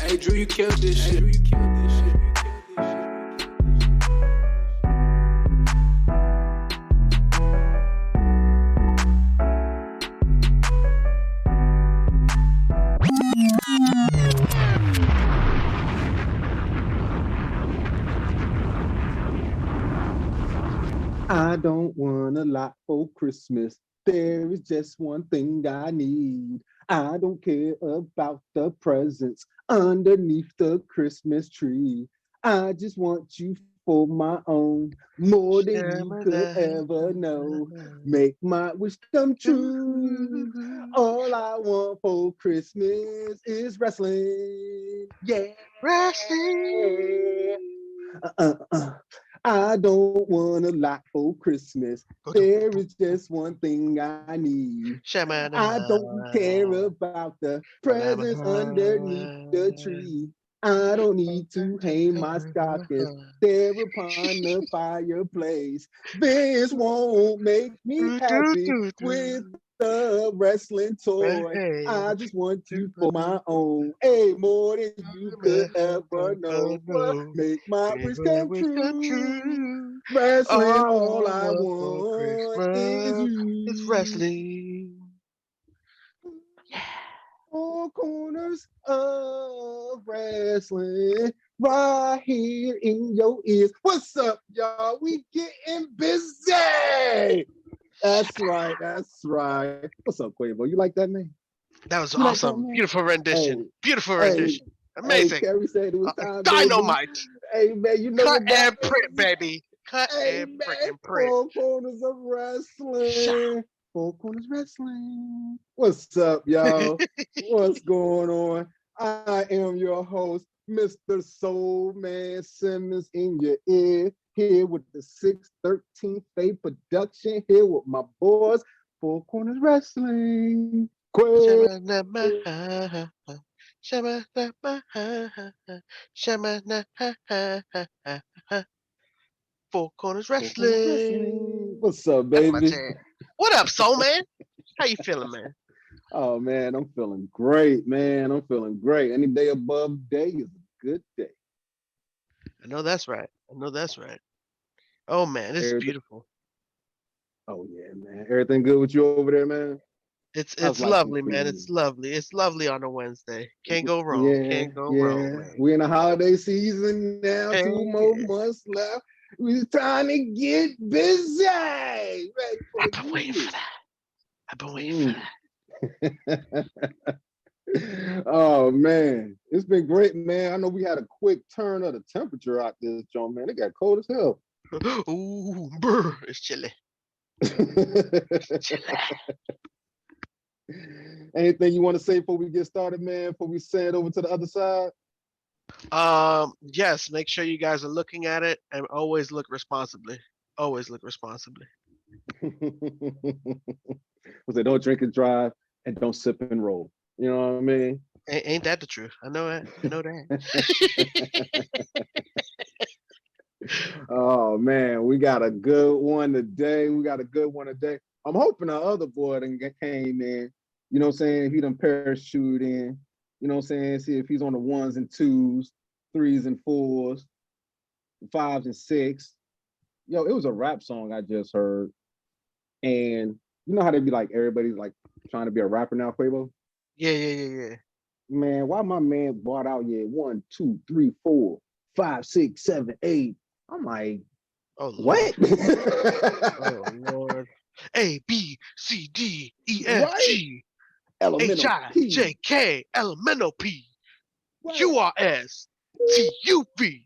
Hey, Drew, you killed this shit. You killed this shit. I don't want a lot for Christmas. There is just one thing I need. I don't care about the presents underneath the Christmas tree. I just want you for my own, more than you could ever know. Make my wish come true. All I want for Christmas is wrestling. Yeah. Wrestling. I don't want a lot for Christmas. There is just one thing I need. I don't care about the presents underneath the tree. I don't need to hang my stockings there upon the fireplace. This won't make me happy with the wrestling toy. I just want you for my own. Hey, more than you could ever know. Make my wish come true. Wrestling, all I want is you. It's wrestling. Four corners of wrestling right here in your ears. What's up, y'all? We getting busy. That's right. That's right. What's up, Quavo? You like that name? That was You like awesome. that, man? Beautiful rendition. Hey, Beautiful hey, rendition. Amazing. Hey, Kerry said it was time, Dynamite. Baby. Hey, man, you know Cut what that and print, is? baby. Cut Hey, and man, freaking print. Four corners of wrestling. Shot. Four corners wrestling. What's up, y'all? What's going on? I am your host, Mr. Soul Man Simmons, in your ear, here with the 613 Faye production, here with my boys, Four Corners Wrestling. Four Corners Wrestling. What's up, That's my baby? jam. What up, Soul Man? How you feeling, man? Oh, man, I'm feeling great, man. I'm feeling great. Any day above day is a good day. I know that's right. I know that's right. Oh, man, this is beautiful. Oh, yeah, man. Everything good with you over there, man? It's lovely, man. It's lovely. It's lovely on a Wednesday. Can't go wrong. Yeah, Can't go wrong, man. We're in the holiday season now. Hey, 2 more months left. We're trying to get busy. Ready for I've been waiting for that. I've been waiting for that. Oh man, it's been great, man. I know we had a quick turn of the temperature out this joint, man. It got cold as hell. Ooh, brr, it's chilly. Anything you want to say before we get started, man? Before we send it over to the other side? Yes. Make sure you guys are looking at it and always look responsibly. Always look responsibly. Say don't drink and drive, and don't sip and roll. You know what I mean? Ain't that the truth? I know that. I know that. Oh man, we got a good one today. I'm hoping our other boy done came in. You know what I'm saying? He done parachute in. You know what I'm saying? See if he's on the 1s and 2s, 3s and 4s, 5s and 6. Yo, it was a rap song I just heard. And you know how they be like, everybody's like trying to be a rapper now, Quavo? Yeah. Man, why my man brought out 1, 2, 3, 4, 5, 6, 7, 8. I'm like, oh, what? Oh Lord. A B C D E F G H I J K elemental P Q R S T U V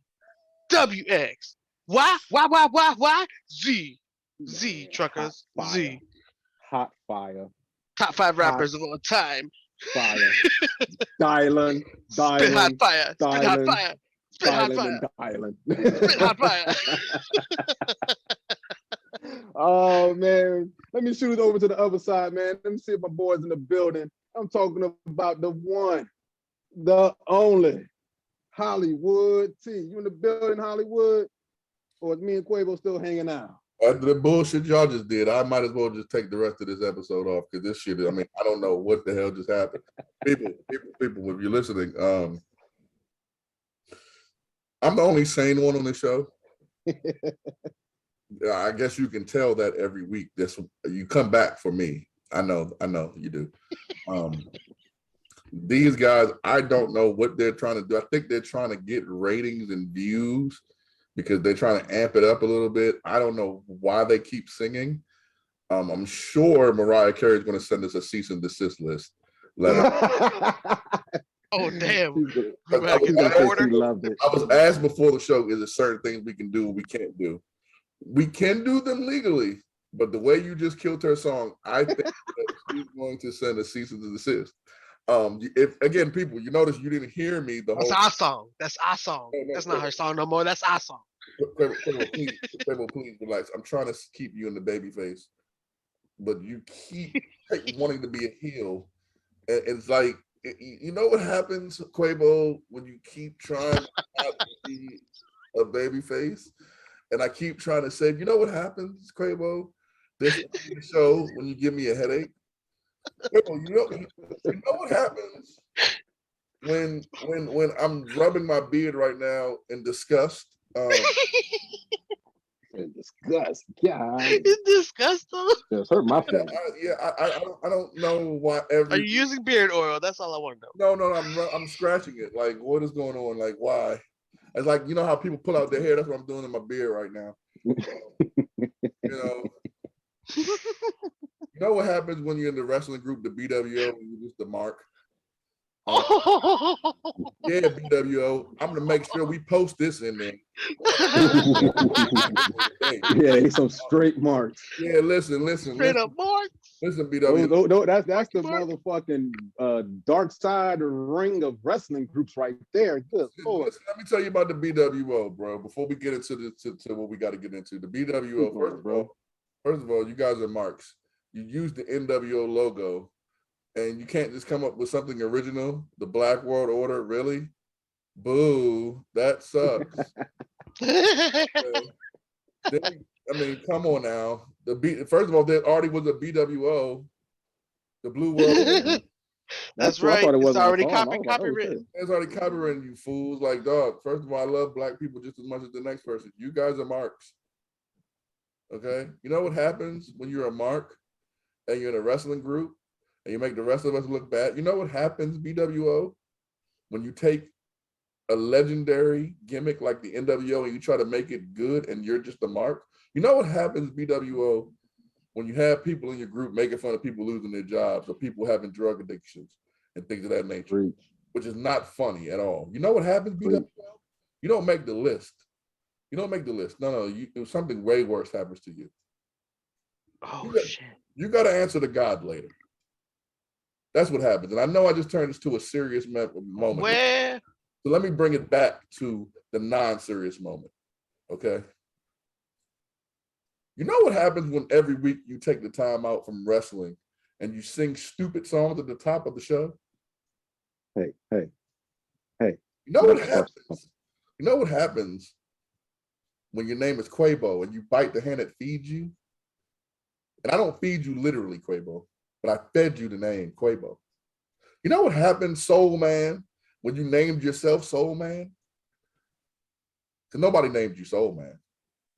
W X Y Z truckers Z. Hot fire. Top 5 rappers of all time. Fire. Dylan. Spit hot fire. Spit hot fire. Spit hot fire. Spit hot fire. Oh man. Let me shoot it over to the other side, man. Let me see if my boys in the building. I'm talking about the one, the only Hollywood T. You in the building, Hollywood? Or is me and Quavo still hanging out? After the bullshit y'all just did, I might as well just take the rest of this episode off because this shit, I mean, I don't know what the hell just happened. People, if you're listening, I'm the only sane one on the show. I guess you can tell that every week. You come back for me. I know you do. These guys, I don't know what they're trying to do. I think they're trying to get ratings and views because they're trying to amp it up a little bit. I don't know why they keep singing. I'm sure Mariah Carey is going to send us a cease and desist list. Oh, damn. I was asked before the show, is there certain things we can do, we can't do? We can do them legally, but the way you just killed her song, I think that she's going to send a cease and desist. If again, people, you notice you didn't hear me the whole. That's our song. That's our song. That's not her song no more. That's our song. Quavo, please relax. I'm trying to keep you in the baby face, but you keep wanting to be a heel. And it's like, you know what happens, Quavo, when you keep trying not to be a baby face? And I keep trying to say, you know what happens, Quavo? This show when you give me a headache. Quavo, you know what happens when I'm rubbing my beard right now in disgust. Disgust, God. It's disgusting. Just hurt my feelings. I don't know why. Are you using beard oil? That's all I want to know. No, I'm scratching it. Like, what is going on? Like, why? It's like, you know how people pull out their hair. That's what I'm doing in my beard right now. You know what happens when you're in the wrestling group, the BWO, and you're just the mark. Yeah, BWO. I'm gonna make sure we post this in there. Yeah, some straight marks. Yeah, listen. Straight up marks. Listen, BWO. No, that's the motherfucking dark side ring of wrestling groups right there. Good Lord. Listen, let me tell you about the BWO, bro. Before we get into to what we got to get into, the BWO. First of all, you guys are marks. You use the NWO logo. And you can't just come up with something original. The Black World Order, really? Boo, that sucks. Come on now. First of all, there already was a BWO, the Blue World Order. That's right. It's already copywritten. It's already copywritten, you fools. Like, dog, first of all, I love black people just as much as the next person. You guys are marks. Okay? You know what happens when you're a mark and you're in a wrestling group? And you make the rest of us look bad. You know what happens, BWO? When you take a legendary gimmick like the NWO and you try to make it good and you're just a mark. You know what happens, BWO, when you have people in your group making fun of people losing their jobs or people having drug addictions and things of that nature, which is not funny at all. You know what happens, BWO? You don't make the list. You don't make the list. No, something way worse happens to you. Shit. You got to answer to God later. That's what happens. And I know I just turned this to a serious moment. Where? So let me bring it back to the non-serious moment, okay? You know what happens when every week you take the time out from wrestling and you sing stupid songs at the top of the show? Hey. You know what happens? You know what happens when your name is Quabo and you bite the hand that feeds you? And I don't feed you literally, Quabo, but I fed you the name Quabo. You know what happened, Soul Man, when you named yourself Soul Man? Because nobody named you Soul Man.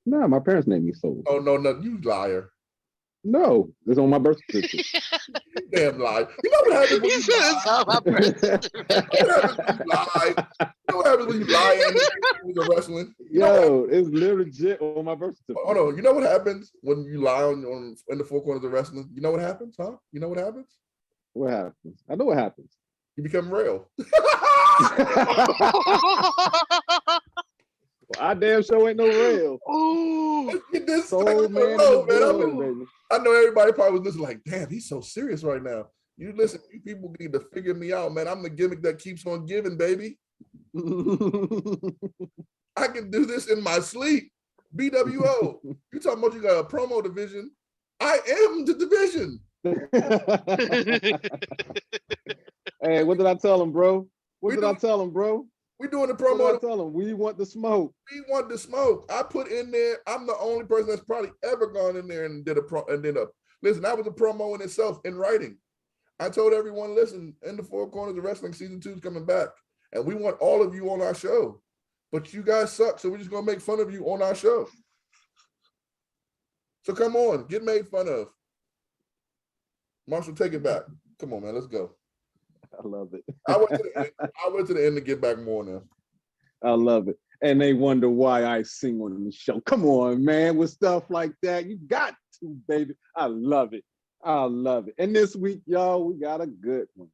No, my parents named me Soul. Oh, no, you liar. No, it's on my birth certificate. Damn liar. You know what happens when you lie? It's on my birth certificate. You know what happens when you lie and you're wrestling? It's legit on my birth certificate. Oh, no, you know what happens when you lie on in the four corners of wrestling? You know what happens, huh? You know what happens? What happens? I know what happens. You become real. Well, I damn sure ain't no real. Ooh, this Soul Man, baby. I know everybody probably was listening like, damn, he's so serious right now. You listen, you people need to figure me out, man. I'm the gimmick that keeps on giving, baby. I can do this in my sleep. BWO. You talking about you got a promo division? I am the division. Hey, what did I tell him, bro? What did I tell him, bro? We doing the promo. What did I tell him? We want the smoke. We want the smoke. I put in there. I'm the only person that's probably ever gone in there and did listen. That was a promo in itself in writing. I told everyone, listen, in the Four Corners of Wrestling season 2 is coming back, and we want all of you on our show. But you guys suck, so we're just gonna make fun of you on our show. So come on, get made fun of. Marshall, take it back. Come on, man, let's go. I love it. I went to the end to get back more now. I love it. And they wonder why I sing on the show. Come on, man, with stuff like that. You got to, baby. I love it. I love it. And this week, y'all, we got a good one.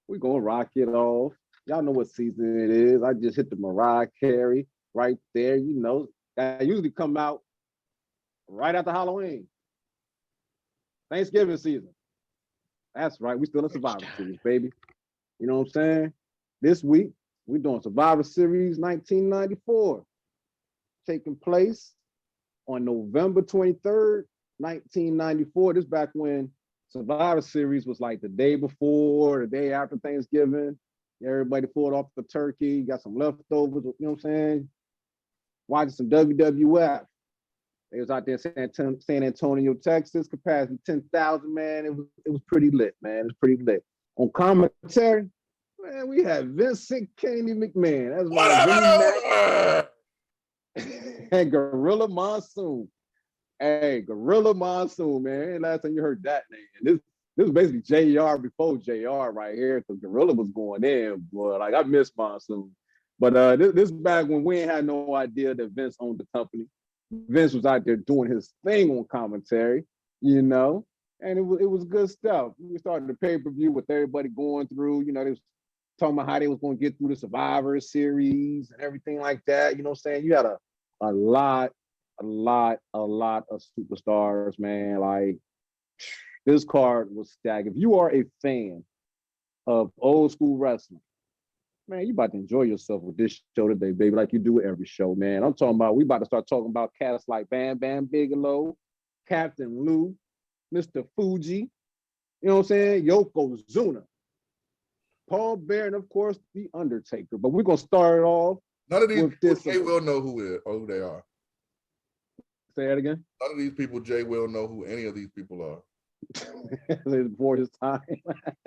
We're going to rock it off. Y'all know what season it is. I just hit the Mariah Carey right there. You know, that usually come out right after Halloween. Thanksgiving season. That's right. We still in Survivor Series, baby. You know what I'm saying? This week, we're doing Survivor Series 1994. Taking place on November 23rd, 1994. This back when Survivor Series was like the day before, the day after Thanksgiving. Everybody pulled off the turkey, got some leftovers, you know what I'm saying? Watching some WWF. They was out there in San Antonio, Texas, capacity 10,000, man. It was pretty lit, man. It was pretty lit. On commentary, man, we had Vincent Kennedy McMahon. That's right. And Gorilla Monsoon. Hey, Gorilla Monsoon, man. Last time you heard that name. This was basically JR before JR right here, because Gorilla was going in, boy. Like, I miss Monsoon. But this back when we ain't had no idea that Vince owned the company. Vince was out there doing his thing on commentary, you know, and it was good stuff. We started the pay-per-view with everybody going through, you know, they was talking about how they was going to get through the Survivor Series and everything like that. You know what I'm saying? You had a lot of superstars, man. Like, this card was stacked. If you are a fan of old school wrestling, man, you about to enjoy yourself with this show today, baby, like you do with every show, man. I'm talking about, we about to start talking about cats like Bam Bam Bigelow, Captain Lou, Mr. Fuji, you know what I'm saying? Yokozuna, Paul Baird, and of course, The Undertaker. But we're going to start it off. None of these people, Jay will know who they are. Say that again? None of these people, Jay will know who any of these people are. Before his time.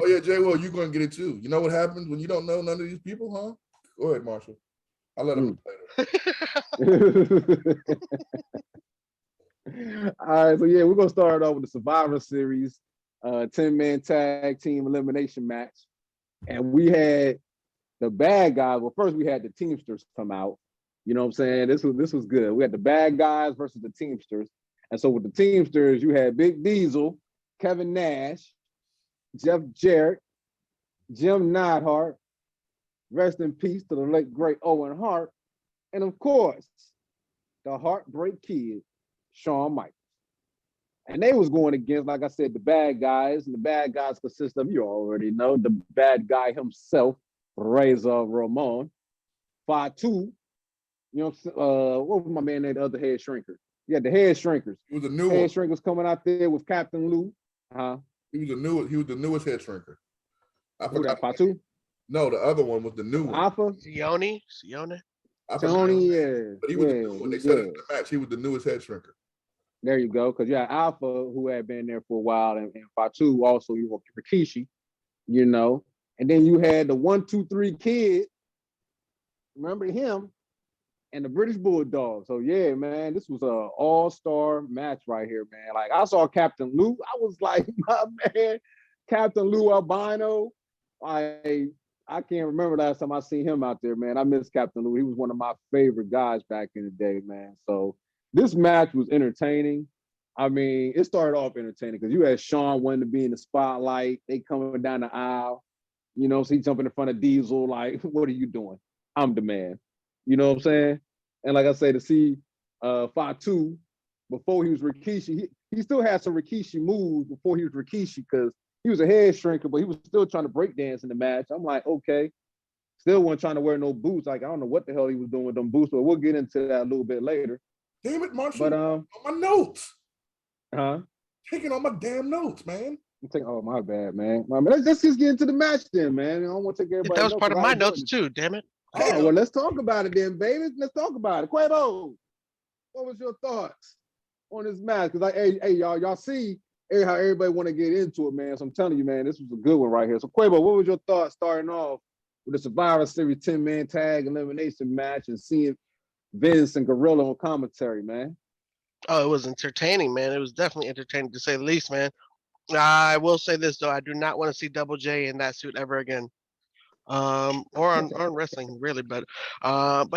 Oh yeah, Jay will, you're going to get it too. You know what happens when you don't know none of these people, huh? Go ahead, Marshall. I'll let him later. All right, so yeah, we're going to start off with the Survivor Series 10-man tag team elimination match. And we had the bad guys. Well, first we had the Teamsters come out. You know what I'm saying? This was good. We had the bad guys versus the Teamsters. And so with the Teamsters, you had Big Diesel, Kevin Nash, Jeff Jarrett, Jim Neidhart, rest in peace to the late great Owen Hart, and of course, the Heartbreak Kid, Shawn Michaels. And they was going against, like I said, the bad guys, and the bad guys consist of, you already know, the bad guy himself, Razor Ramon, Fatu, you know, what was my man named, the other head shrinker? Yeah, the head shrinkers. He was a new head shrinkers coming out there with Captain Lou. He was the newest head shrinker. I forgot. Fatu? No, the other one was the new one. Alpha? Sione? Tony, yeah. But he was the new one. They said it in the match. He was the newest head shrinker. There you go. Because you had Alpha, who had been there for a while, and Fatu also, you were Rikishi, you know. And then you had the 1, 2, 3 kid. Remember him? And the British Bulldog. So yeah, man, this was an all-star match right here, man. Like, I saw Captain Lou. I was like, my man, Captain Lou Albino. I can't remember last time I seen him out there, man. I miss Captain Lou. He was one of my favorite guys back in the day, man. So this match was entertaining. I mean, it started off entertaining because you had Shawn wanting to be in the spotlight. They coming down the aisle. You know, so he jumping in front of Diesel like, what are you doing? I'm the man. You know what I'm saying? And like I say, to see Fatu before he was Rikishi, he still had some Rikishi moves before he was Rikishi, because he was a head shrinker, but he was still trying to break dance in the match. I'm like, okay. Still wasn't trying to wear no boots. Like, I don't know what the hell he was doing with them boots, but we'll get into that a little bit later. Damn it, Marshall. But on my notes. Huh? Taking on my damn notes, man. Oh, my bad, man. Let's just get into the match then, man. I don't want to take everybody. That was part of my notes too, damn it. Oh, well, let's talk about it then, baby. Let's talk about it. Quabo, what was your thoughts on this match? Because, like, hey, y'all see how everybody want to get into it, man. So I'm telling you, man, this was a good one right here. So, Quabo, what was your thoughts starting off with the Survivor Series 10-man tag elimination match and seeing Vince and Gorilla on commentary, man? Oh, it was entertaining, man. It was definitely entertaining to say the least, man. I will say this though, I do not want to see Double J in that suit ever again. Or on wrestling really, but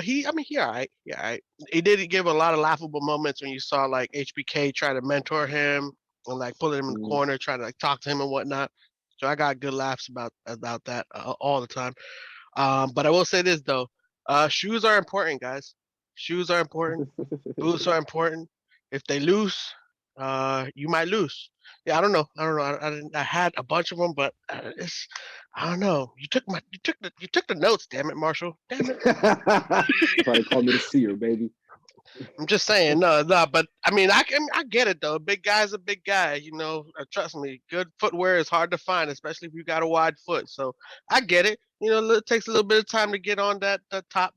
he, I mean, he all right, yeah, all right. He did give a lot of laughable moments when you saw like HBK try to mentor him and like pulling him in the corner, trying to like talk to him and whatnot. So I got good laughs about that all the time. But I will say this though, shoes are important, guys. Shoes are important. Boots are important. If they lose, you might lose. Yeah, I don't know. I had a bunch of them, but it's I don't know. You took the notes. Damn it, Marshall. Damn it. Try to call me the seer, baby. I'm just saying, no. But I mean, I get it though. Big guy's a big guy, you know. Trust me, good footwear is hard to find, especially if you got a wide foot. So I get it. You know, it takes a little bit of time to get on that top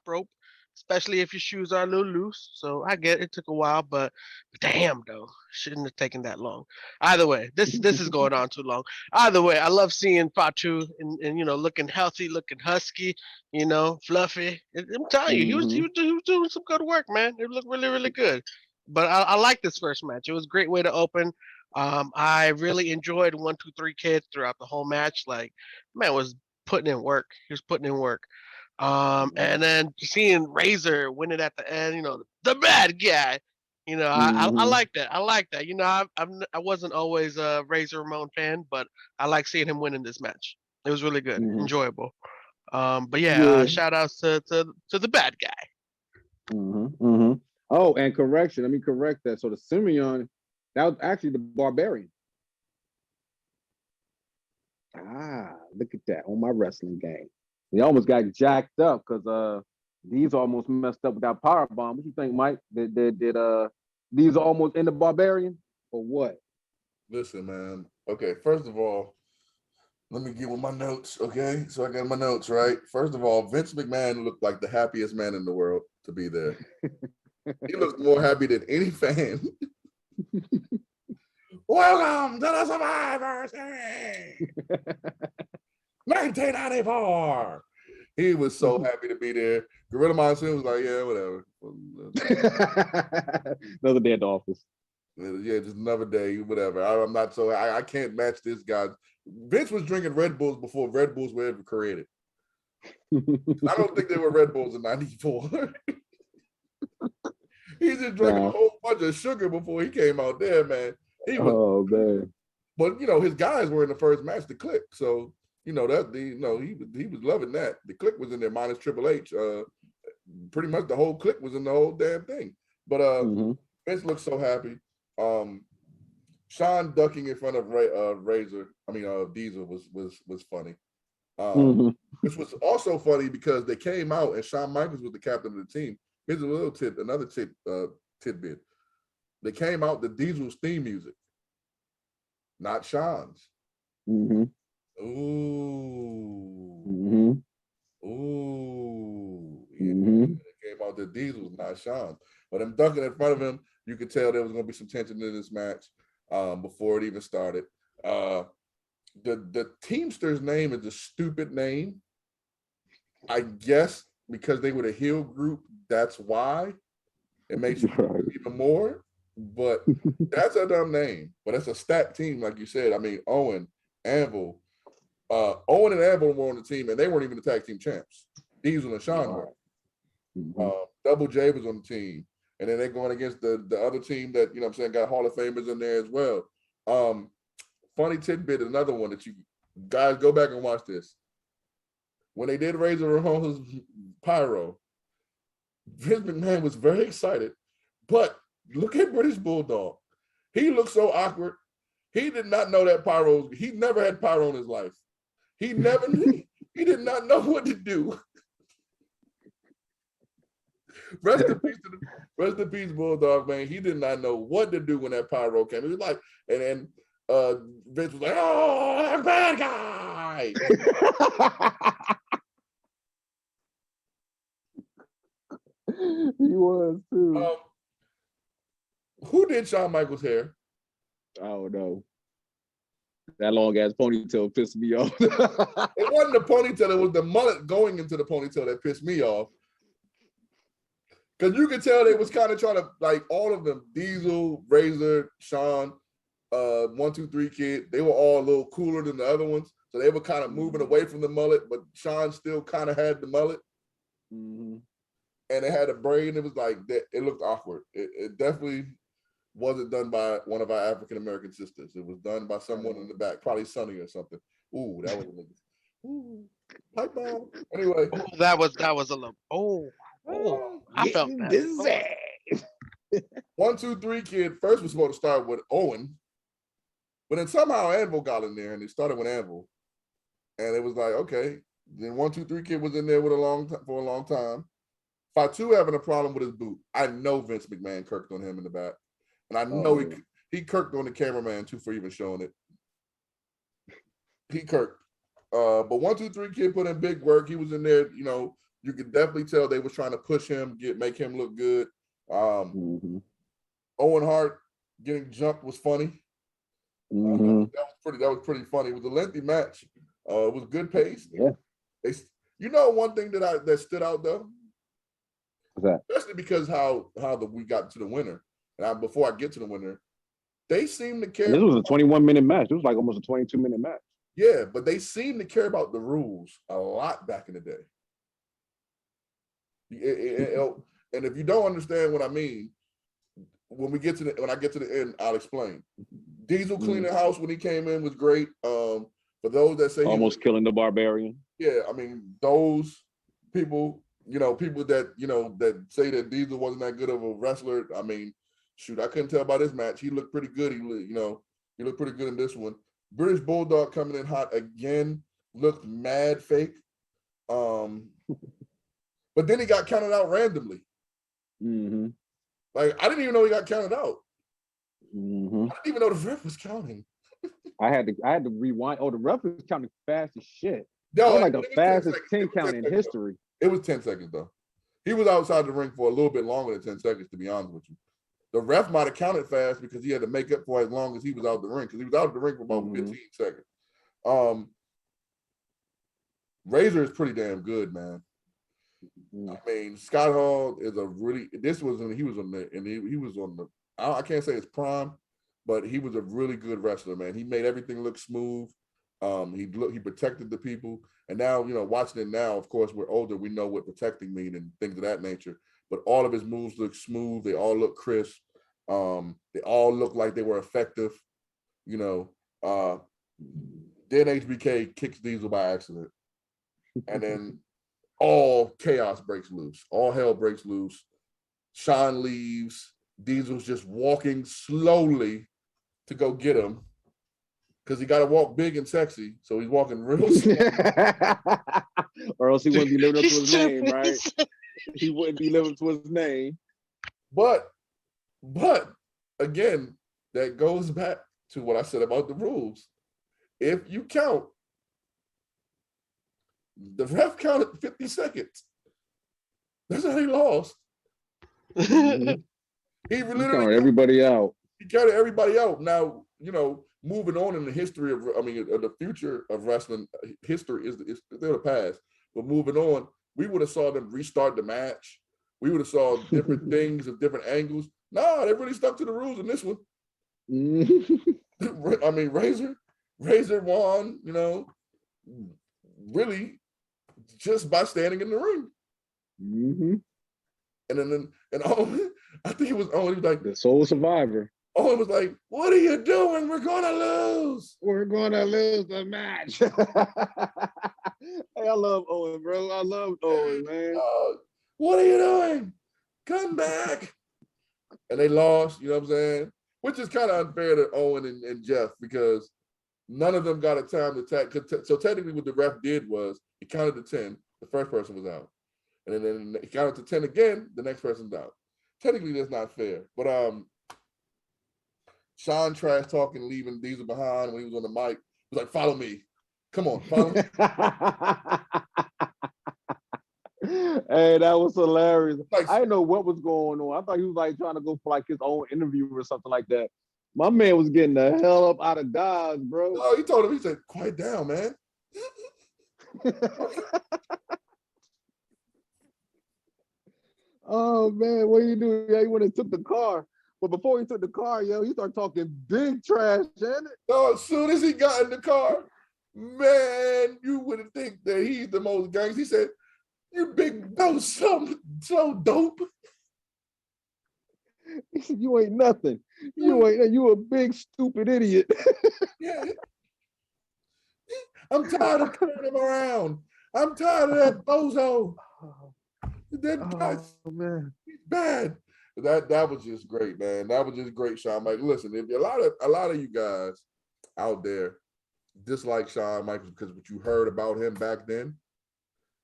rope, especially if your shoes are a little loose. So I get it. It took a while, but damn though, shouldn't have taken that long. Either way, this is going on too long. Either way, I love seeing Fatu and you know looking healthy, looking husky, you know, fluffy. I'm telling you, he was doing some good work, man. It looked really really good. But I like this first match. It was a great way to open. I really enjoyed 1, 2, 3 Kids throughout the whole match. Like, man was putting in work. He was putting in work. And then seeing Razor win it at the end, you know, the bad guy. You know, I like that. I like that. You know, I wasn't always a Razor Ramon fan, but I like seeing him winning this match. It was really good, enjoyable. But yeah, shout outs to the bad guy. Oh, and correction. Let me correct that. So the Simeon, that was actually the Barbarian. Look at that on my wrestling game. He almost got jacked up because these almost messed up with that power bomb. What you think, Mike? Did these almost end the Barbarian or what? Listen, man. Okay, first of all, let me get with my notes. Okay, so I got my notes right. First of all, Vince McMahon looked like the happiest man in the world to be there. He looked more happy than any fan. Welcome to the Survivor Series 1994. He was so happy to be there. Gorilla Monsoon was like, yeah, whatever. Another day at the office. Yeah, just another day, whatever. I'm not so I can't match this guy. Vince was drinking Red Bulls before Red Bulls were ever created. I don't think they were Red Bulls in '94. He just drank a whole bunch of sugar before he came out there, man. Man. But you know, his guys were in the first match, the Click. So you know that he was loving that. The Click was in there minus Triple H. Pretty much the whole Click was in the whole damn thing. But Vince looked so happy. Sean ducking in front of Diesel was funny. Which was also funny because they came out and Shawn Michaels was the captain of the team. Here's another tidbit. They came out the Diesel's theme music, not Sean's. Ooh. It came out the Diesel's, not Sean's. But him ducking in front of him, you could tell there was going to be some tension in this match before it even started. The Teamsters name is a stupid name. I guess because they were the heel group, that's why. It makes you even more. But that's a dumb name. But it's a stacked team, like you said. I mean, Owen and Anvil were on the team, and they weren't even the tag team champs. Diesel and Sean were. Double J was on the team. And then they're going against the other team that, you know what I'm saying, got Hall of Famers in there as well. Funny tidbit, another one that you guys go back and watch this. When they did Razor Ramon's pyro, Vince McMahon was very excited. But look at British Bulldog. He looked so awkward. He did not know that pyro. He never had pyro in his life. He did not know what to do. Rest in peace, Bulldog, man. He did not know what to do when that pyro came. He was like, and then Vince was like, "Oh, that bad guy." He was too. Who did Shawn Michaels' hair? I don't know. That long ass ponytail pissed me off. It wasn't the ponytail, it was the mullet going into the ponytail that pissed me off. Because you could tell they was kind of trying to, like, all of them, Diesel, Razor, Sean, 1, 2, 3 Kid, they were all a little cooler than the other ones. So they were kind of moving away from the mullet, but Sean still kind of had the mullet. Mm-hmm. And it had a braid. It was like, it looked awkward. It definitely wasn't done by one of our African-American sisters. It was done by someone in the back, probably Sonny or something. Ooh, that was a ooh, Pipebomb. Anyway. Oh, that was a little, I felt that. 1, 2, 3 Kid first was supposed to start with Owen, but then somehow Anvil got in there and they started with Anvil. And it was like, okay. Then 1, 2, 3 Kid was in there for a long time. Fatu having a problem with his boot. I know Vince McMahon kirked on him in the back. And I know he kirked on the cameraman too for even showing it. He kirked. But 1, 2, 3 Kid put in big work. He was in there, you know, you could definitely tell they was trying to push him, make him look good. Owen Hart getting jumped was funny. That was pretty funny. It was a lengthy match. It was good pace. Yeah. You know, one thing that stood out though, what's that? especially because how we got to the winner. And before I get to the winner, they seem to care. And this was a 21-minute match. It was like almost a 22-minute match. Yeah, but they seem to care about the rules a lot back in the day. And if you don't understand what I mean, when I get to the end, I'll explain. Diesel cleaning house when he came in was great. For those that say almost killing the Barbarian. Yeah, I mean, those people, people that, that say that Diesel wasn't that good of a wrestler. I mean, shoot, I couldn't tell about his match. He looked pretty good. He looked pretty good in this one. British Bulldog coming in hot again, looked mad fake. But then he got counted out randomly. Mm-hmm. Like, I didn't even know he got counted out. Mm-hmm. I didn't even know the ref was counting. I had to rewind. Oh, the ref was counting fast as shit. No, that was like the fastest 10 count in history. It was 10 seconds, though. He was outside the ring for a little bit longer than 10 seconds, to be honest with you. The ref might have counted fast because he had to make up for as long as he was out the ring, because he was out of the ring for about 15 seconds. Razor is pretty damn good, man. I mean, Scott Hall is he was on the I can't say it's prime, but he was a really good wrestler, man. He made everything look smooth. He protected the people. And now, watching it now, of course, we're older. We know what protecting means and things of that nature. But all of his moves look smooth. They all look crisp. They all look like they were effective. Then HBK kicks Diesel by accident. And then all chaos breaks loose. All hell breaks loose. Sean leaves. Diesel's just walking slowly to go get him because he got to walk big and sexy. So he's walking real slow. Or else he wouldn't be living up to his name, right? He wouldn't be living to his name. But again, that goes back to what I said about the rules. If you count, the ref counted 50 seconds. That's how he lost. He literally counted everybody out. He counted everybody out. Now, moving on in the history of the future of wrestling, history is still the past. But moving on, we would have saw them restart the match. We would have saw different things of different angles. No, they really stuck to the rules in this one. I mean, Razor won, really just by standing in the ring. Mm-hmm. And Owen, I think it was Owen, he was like, the sole survivor. Owen was like, "What are you doing? We're gonna lose. We're gonna lose the match." Hey, I love Owen, bro. I love Owen, man. What are you doing? Come back. And they lost, you know what I'm saying? Which is kind of unfair to Owen and Jeff because none of them got a time to tag. So technically what the ref did was he counted to 10. The first person was out. And then he counted to 10 again. The next person's out. Technically, that's not fair. But Sean trash talking, leaving Diesel behind when he was on the mic. He was like, "Follow me. Come on, follow me." Hey, that was hilarious. Like, I didn't know what was going on. I thought he was like trying to go for like his own interview or something like that. My man was getting the hell up out of Dodge, bro. Oh, he told him, he said, quiet down, man. Oh man, what do you do? Yeah, he went and took the car. But before he took the car, yo, he started talking big trash, ain't it? No, as soon as he got in the car, man, you wouldn't think that he's the most gangs. He said, "You big dope, so dope." He said, "You ain't nothing. You a big stupid idiot." Yeah. I'm tired of turning him around. I'm tired of that bozo. That guy's he's bad. That was just great, man. That was just great, Shawn Michaels. Listen, if a lot of you guys out there dislike Shawn Michaels because what you heard about him back then,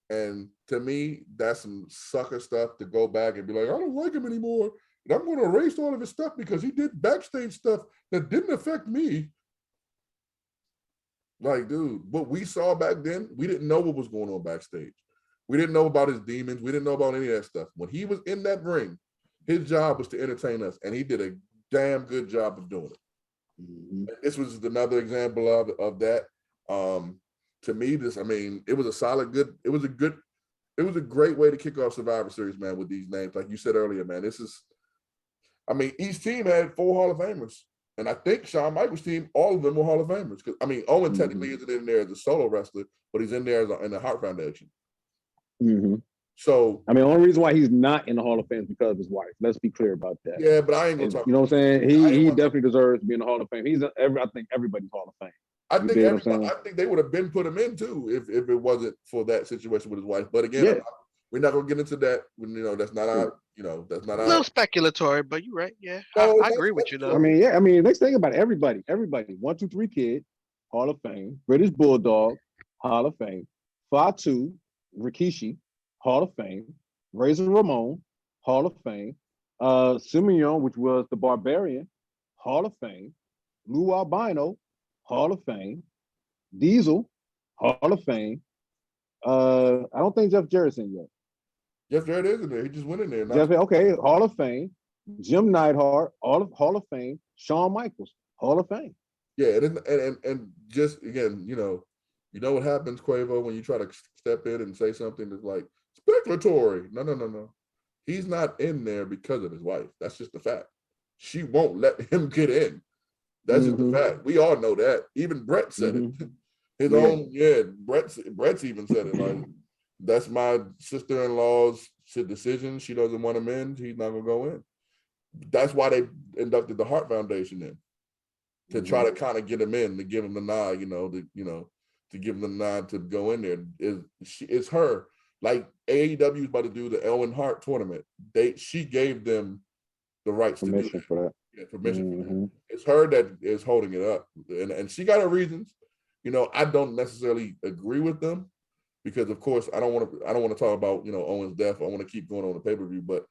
and to me, that's some sucker stuff to go back and be like, I don't like him anymore, and I'm going to erase all of his stuff because he did backstage stuff that didn't affect me. Like, dude, what we saw back then, we didn't know what was going on backstage. We didn't know about his demons. We didn't know about any of that stuff. When he was in that ring, his job was to entertain us, and he did a damn good job of doing it. Mm-hmm. This was another example of that. To me, it was a great way to kick off Survivor Series, man, with these names. Like you said earlier, man, each team had 4 Hall of Famers. And I think Shawn Michaels' team, all of them were Hall of Famers. Because Owen technically isn't in there as a solo wrestler, but he's in there in the Hart Foundation. Mm-hmm. So the only reason why he's not in the Hall of Fame is because of his wife. Let's be clear about that. Yeah, but I ain't gonna talk. You know what I'm saying? He definitely deserves to be in the Hall of Fame. I think everybody's Hall of Fame. I think they would have been put him in too if it wasn't for that situation with his wife. But again, we're not gonna get into that. That's not our. That's not our. A little speculatory, but you're right. Yeah, I agree with you though. Let's think about it. Everybody. 1, 2, 3 Kid, Hall of Fame. British Bulldog, Hall of Fame. Fatu, Rikishi, Hall of Fame. Razor Ramon, Hall of Fame. Simeon, which was the Barbarian, Hall of Fame. Lou Albino, Hall of Fame. Diesel, Hall of Fame. I don't think Jeff Jarrett's in yet. Jeff Jarrett is in there. He just went in there. Okay, Hall of Fame. Jim Neidhart, Hall of Fame. Shawn Michaels, Hall of Fame. Yeah, and just again, you know what happens, Quavo, when you try to step in and say something that's like speculatory. No. He's not in there because of his wife. That's just the fact. She won't let him get in. That's just the fact. We all know that. Even Brett said it. Brett's even said it. Like, that's my sister-in-law's decision. She doesn't want him in. He's not gonna go in. That's why they inducted the Hart Foundation in, to try to kind of get him in, to give him the nod. To give him the nod to go in there. It's her. Like AEW is about to do the Owen Hart tournament. She gave them the rights permission to do that. For that. Yeah, permission for that. It's her that is holding it up, and she got her reasons. I don't necessarily agree with them because, of course, I don't want to talk about Owen's death. I want to keep going on the pay-per-view, but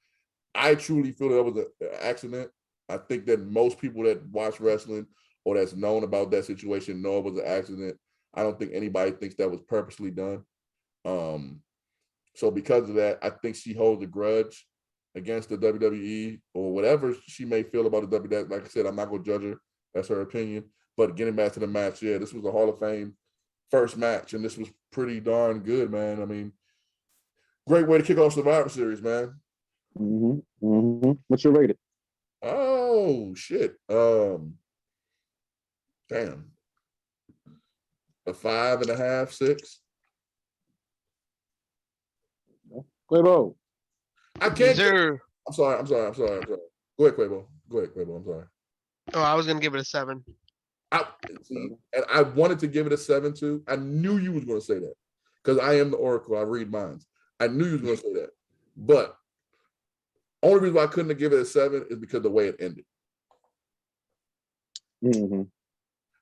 I truly feel that was an accident. I think that most people that watch wrestling or that's known about that situation know it was an accident. I don't think anybody thinks that was purposely done. So because of that, I think she holds a grudge against the WWE or whatever she may feel about the WWE. Like I said, I'm not going to judge her. That's her opinion. But getting back to the match, this was a Hall of Fame first match, and this was pretty darn good, man. Great way to kick off Survivor Series, man. What's your rating? Oh, shit. Damn. A 5.5, 6. Quavo. I can't. I'm sorry. Go ahead, Quavo. I'm sorry. Oh, I was gonna give it a 7. And I wanted to give it a 7 too. I knew you was going to say that because I am the Oracle. I read minds. I knew you was going to say that. But only reason why I couldn't give it a 7 is because of the way it ended.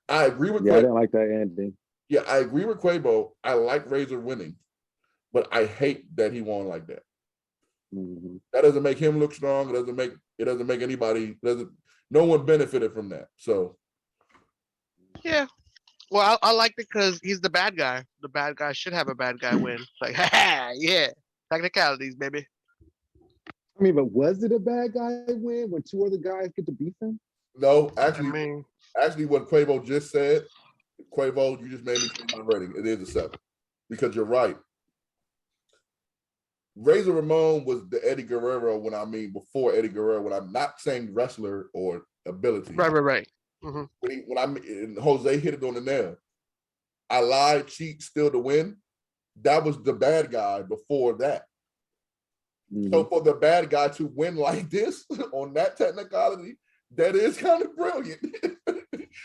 I agree with Quavo. I didn't like that ending. Yeah, I agree with Quavo. I like Razor winning, but I hate that he won like that. That doesn't make him look strong. It doesn't make anybody. No one benefited from that. So. Yeah. Well, I like it because he's the bad guy. The bad guy should have a bad guy win. Like, yeah. Technicalities, baby. But was it a bad guy win when 2 other guys get to beat him? No, actually, what Quavo just said, Quavo, you just made me change my rating. It is a 7 because you're right. Razor Ramon was the Eddie Guerrero before Eddie Guerrero, when I'm not saying wrestler or ability. Right. Mm-hmm. When Jose hit it on the nail. I lied, cheat, steal to win. That was the bad guy before that. Mm-hmm. So for the bad guy to win like this on that technicality, that is kind of brilliant.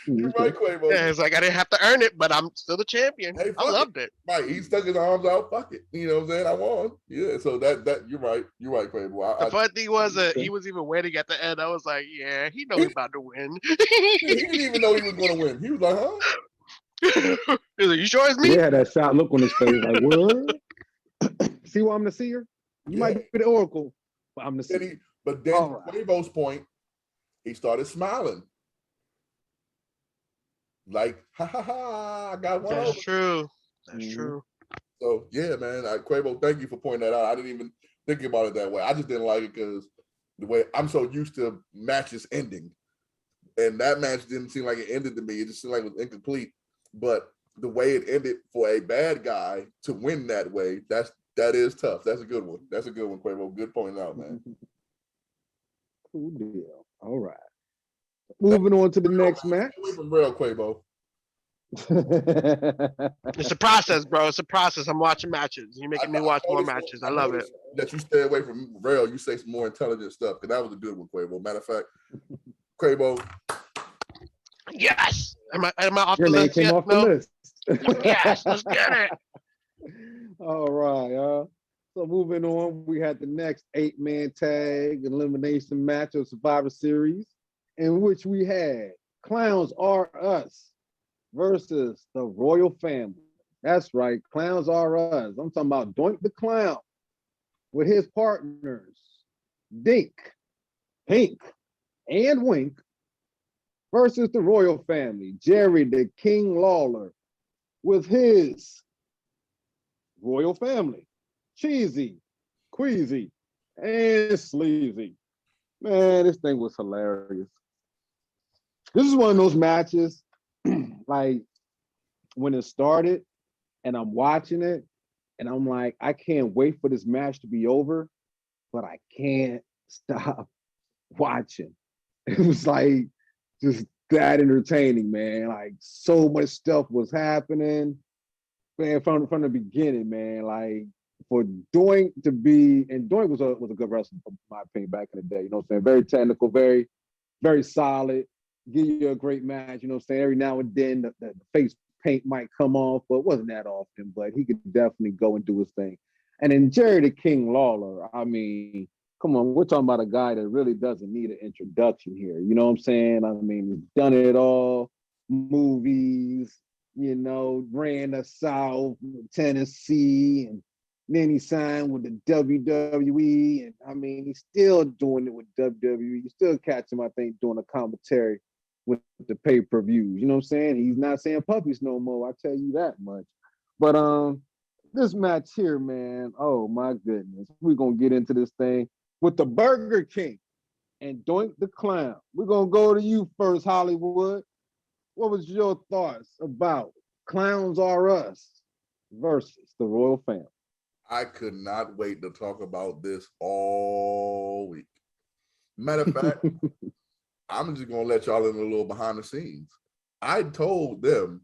You're right, Quavo. Yeah, it's like I didn't have to earn it, but I'm still the champion. Hey, I loved it. Right, he stuck his arms out. Fuck it, you know what I'm saying? I won. Yeah, so that you're right. You're right, Quavo. The fun thing was he was even winning at the end. I was like, yeah, he know he's about to win. He didn't even know he was going to win. He was like, huh? He's like, you sure it's me? He had that shot look on his face, like, what? See why I'm the seer? You might be the oracle, but I'm the seer. But then Quavo's point, he started smiling. Like, ha ha ha, I got one. That's true. That's true. So yeah, man. Quavo, thank you for pointing that out. I didn't even think about it that way. I just didn't like it because the way I'm so used to matches ending. And that match didn't seem like it ended to me. It just seemed like it was incomplete. But the way it ended for a bad guy to win that way, that is tough. That's a good one. That's a good one, Quavo. Good pointing out, man. Cool deal. All right. Moving on to the next match. Away from Rell, Quavo. It's a process, bro. It's a process. I'm watching matches. You're making me watch more matches. I love it. That you stay away from Rell. You say some more intelligent stuff, because that was a good one, Quavo. Matter of fact, Quavo. Yes. Am I off Your the name list came yet? off the list. Yes, let's get it. All right. So moving on, we had the next 8-man tag elimination match of Survivor Series, in which we had Clowns Are Us versus the Royal Family. That's right, Clowns Are Us. I'm talking about Doink the Clown with his partners, Dink, Pink, and Wink, versus the Royal Family, Jerry the King Lawler with his Royal Family, Cheesy, Queasy, and Sleazy. Man, this thing was hilarious. This is one of those matches, like, when it started and I'm watching it and I'm like, I can't wait for this match to be over, but I can't stop watching. It was like just that entertaining, man. Like, so much stuff was happening, man, from the beginning, man. Like, for Doink to be, and Doink was a good wrestler, in my opinion, back in the day. You know what I'm saying? Very technical, very, very solid. Give you a great match. You know what I'm saying? Every now and then the face paint might come off, but it wasn't that often. But he could definitely go and do his thing. And then Jerry the King Lawler, I mean, come on, we're talking about a guy that really doesn't need an introduction here. You know what I'm saying? I mean, he's done it all. Movies, you know, ran the South, Tennessee, and then he signed with the WWE. And I mean, he's still doing it with WWE. You still catch him, I think, doing a commentary with the pay-per-views. You know what I'm saying? He's not saying puppies no more. I tell you that much. But this match here, man, oh my goodness. We're gonna get into this thing with the Burger King and Doink the Clown. We're gonna go to you first, Hollywood. What was your thoughts about Clowns Are Us versus the Royal Family? I could not wait to talk about this all week. Matter of fact, I'm just gonna let y'all in a little behind the scenes. I told them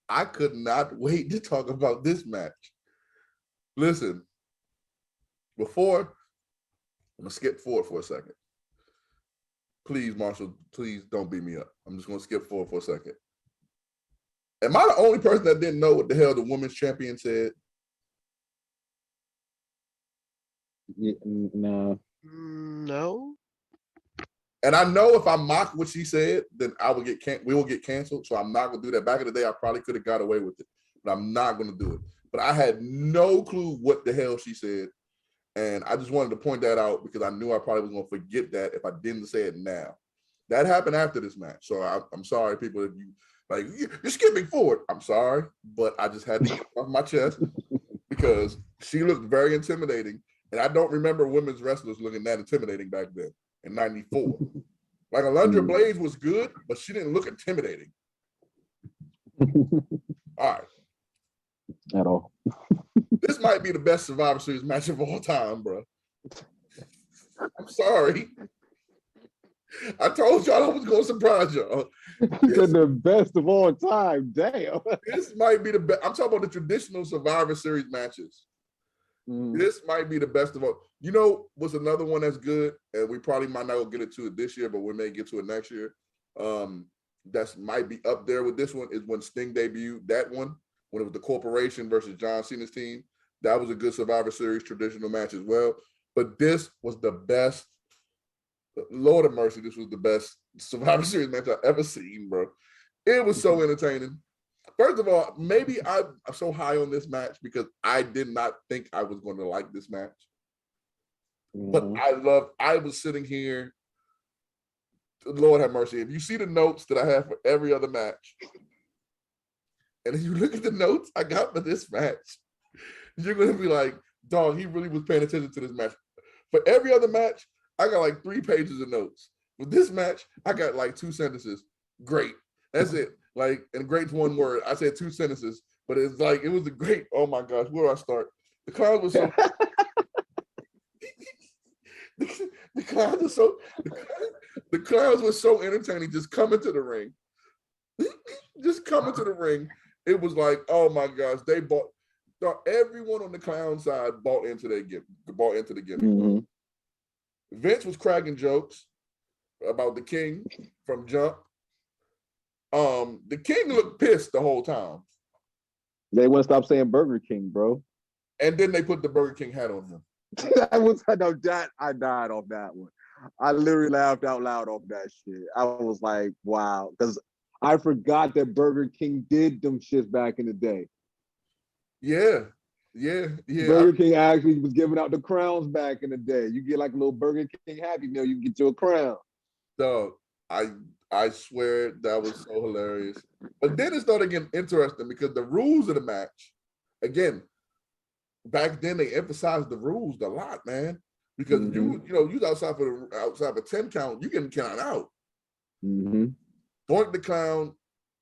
I could not wait to talk about this match. Listen, before, I'm gonna skip forward for a second. Please, Marshall, please don't beat me up. I'm just gonna skip forward for a second. Am I the only person that didn't know what the hell the women's champion said? Yeah, no. No. And I know if I mock what she said, then we will get canceled. So I'm not gonna do that. Back in the day, I probably could have got away with it, but I'm not gonna do it. But I had no clue what the hell she said. And I just wanted to point that out because I knew I probably was gonna forget that if I didn't say it now. That happened after this match. So I'm sorry, people, if you like you're skipping forward. I'm sorry, but I just had to get off my chest because she looked very intimidating. And I don't remember women's wrestlers looking that intimidating back then in '94. Like Alundra Blaze was good, but she didn't look intimidating. All right. At all. This might be the best Survivor Series match of all time, bro. I'm sorry. I told y'all I was going to surprise y'all. The best of all time. Damn. This might be the best. I'm talking about the traditional Survivor Series matches. This might be the best of all. You know what's another one that's good, and we probably might not get into it this year, but we may get to it next year. That might be up there with this one is when Sting debuted. That one, when it was the Corporation versus John Cena's team, that was a good Survivor Series traditional match as well. But this was the best. Lord of mercy, this was the best Survivor Series match I've ever seen, bro. It was so entertaining. First of all, maybe I'm so high on this match because I did not think I was going to like this match. But I was sitting here, Lord have mercy. If you see the notes that I have for every other match, and if you look at the notes I got for this match, you're going to be like, dog, he really was paying attention to this match. For every other match, I got like 3 pages of notes. With this match, I got like 2 sentences. Great. That's it. Like, and great's one word. I said 2 sentences, but it's like, it was a great, oh my gosh, where do I start? The clowns was so, the clowns were so entertaining, just coming to the ring. Just coming to the ring. It was like, oh my gosh, they bought, everyone on the clown side bought into the gimmick. Vince was cracking jokes about the King from Jump. The King looked pissed the whole time. They wouldn't stop saying Burger King, bro. And then they put the Burger King hat on him. I died off that one. I literally laughed out loud off that shit. I was like, wow, because I forgot that Burger King did them shits back in the day. Yeah. Burger King actually was giving out the crowns back in the day. You get like a little Burger King Happy Meal, you get you a crown. Dog, I swear that was so hilarious. But then it started getting interesting because the rules of the match, again, back then they emphasized the rules a lot, man. Because you was outside for 10 count, you getting counted out. Doink the Clown,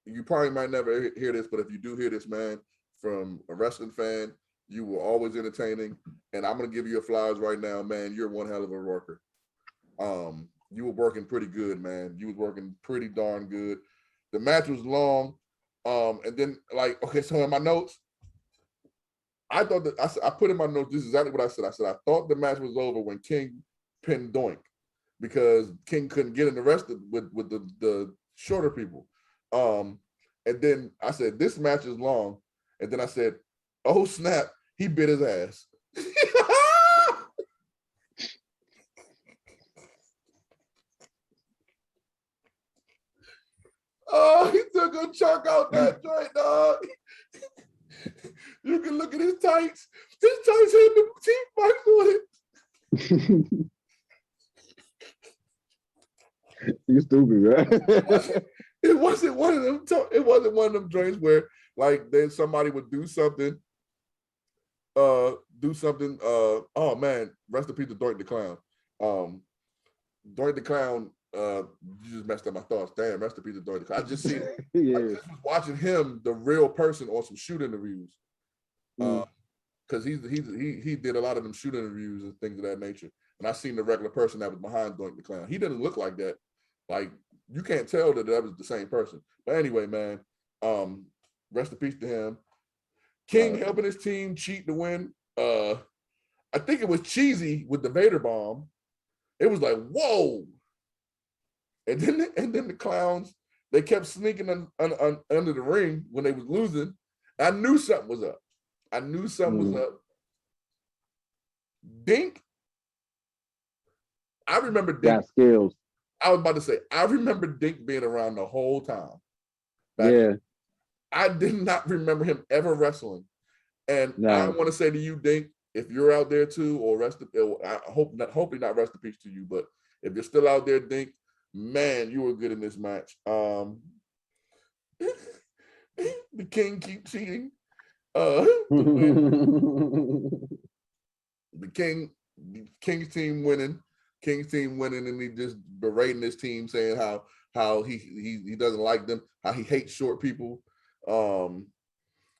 you probably might never hear this, but if you do hear this, man, from a wrestling fan, you were always entertaining. And I'm gonna give you your flowers right now, man. You're one hell of a worker. You were working pretty good, man. You was working pretty darn good. The match was long. And then like, okay, so in my notes, I thought that I put in my notes, this is exactly what I said. I said, I thought the match was over when King pinned Doink because King couldn't get in the rest of with the shorter people. And then I said, this match is long. And then I said, oh snap, he bit his ass. Oh, he took a chunk out that joint, dog. You can look at his tights. His tights had the teeth marks on it. You stupid, right? It wasn't one of them. It wasn't one of them joints where like then somebody would do something. Oh man, rest in peace to Doink the Clown. Doink the Clown. You just messed up my thoughts. Damn, rest in peace to Doink the Clown. I just was watching him, the real person, on some shoot interviews. Because he did a lot of them shoot interviews and things of that nature. And I seen the regular person that was behind Doink the Clown. He didn't look like that. Like you can't tell that was the same person. But anyway, man, rest in peace to him. King helping his team cheat to win. I think it was cheesy with the Vader bomb. It was like, whoa. And then the clowns, they kept sneaking under the ring when they was losing. I knew something was up. Dink. I remember Dink. Got skills. I was about to say, I remember Dink being around the whole time. I did not remember him ever wrestling. And I want to say to you, Dink, if you're out there too, or I hopefully not rest in peace to you, but if you're still out there, Dink, man, you were good in this match. The King keep cheating. The King's team winning. King's team winning, and he just berating his team, saying how he doesn't like them, how he hates short people. And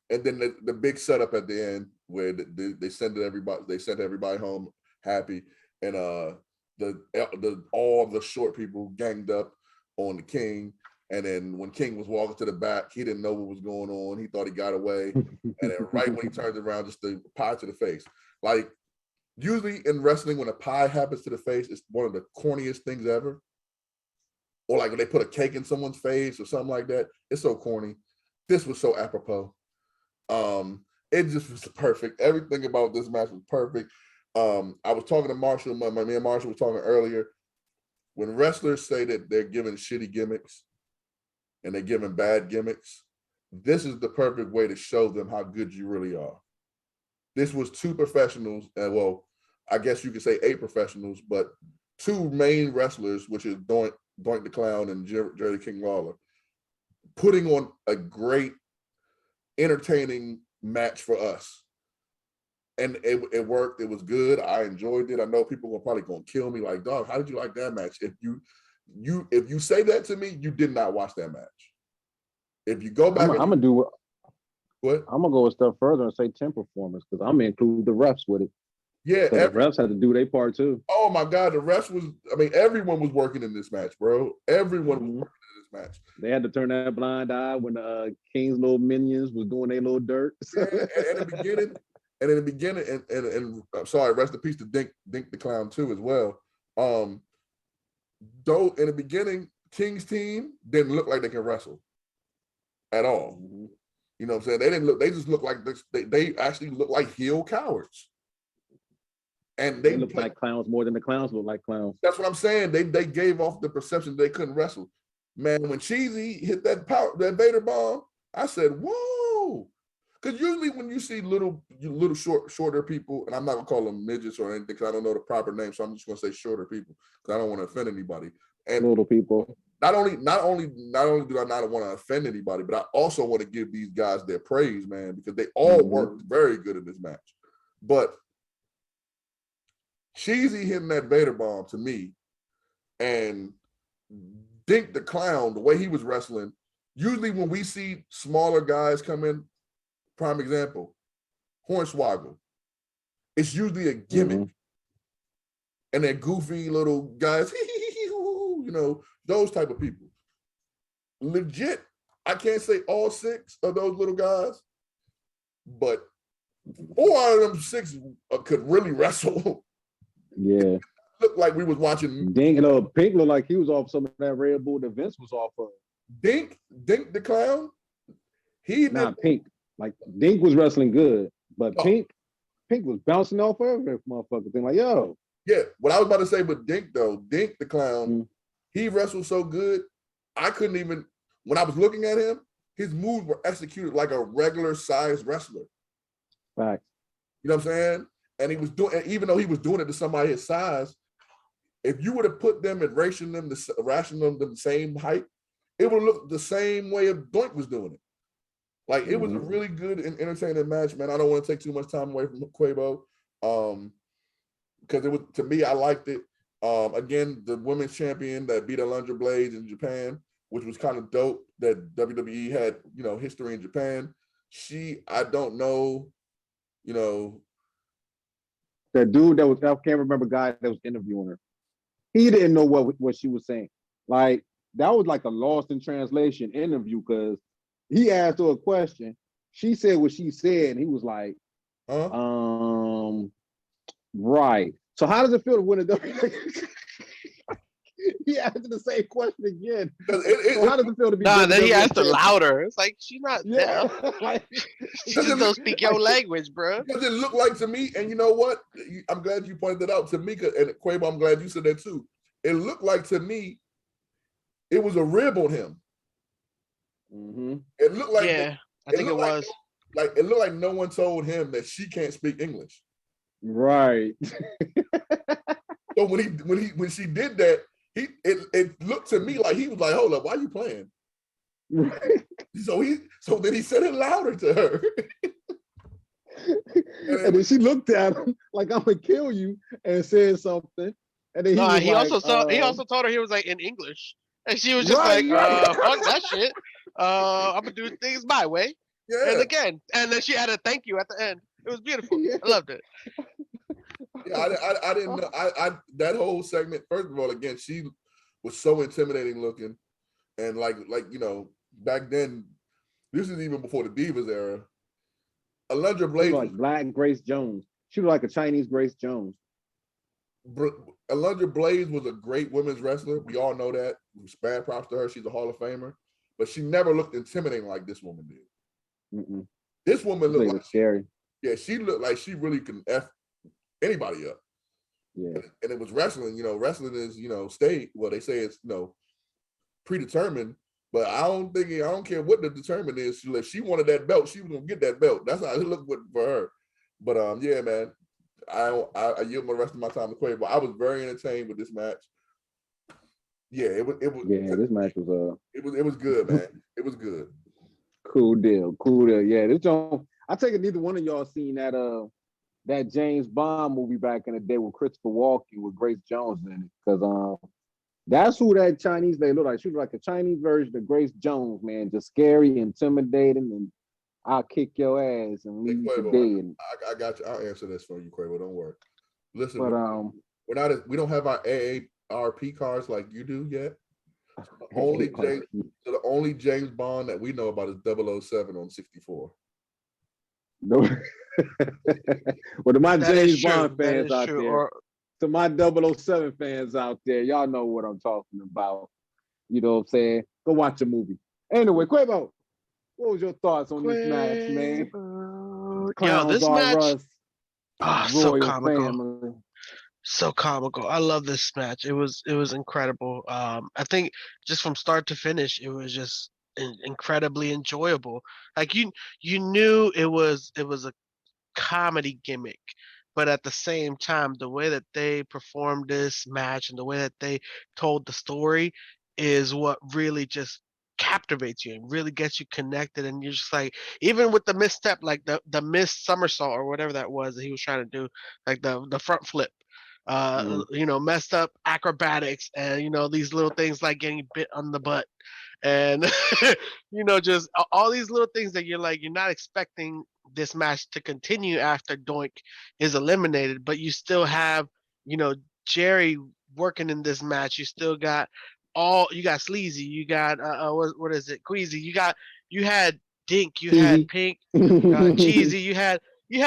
then the big setup at the end where they sent everybody home happy, and all the short people ganged up on the King. And then when King was walking to the back, he didn't know what was going on. He thought he got away. And then right when he turns around, just the pie to the face. Like, usually in wrestling, when a pie happens to the face, it's one of the corniest things ever. Or like when they put a cake in someone's face or something like that. It's so corny. This was so apropos. It just was perfect. Everything about this match was perfect. I was talking to Marshall. Me and Marshall was talking earlier. When wrestlers say that they're giving shitty gimmicks and they're giving bad gimmicks, this is the perfect way to show them how good you really are. This was two professionals, and well, I guess you could say 8 professionals, but 2 main wrestlers, which is Doink the Clown and Jerry King Lawler, putting on a great, entertaining match for us. And it worked. It was good. I enjoyed it. I know people were probably gonna kill me, like, dog, how did you like that match? If you say that to me, you did not watch that match. If you go back, I'm gonna do what? I'm gonna go a step further and say 10 performance, because I'm gonna include the refs with it. Yeah, the refs had to do their part too. Oh my God, the refs everyone was working in this match, bro. Everyone was working in this match. They had to turn that blind eye when the King's little minions was doing their little dirt. Yeah, and in the beginning, and I'm sorry, rest in peace to Dink the Clown too as well. Though in the beginning, King's team didn't look like they can wrestle at all. Mm-hmm. You know what I'm saying? They just look like this. They actually look like heel cowards. And they look like clowns more than the clowns look like clowns. That's what I'm saying. They gave off the perception they couldn't wrestle. Man, when Cheesy hit that Vader bomb, I said, whoa. Because usually when you see little shorter people, and I'm not gonna call them midgets or anything because I don't know the proper name, so I'm just gonna say shorter people because I don't want to offend anybody. And little people. Not only do I not want to offend anybody, but I also want to give these guys their praise, man, because they all worked very good in this match. But Cheesy hitting that Vader bomb to me, and Dink the Clown, the way he was wrestling, usually when we see smaller guys come in, prime example, Hornswoggle, it's usually a gimmick. Mm-hmm. And they're goofy little guys, you know, those type of people. Legit, I can't say all 6 of those little guys, but 4 out of them 6 could really wrestle. Yeah. Looked like we was watching. Pink looked like he was off some of that Red Bull that Vince was off of. Dink the Clown? Pink. Like, Dink was wrestling good, but Pink was bouncing off every motherfucker thing. Like, yo. Yeah, what I was about to say with Dink, though, Dink the Clown, he wrestled so good, I couldn't even, when I was looking at him, his moves were executed like a regular sized wrestler. Facts. You know what I'm saying? And he was doing, even though he was doing it to somebody his size, if you would have put them and ration them the same height, it would look the same way Doink was doing it. Like, it was a really good and entertaining match, man. I don't want to take too much time away from Quabo, because it was, to me, I liked it. Again, the women's champion that beat Alundra Blayze in Japan, which was kind of dope that WWE had, you know, history in Japan. I don't know, you know. That dude I can't remember the guy that was interviewing her. He didn't know what she was saying. Like, that was like a lost in translation interview because he asked her a question. She said what she said, and he was like, right. So how does it feel to win a WWE? He asked the same question again. So how does it feel to be? Then he asked her louder. It's like she's not deaf. Like, she just don't speak your language, bro. Does it look like to me? And you know what? I'm glad you pointed that out to me. And Quavo, I'm glad you said that too. It looked like to me, it was a rib on him. Mm-hmm. It looked like I think it was. Like it looked like no one told him that she can't speak English. Right. So when she did that, it looked to me like he was like, hold up, why are you playing? Right. So then he said it louder to her. And then she looked at him like, I'm gonna kill you, and said something. And then he also told her he was like in English, and she was just right, like, right. "Fuck that shit. I'm gonna do things my way." Yeah. And then she added thank you at the end. It was beautiful. Yeah. I loved it. Yeah, I didn't know. I that whole segment. First of all, again, she was so intimidating looking, and like back then, this is even before the Divas era. Alundra Blaze, like Black Grace Jones. She was like a Chinese Grace Jones. Alundra Blaze was a great women's wrestler. We all know that. Bad props to her. She's a Hall of Famer, but she never looked intimidating like this woman did. Mm-mm. This woman looked like scary. Yeah, she looked like she really can F anybody up. Yeah. And it was wrestling. Wrestling is, state. Well, they say it's, predetermined, but I don't care what the determined is. If she wanted that belt, she was gonna get that belt. That's how it looked for her. But yeah, man, I yield the rest of my time to Quavo. I was very entertained with this match. Yeah, it was. Yeah, this match was It was good, man. It was good. Cool deal. Yeah, this don't. I take it neither one of y'all seen that James Bond movie back in the day with Christopher Walken with Grace Jones in it, because that's who that Chinese lady looked like. She was like a Chinese version of Grace Jones, man, just scary, intimidating, and I'll kick your ass and leave you for dead. I got you. I'll answer this for you, Quavo. Don't worry. Listen, but we don't have our AARP cards like you do yet. The only James Bond that we know about is 007 on 64. No. Well, to my James Bond fans out there, to my 007 fans out there, y'all know what I'm talking about. You know what I'm saying? Go watch a movie. Anyway, Quavo, what was your thoughts on this match, man? This match, so comical. Family. So comical. I love this match. It was incredible. I think just from start to finish, it was just incredibly enjoyable. Like you knew it was a comedy gimmick, but at the same time, the way that they performed this match and the way that they told the story is what really just captivates you and really gets you connected. And you're just like, even with the misstep, like the missed somersault or whatever that was that he was trying to do, like the front flip, messed up acrobatics, and these little things like getting bit on the butt, and just all these little things that you're not expecting this match to continue after Doink is eliminated, but you still have Jerry working in this match. You still got Sleazy, you got what is it, Queasy, you had Dink, you had Pink, Cheesy, you had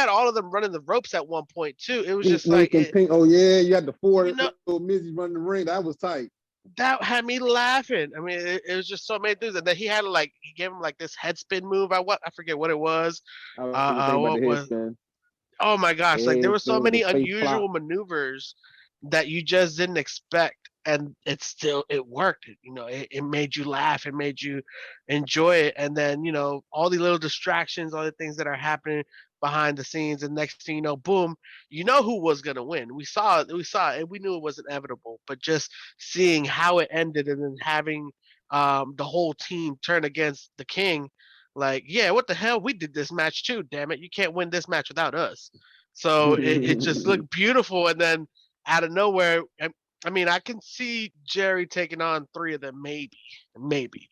all of them running the ropes at one point too. It was just like Pink. Oh yeah, you had the four little Mizzy running the ring. That was tight. That had me laughing. I mean, it was just so many things. And then he gave him like this head spin move. I forget what it was. Oh my gosh! Like there were so many unusual maneuvers that you just didn't expect, and it worked. It made you laugh. It made you enjoy it. And then all the little distractions, all the things that are happening behind the scenes, and next thing you know, boom, who was gonna win. We saw it, and we knew it was inevitable. But just seeing how it ended, and then having the whole team turn against the King, like, yeah, what the hell? We did this match too. Damn it, you can't win this match without us. So it just looked beautiful, and then out of nowhere, I mean, I can see Jerry taking on 3 of them, maybe,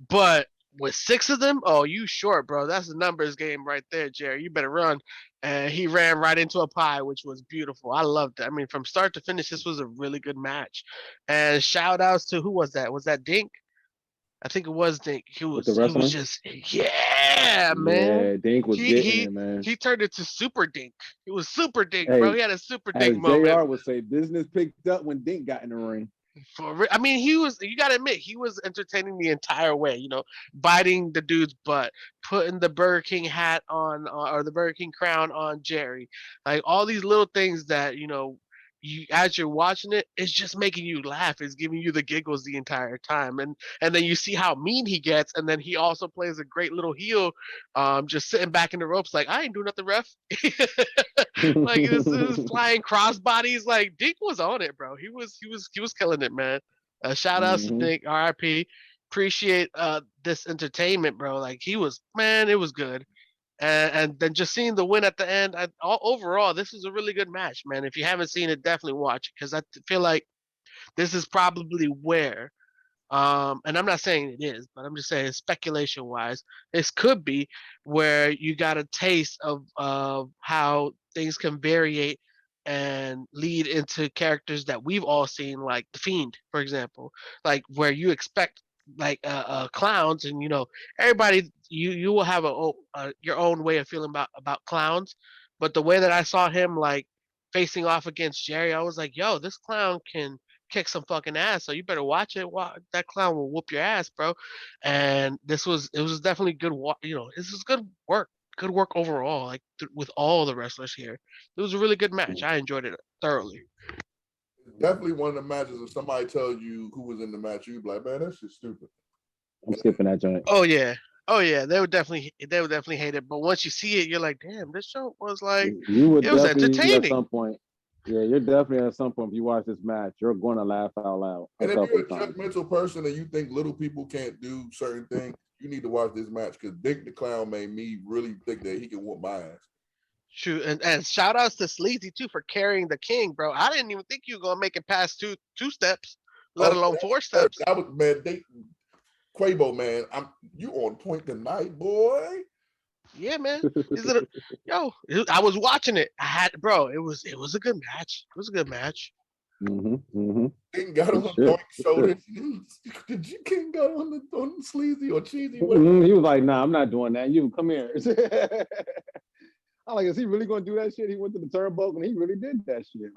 but with 6 of them, oh, you short, bro. That's a numbers game right there, Jerry. You better run. And he ran right into a pie, which was beautiful. I loved it. I mean, from start to finish, this was a really good match. And shout outs to, who was that? Was that Dink? I think it was Dink. He was just, yeah, man. Yeah, Dink was getting it, man. He turned into Super Dink. It was Super Dink, bro. He had a Super Dink moment. JR would say, business picked up when Dink got in the ring. I mean, you got to admit, he was entertaining the entire way, biting the dude's butt, putting the Burger King hat on, or the Burger King crown on Jerry. Like all these little things that, as you're watching it, it's just making you laugh. It's giving you the giggles the entire time. And then you see how mean he gets. And then he also plays a great little heel, just sitting back in the ropes like, I ain't doing nothing, ref. Like it was flying crossbodies. Like Dink was on it, bro. He was killing it, man. Shout outs to Dink, RIP. Appreciate this entertainment, bro. Like it was good. And then just seeing the win at the end, overall, this is a really good match, man. If you haven't seen it, definitely watch it because I feel like this is probably where, and I'm not saying it is, but I'm just saying speculation wise, this could be where you got a taste of how things can variate and lead into characters that we've all seen, like the Fiend, for example, like where you expect like clowns, and everybody you will have your own way of feeling about clowns, but the way that I saw him like facing off against Jerry, I was like, yo, this clown can kick some fucking ass, so you better watch it. That clown will whoop your ass, bro. And it was definitely good. This was good work overall. Like with all the wrestlers here, it was a really good match. I enjoyed it thoroughly. Definitely one of the matches. If somebody tells you who was in the match, you'd be like, man, that's just stupid. I'm skipping that joint. Oh yeah. They would definitely hate it. But once you see it, you're like, damn, this show was like, it was entertaining. At some point. Yeah, you're definitely at some point, if you watch this match, you're going to laugh out loud. And if you're a judgmental person and you think little people can't do certain things, you need to watch this match because Dick the Clown made me really think that he can whoop my ass. Shoot, and shout outs to Sleazy too for carrying the King, bro. I didn't even think you were gonna make it past two steps, let alone 4 steps. That was, man, Quabo, man, you on point tonight, boy. Yeah, man. I was watching it. It was a good match. It was a good match. King got on the shoulders. Did you King got on the sleazy or cheesy? He was like, nah, I'm not doing that. You come here. I'm like, is he really gonna do that shit? He went to the turnbuckle and he really did that shit.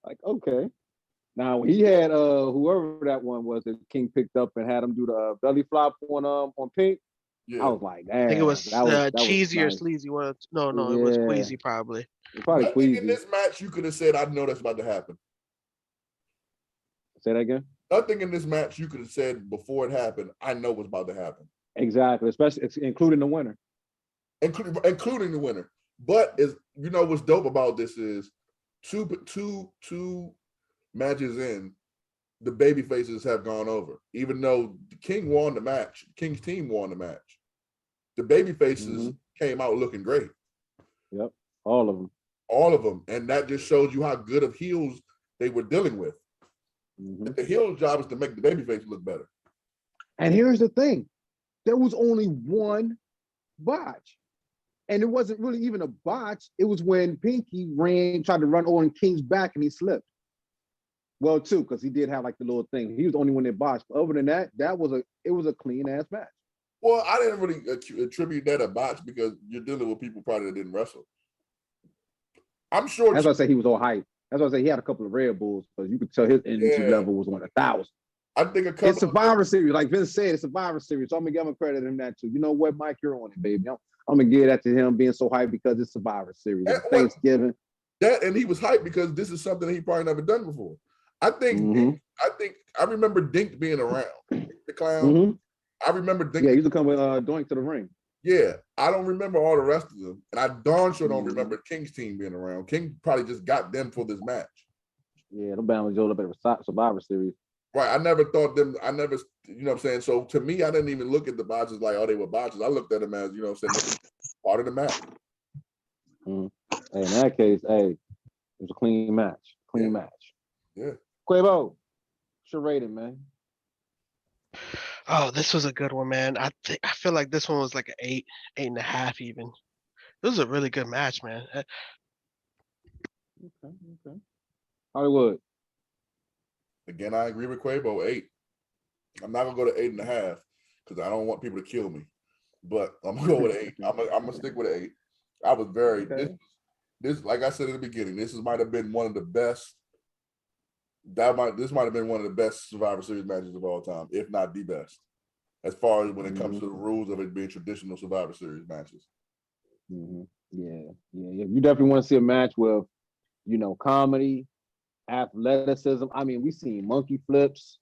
Like, okay. Now he had whoever that one was that King picked up and had him do the belly flop on Pink. Yeah. I was like, damn. I think it was cheesy or sleazy. No, it was Queasy probably. Probably Queasy. In this match, you could have said, I know that's about to happen. Say that again? Nothing in this match you could have said before it happened, I know what's about to happen. Exactly, especially including the winner. Including the winner. But what's dope about this is two matches in, the baby faces have gone over. Even though the King won the match, King's team won the match. The baby faces came out looking great. Yep, all of them. All of them. And that just shows you how good of heels they were dealing with. The heel job is to make the baby face look better. And here's the thing. There was only one botch. And it wasn't really even a botch. It was when Pinky tried to run on King's back and he slipped. Well, too, because he did have like the little thing. He was the only one that botched. But other than that, it was a clean ass match. Well, I didn't really attribute that a botch because you're dealing with people probably that didn't wrestle. I'm sure. That's why I say he was all hype. That's why I say he had a couple of Red Bulls because you could tell his energy level was 1,000. I think it's Survivor Series, like Vince said, it's Survivor Series. So I'm gonna give him credit in that too. You know what, Mike, you're on it, baby. I'm gonna give that to him being so hyped because it's Survivor Series. It's Thanksgiving. And he was hyped because this is something he probably never done before. I remember Dink being around. The Clown. I remember Dink. Yeah, he used to come with Doink to the ring. Yeah, I don't remember all the rest of them. And I darn sure don't remember King's team being around. King probably just got them for this match. Yeah, them bound was all up at Survivor Series. Right. I never thought them, you know what I'm saying? So to me, I didn't even look at the botches like, oh, they were botches. I looked at them as, part of the match. Hey, in that case, it was a clean match. Match. Yeah. Quavo, what's your rating, man? Oh, this was a good one, man. I feel like this one was like an 8.5 even. This was a really good match, man. Okay. Hollywood. Again, I agree with Quavo, 8. I'm not gonna go to 8.5 because I don't want people to kill me. But I'm gonna go with 8. I'm gonna stick with 8. I was very this like I said in the beginning, this might have been one of the best. This might have been one of the best Survivor Series matches of all time, if not the best, as far as when it comes to the rules of it being traditional Survivor Series matches. Yeah. You definitely want to see a match with, comedy, athleticism. I mean, we've seen monkey flips.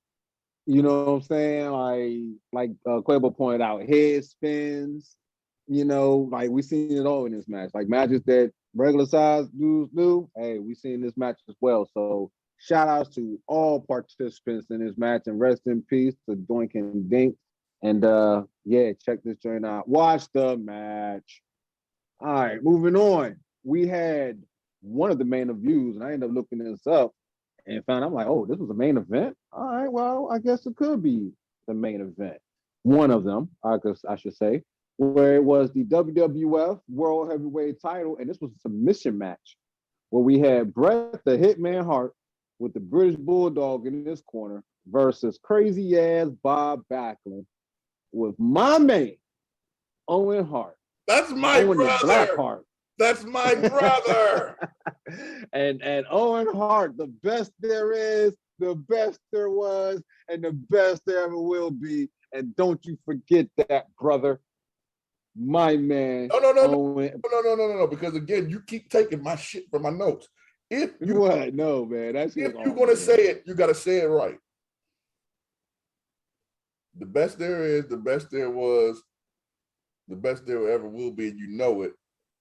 You know what I'm saying? Like Quavo pointed out, head spins. Like we've seen it all in this match. Like matches that regular size dudes do. Hey, we've seen this match as well. So shout outs to all participants in this match and rest in peace to Doink and Dink And check this joint out. Watch the match. All right, moving on. We had one of the main reviews, and I ended up looking this up and found I'm like, oh, this was a main event. All right, well, I guess it could be the main event. One of them, I guess I should say, where it was the WWF World Heavyweight title, and this was a submission match where we had Bret the Hitman Hart with the British Bulldog in this corner versus crazy ass Bob Backlund with my man Owen Hart. That's my Owen brother. The Black Hart. That's my brother. and Owen Hart, the best there is, the best there was, and the best there ever will be. And don't you forget that, brother. My man. No. Because again, you keep taking my shit from my notes. If you what? No, man. That's if you're gonna say it, you gotta say it right. The best there is, the best there was, the best there ever will be, and you know it,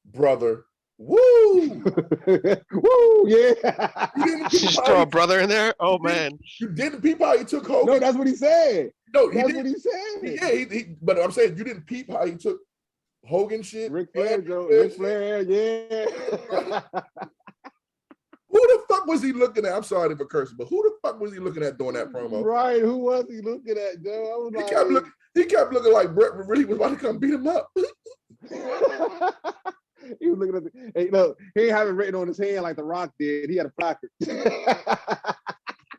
brother. Woo! Woo! Yeah. You just throw a brother in there? Oh man. You didn't peep how he took Hogan. No, that's what he said. No, that's what he said. Yeah, but I'm saying you didn't peep how he took Hogan shit. Ric Flair, yeah. Who the fuck was he looking at? I'm sorry for cursing, but who the fuck was he looking at during that promo? Right, who was he looking at, Joe? He kept looking like Bret really was about to come beat him up. He was looking at he didn't have it written on his hand like The Rock did. He had a placard.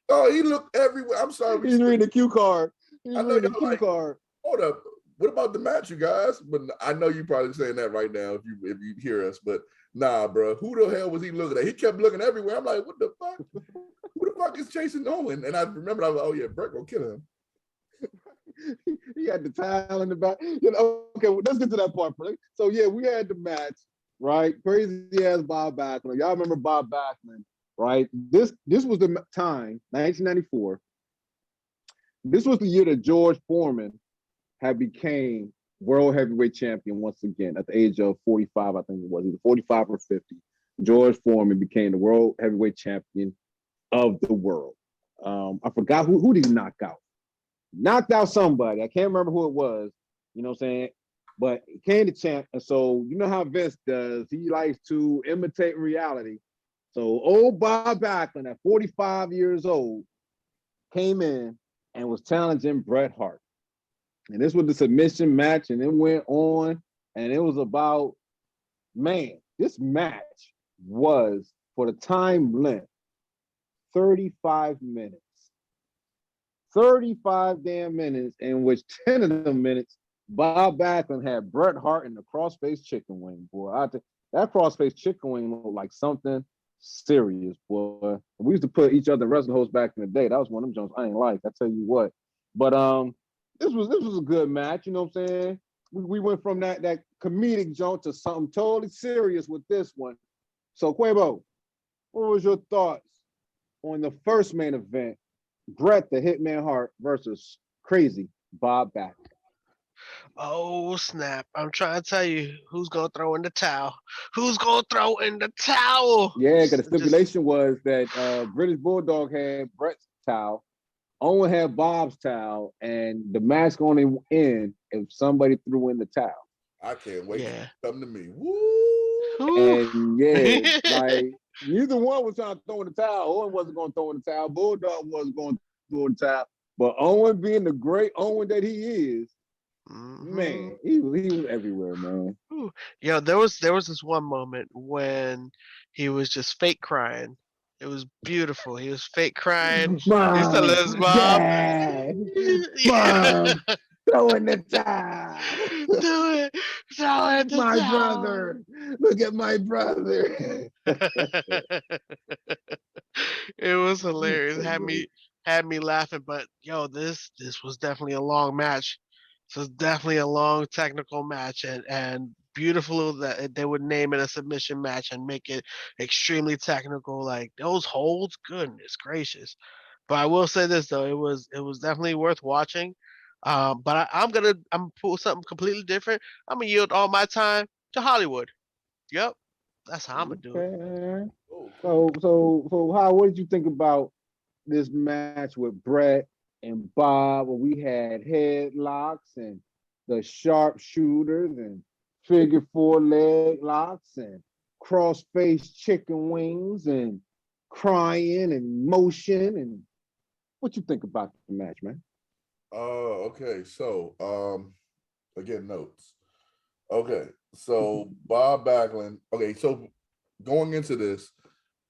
Oh, he looked everywhere. I'm sorry. He's reading the cue card. Hold up. What about the match, you guys? But I know you probably saying that right now if you hear us. But nah, bro. Who the hell was he looking at? He kept looking everywhere. I'm like, what the fuck? Who the fuck is chasing Owen? And I remember I was like, oh yeah, Bret gonna kill him. He had the towel in the back. Okay, well, let's get to that part. So yeah, we had the match, right? Crazy ass Bob Backlund. Y'all remember Bob Backlund, right? This was the time, 1994. This was the year that George Foreman had became world heavyweight champion once again at the age of 45, I think it was, either 45 or 50. George Foreman became the world heavyweight champion of the world. I forgot who did he knock out. Knocked out somebody. I can't remember who it was. You know what I'm saying? But he came to champ. And so you know how Vince does. He likes to imitate reality. So old Bob Backlund at 45 years old came in and was challenging Bret Hart. And this was the submission match, and it went on, and it was about, man, this match was, for the time length, 35 minutes. 35 damn minutes, in which 10 of them minutes, Bob Backlund had Bret Hart in the crossface chicken wing, boy. That crossface chicken wing looked like something serious, boy. We used to put each other in wrestling hosts back in the day. That was one of them jumps I ain't like, I tell you what. But this was a good match, you know what I'm saying? We went from that comedic joint to something totally serious with this one. So Quabo, what was your thoughts on the first main event? Bret the Hitman Hart versus crazy Bob Backlund. Oh snap! I'm trying to tell you who's gonna throw in the towel. Who's gonna throw in the towel? Yeah, because the stipulation was that British Bulldog had Bret's towel, Owen had Bob's towel, and the match going to end if somebody threw in the towel. I can't wait to come to me. Woo! And yeah, like neither one was trying to throw in the towel. Owen wasn't going to throw in the towel. Bulldog wasn't going to throw in the towel. But Owen, being the great Owen that he is, man, he was everywhere, man. Yo, there was this one moment when he was just fake crying. It was beautiful. He was fake crying. Mom, he's telling his mom, Dad, Mom, throw in the towel. Do it. Throw in the my towel. Brother. Look at my brother. It was hilarious. Had me laughing. But yo, this was definitely a long match. This was definitely a long technical match, and beautiful that they would name it a submission match and make it extremely technical. Like those holds, goodness gracious. But I will say this though, it was definitely worth watching. But I'm gonna pull something completely different. I'm gonna yield all my time to Hollywood. Yep, that's how I'm gonna do it. So how? What did you think about this match with Bret and Bob, where we had headlocks and the sharpshooters and figure 4 leg locks and cross-face chicken wings and crying and motion. And what you think about the match, man? Okay. So, again, notes. Okay. So Bob Backlund. Okay. So going into this,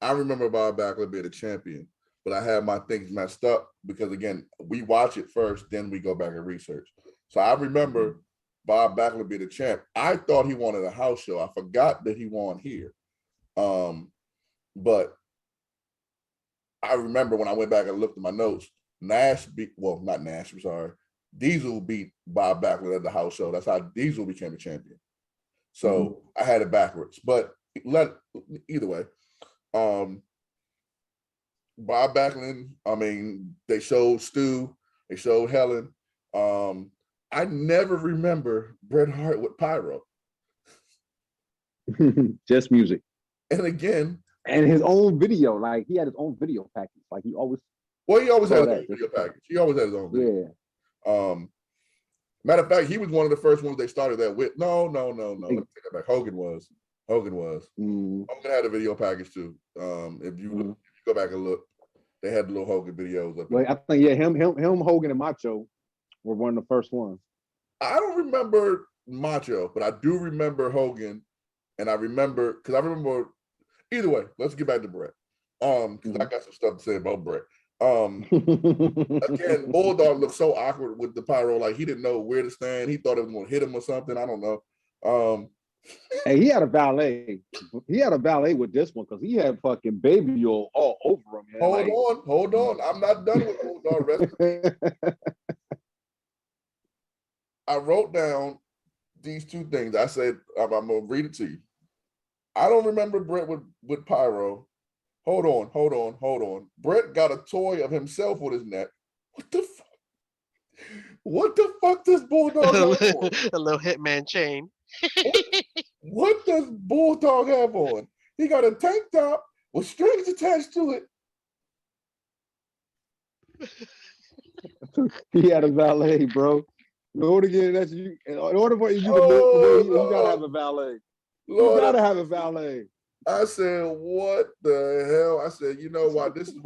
I remember Bob Backlund being a champion, but I had my things messed up because, again, we watch it first, then we go back and research. So I remember Bob Backlund being a champ. I thought he wanted a house show. I forgot that he won here. But I remember when I went back and looked at my notes, Diesel beat Bob Backlund at the house show. That's how Diesel became a champion. So I had it backwards. But either way, Bob Backlund, I mean, they showed Stu, they showed Helen. I never remember Bret Hart with pyro. Just music. And again, and his own video, like he had his own video package. Like he always had his own video package. He always had his own video. Yeah. Matter of fact, he was one of the first ones they started that with. No. Let me take that back. Hogan was. Hogan had a video package too. If you go back and look, they had the little Hogan videos up there. Well, I think him, Hogan, and Macho were one of the first ones. I don't remember Macho, but I do remember Hogan, and I remember either way. Let's get back to Bret. Because I got some stuff to say about Bret. Again, Bulldog looked so awkward with the pyro, like he didn't know where to stand. He thought it was going to hit him or something. I don't know. Hey, he had a valet. He had a valet with this one because he had fucking baby oil all over him. Man. Hold on. I'm not done with Bulldog. I wrote down these two things. I said, I'm going to read it to you. I don't remember Bret with pyro. Hold on. Bret got a toy of himself with his neck. What the fuck does Bulldog have on? A little Hitman chain. What does Bulldog have on? He got a tank top with strings attached to it. He had a valet, bro. In order to get in order for you to live, you gotta have a valet. You gotta have a valet. I said, what the hell? I said, you know what? This is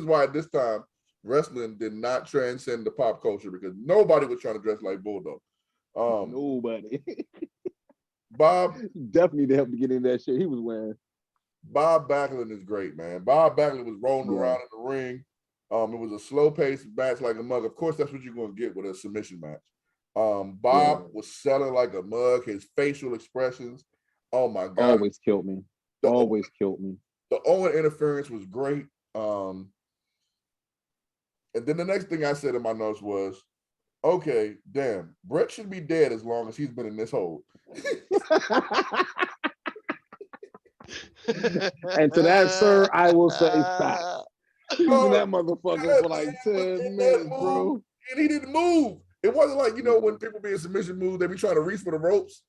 why at this time wrestling did not transcend the pop culture because nobody was trying to dress like Bulldog. Nobody. Bob definitely to help to get in that shit he was wearing. Bob Backlund is great, man. Bob Backlund was rolling around in the ring. It was a slow-paced match like a mug. Of course, that's what you're going to get with a submission match. Bob was selling like a mug. His facial expressions, oh my God. Always killed me. The Owen interference was great. And then the next thing I said in my notes was, okay, damn, Bret should be dead as long as he's been in this hole. And to that, sir, I will say stop. He was in that motherfucker for like 10 minutes, bro. And he didn't move. It wasn't like, when people be in submission moves, they be trying to reach for the ropes.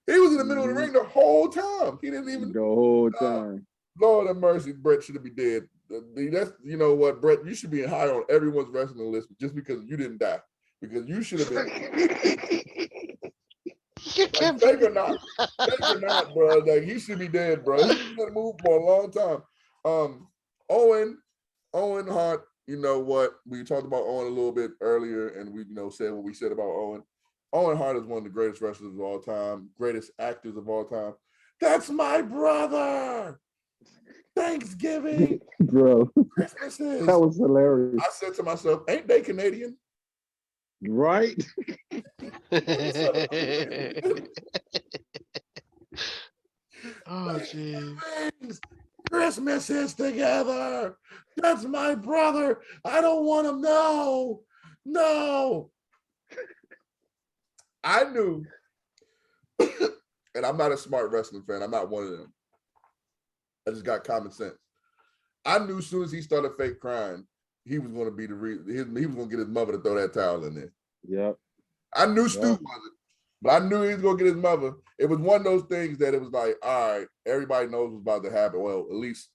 He was in the middle of the ring the whole time. He didn't even. The whole time. Lord have mercy, Bret should be dead. That's, you know what, Bret, you should be high on everyone's wrestling list just because you didn't die. Because you should have been. Fake or not, bro. Like, he should be dead, bro. He's been to move for a long time. Owen Hart, you know what? We talked about Owen a little bit earlier, and we, said what we said about Owen. Owen Hart is one of the greatest wrestlers of all time, greatest actors of all time. That's my brother. Thanksgiving, bro. Christmases. That was hilarious. I said to myself, ain't they Canadian? Right. Oh, geez. Christmas is together. That's my brother. I don't want him. No. I knew, and I'm not a smart wrestling fan. I'm not one of them. I just got common sense. I knew as soon as he started fake crying, he was going to be he was going to get his mother to throw that towel in there. Yep. I knew Stu wasn't, but I knew he was going to get his mother. It was one of those things that it was like, all right, everybody knows what's about to happen. Well, at least,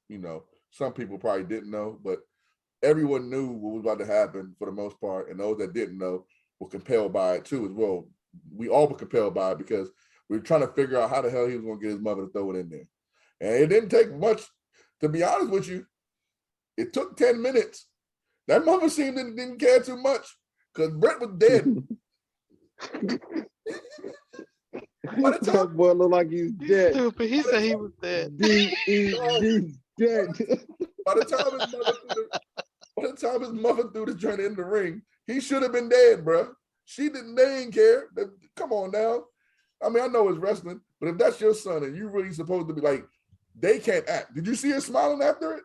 some people probably didn't know, but everyone knew what was about to happen for the most part, and those that didn't know were compelled by it too as well. We all were compelled by it because we were trying to figure out how the hell he was going to get his mother to throw it in there. And it didn't take much, to be honest with you. It took 10 minutes. That mother seemed didn't care too much because Brett was dead. That boy looked like he's dead. Stupid. He said he was dead. He's dead. By the time his mother threw the joint in the ring, he should have been dead, bro. They didn't care. Come on now. I mean, I know it's wrestling, but if that's your son and you really supposed to be like, they can't act. Did you see her smiling after it?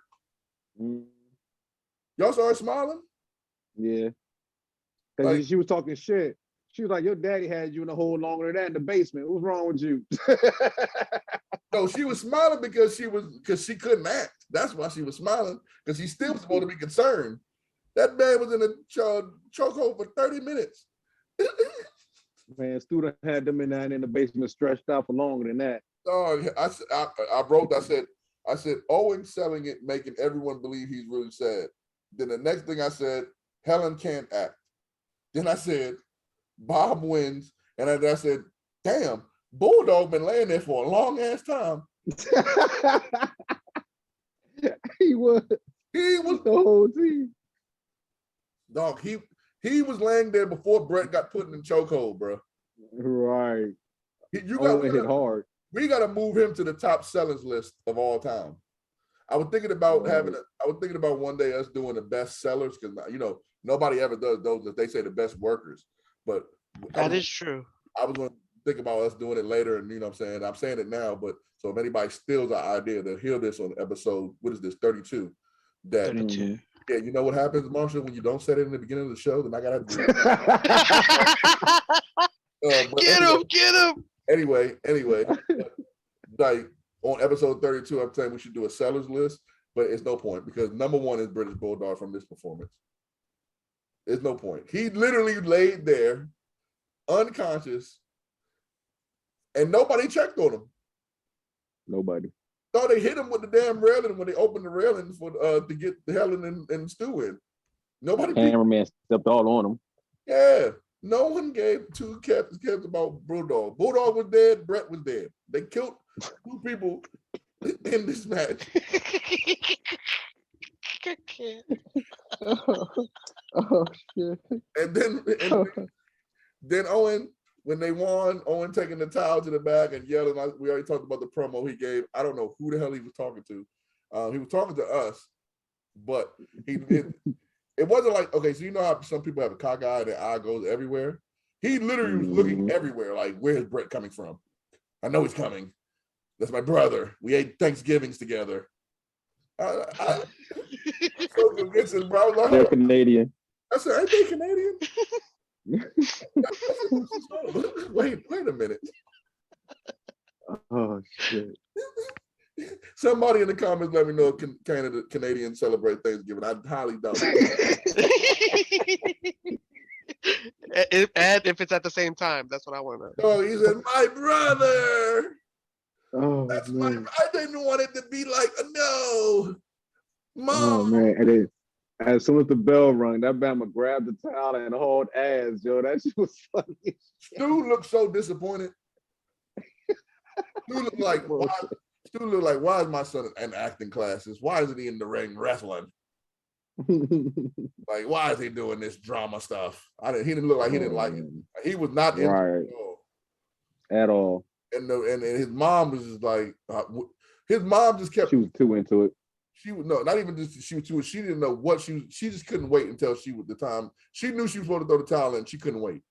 Y'all saw her smiling? Yeah. Because she was talking shit. She was like, your daddy had you in a hole longer than that in the basement. What's wrong with you? No, she was smiling because she couldn't act. That's why she was smiling, because she's still supposed to be concerned. That man was in a chokehold for 30 minutes. Man, student had them in the basement stretched out for longer than that. Oh, I wrote, I said, Owen selling it, making everyone believe he's really sad. Then the next thing I said, Helen can't act. Then I said, Bob wins. And I said, damn, Bulldog been laying there for a long ass time. He was the whole team. Dog, he was laying there before Brett got put in the chokehold, bro. Right. Owen hit hard. We got to move him to the top sellers list of all time. I was thinking about one day us doing the best sellers, because nobody ever does those if they say the best workers. But that is true. I was going to think about us doing it later, and I'm saying it now. But so if anybody steals our idea, they'll hear this on episode, what is this, 32? 32. Yeah, you know what happens, Marshall, when you don't set it in the beginning of the show, then I gotta do it. Get him. Anyway, like on episode 32, I'm saying we should do a sellers list, but it's no point because number one is British Bulldog from this performance. There's no point. He literally laid there unconscious and nobody checked on him. Nobody. No, they hit him with the damn railing when they opened the railing for to get the Helen and Stu in. Nobody. Cameraman stepped all on him. Yeah. No one gave two cares about Bulldog. Bulldog was dead. Brett was dead. They killed two people in this match. Oh shit! And then Owen, when they won, Owen taking the towel to the back and yelling. We already talked about the promo he gave. I don't know who the hell he was talking to. He was talking to us, but it wasn't like, okay, so you know how some people have a cock eye, their eye goes everywhere? He literally was looking everywhere, like, where's Brett coming from? I know he's coming. That's my brother. We ate Thanksgivings together. So convincing, bro. Like, they're Canadian. I said, ain't they Canadian? Wait a minute. Oh, shit. Somebody in the comments let me know if Canadians celebrate Thanksgiving. I highly doubt it. And if it's at the same time, that's what I want to know. Oh, he said, my brother. Oh, that's man. I didn't want it to be like, no. Mom. Oh, man. And then, as soon as the bell rung, that Bama grabbed the towel and hauled ass, Joe. That shit was funny. Stu looked so disappointed. Stu looked like, why is my son in acting classes? Why isn't he in the ring wrestling? Like, why is he doing this drama stuff? He didn't look like he didn't like it. He was not into it at all. And his mom was just like, his mom just kept. She was too into it. She was not even just she was too. She didn't know what she just couldn't wait until she was the time. She knew she was supposed to throw the towel in. She couldn't wait.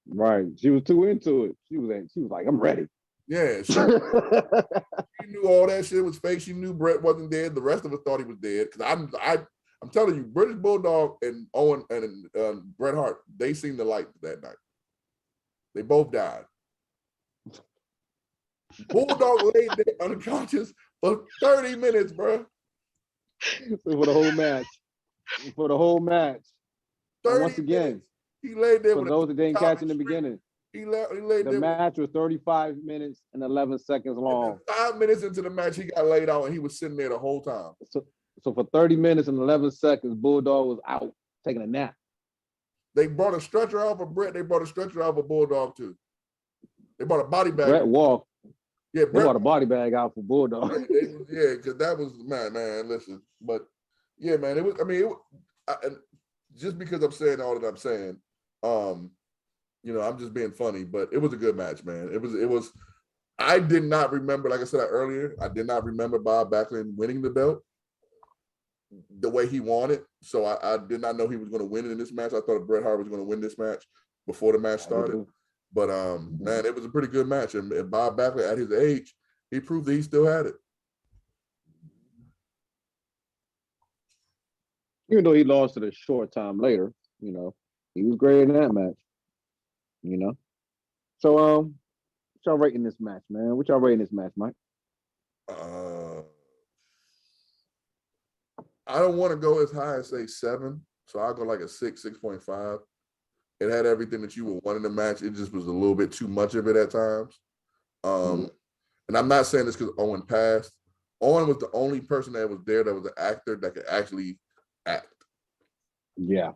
Right. She was too into it. She was like, I'm ready. Yeah. She knew all that shit was fake. She knew Brett wasn't dead. The rest of us thought he was dead. Because I'm telling you, British Bulldog and Owen and Bret Hart, they seen the light that night. They both died. Bulldog laid there unconscious for 30 minutes, bro. For the whole match. And once again, minutes. He laid there. For those that didn't catch in the beginning, he laid the there. match was 35 minutes and 11 seconds long. 5 minutes into the match, he got laid out and he was sitting there the whole time. So for 30 minutes and 11 seconds, Bulldog was out taking a nap. They brought a stretcher out for Brett. They brought a stretcher out for Bulldog too. They brought a body bag. Brett walked. Yeah, Brett brought a body bag out for Bulldog. Yeah, because that was man. Listen, but yeah, man, it was. I mean, just because I'm saying all that I'm saying, I'm just being funny. But it was a good match, man. It was. I did not remember, like I said earlier, I did not remember Bob Backlund winning the belt the way he wanted. So I did not know he was going to win it in this match. I thought Bret Hart was going to win this match before the match started. But man, it was a pretty good match. And Bob Backlund, at his age, he proved that he still had it. Even though he lost it a short time later, he was great in that match. So what y'all rating this match, man? What y'all rating this match, Mike? I don't want to go as high as say 7, so I'll go like a 6, 6.5. It had everything that you would want in the match. It just was a little bit too much of it at times. And I'm not saying this because Owen passed. Owen was the only person that was there that was an actor that could actually act. Yeah.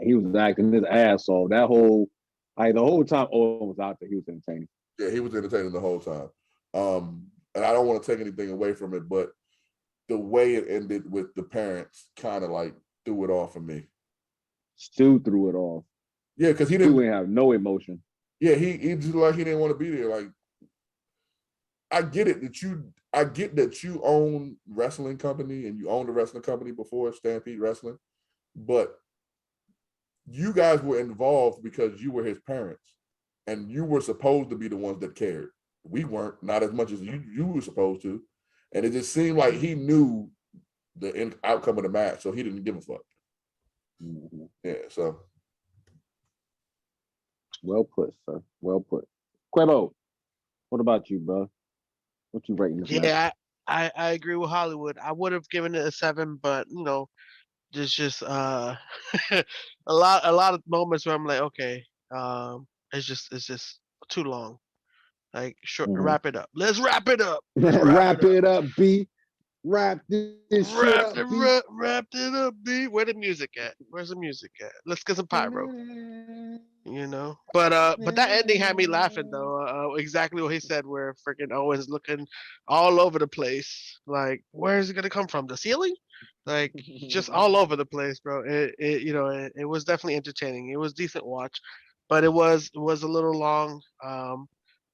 He was acting his ass off. The whole time Owen was out there, he was entertaining. Yeah, he was entertaining the whole time. And I don't want to take anything away from it, but the way it ended with the parents kind of like threw it off for me. Stu threw it off. Yeah, because he didn't have no emotion. Yeah, he just like he didn't want to be there. Like, I get that you own wrestling company and you owned a wrestling company before Stampede Wrestling, but you guys were involved because you were his parents and you were supposed to be the ones that cared. We weren't, not as much as you were supposed to. And it just seemed like he knew the outcome of the match, so he didn't give a fuck. Mm-hmm. Yeah, so. Well put, sir. Well put. Quabo, what about you, bro? What you rating this match? Yeah, I agree with Hollywood. I would have given it a 7, but there's just a lot of moments where I'm like, okay, it's just too long. Like, wrap it up. Let's wrap it up. Wrap it up, B. Wrap this shit up, B. Wrap it up, B. Where the music at? Where's the music at? Let's get some pyro. But that ending had me laughing though. Exactly what he said, where freaking Owen's looking all over the place. Like, where is it gonna come from? The ceiling? Like, just all over the place, bro. It was definitely entertaining. It was decent watch, but it was a little long.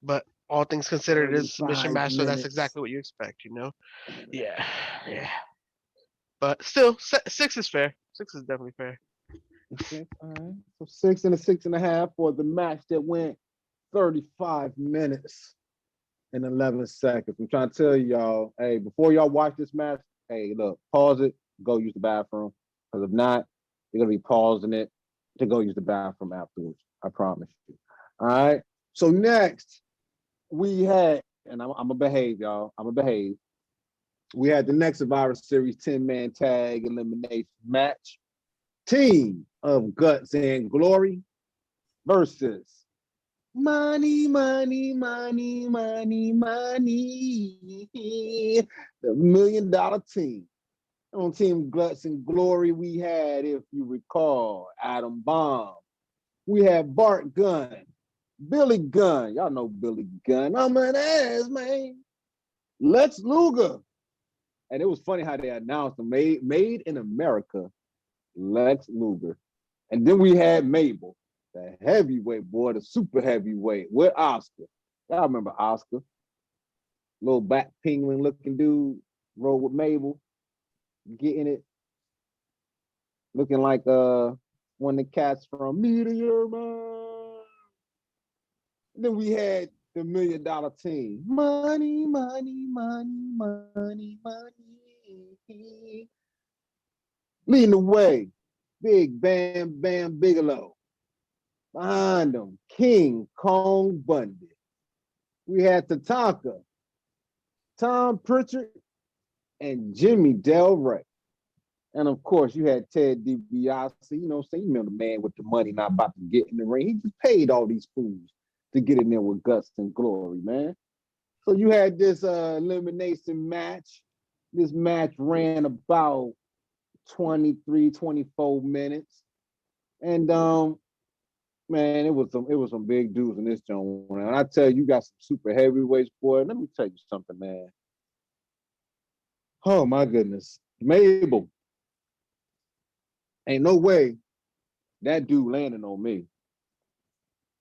But all things considered, it is a submission match, so that's exactly what you expect, Yeah. But still, 6 is fair. 6 is definitely fair. Okay, all right. So 6 and a 6.5 for the match that went 35 minutes and 11 seconds. I'm trying to tell y'all, hey, before y'all watch this match, hey, look, pause it, go use the bathroom. Because if not, you're going to be pausing it to go use the bathroom afterwards. I promise you. All right. So next, we had, and I'm going to behave, y'all. I'm going to behave. We had the next Survivor Series 10-man tag elimination match. Team of Guts and Glory versus Money, Money, Money, Money, Money. The $1 Million Team. On Team Guts and Glory, we had, if you recall, Adam Bomb. We had Bart Gunn, Billy Gunn. Y'all know Billy Gunn. I'm an ass, man. Lex Luger. And it was funny how they announced them, made in America, Lex Luger. And then we had Mabel, the heavyweight boy, the super heavyweight with Oscar. Y'all remember Oscar? Little back penguin looking dude, rode with Mabel, getting it. Looking like one of the cats from Meteor Man. And then we had the $1 Million Team. Money, money, money, money, money. Leading the way, Big Bam Bam Bigelow. Behind them, King Kong Bundy. We had Tatanka, Tom Pritchard, and Jimmy Del Rey. And of course, you had Ted DiBiase, you remember the man with the money not about to get in the ring. He just paid all these fools to get in there with Guts and Glory, man. So you had this elimination match This match ran about 23, 24 minutes. And man, it was some big dudes in this joint. And I tell you, you got some super heavyweights, boy. Let me tell you something, man. Oh my goodness. Mabel. Ain't no way that dude landing on me.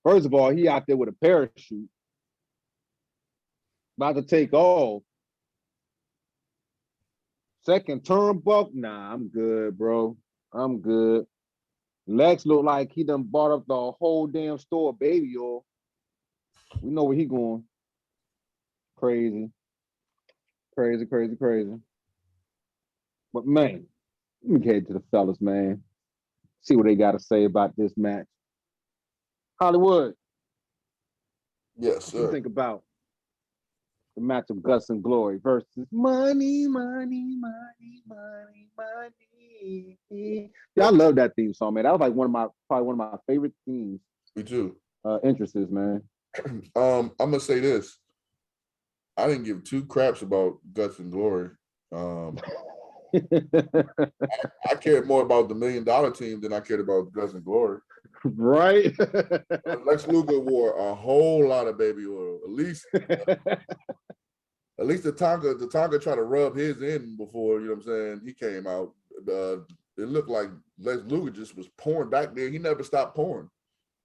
First of all, he out there with a parachute. About to take off. Second turnbuckle. Nah, I'm good, bro. I'm good. Lex look like he done bought up the whole damn store of baby oil. We know where he going. Crazy. Crazy. But man, let me head to the fellas, man. See what they got to say about this match. Hollywood. Yes, sir. What you think about the match of Gus and Glory versus Money. Yeah, I love that theme song, man. That was like probably one of my favorite themes. Me too. Interests, man. I'm gonna say this. I didn't give two craps about Gus and Glory. I cared more about the $1 Million Team than I cared about Gus and Glory. Right. Lex Luger wore a whole lot of baby oil. At least the Tonka tried to rub his in before, you know what I'm saying, he came out. It looked like Lex Luger just was pouring back there. He never stopped pouring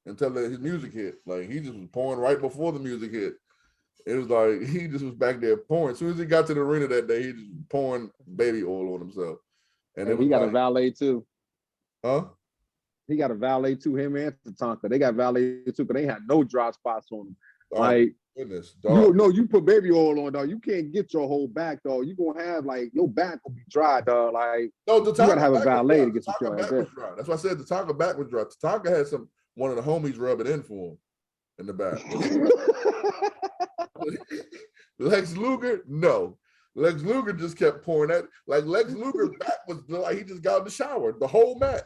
until his music hit. Like, he just was pouring right before the music hit. It was like he just was back there pouring. As soon as he got to the arena that day, he just was pouring baby oil on himself. And he got a valet too. Huh? He got a valet too, him and Tatanka. They got valet too, because they had no dry spots on them. Oh, like, goodness, dog. You put baby oil on, dog. You can't get your whole back, dog. You gonna have like your back will be dry, dog. Like, no, the you gotta have a valet to get your back was dry. That's why I said the Tonka back was dry. Tonka had one of the homies rub it in for him in the back. Lex Luger, no. Lex Luger just kept pouring that. Like, Lex Luger's back was like he just got in the shower. The whole match.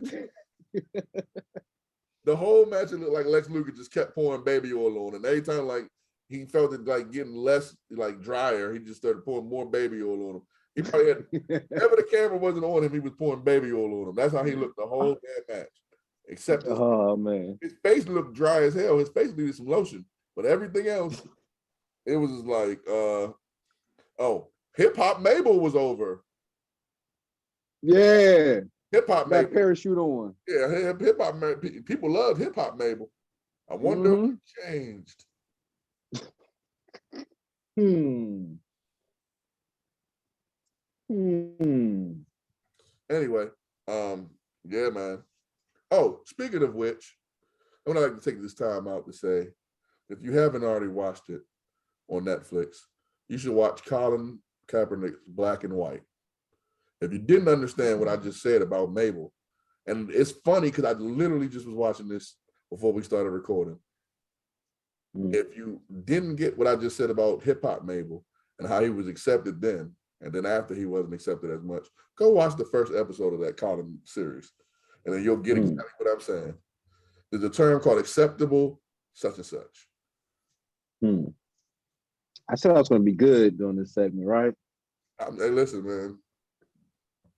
The whole match, it looked like Lex Luger just kept pouring baby oil on. And every time, like, he felt it like getting less, like, drier, he just started pouring more baby oil on him. He probably had, whenever the camera wasn't on him, he was pouring baby oil on him. That's how he looked the whole damn match. Except man, his face looked dry as hell. His face needed some lotion. But everything else, it was just like, Hip Hop Mabel was over. Yeah. Hip Hop Mabel. That parachute on. Yeah, Hip Hop Mabel. People love Hip Hop Mabel. I wonder what changed. Anyway, yeah, man. Oh, speaking of which, I would like to take this time out to say, if you haven't already watched it on Netflix, you should watch Colin Kaepernick's Black and White. If you didn't understand what I just said about Mabel, and it's funny because I literally just was watching this before we started recording. If you didn't get what I just said about Hip Hop Mabel and how he was accepted then, and then after he wasn't accepted as much, go watch the first episode of that Colin series, and then you'll get exactly what I'm saying. There's a term called acceptable such and such. I said I was going to be good during this segment, right? Hey, listen, man.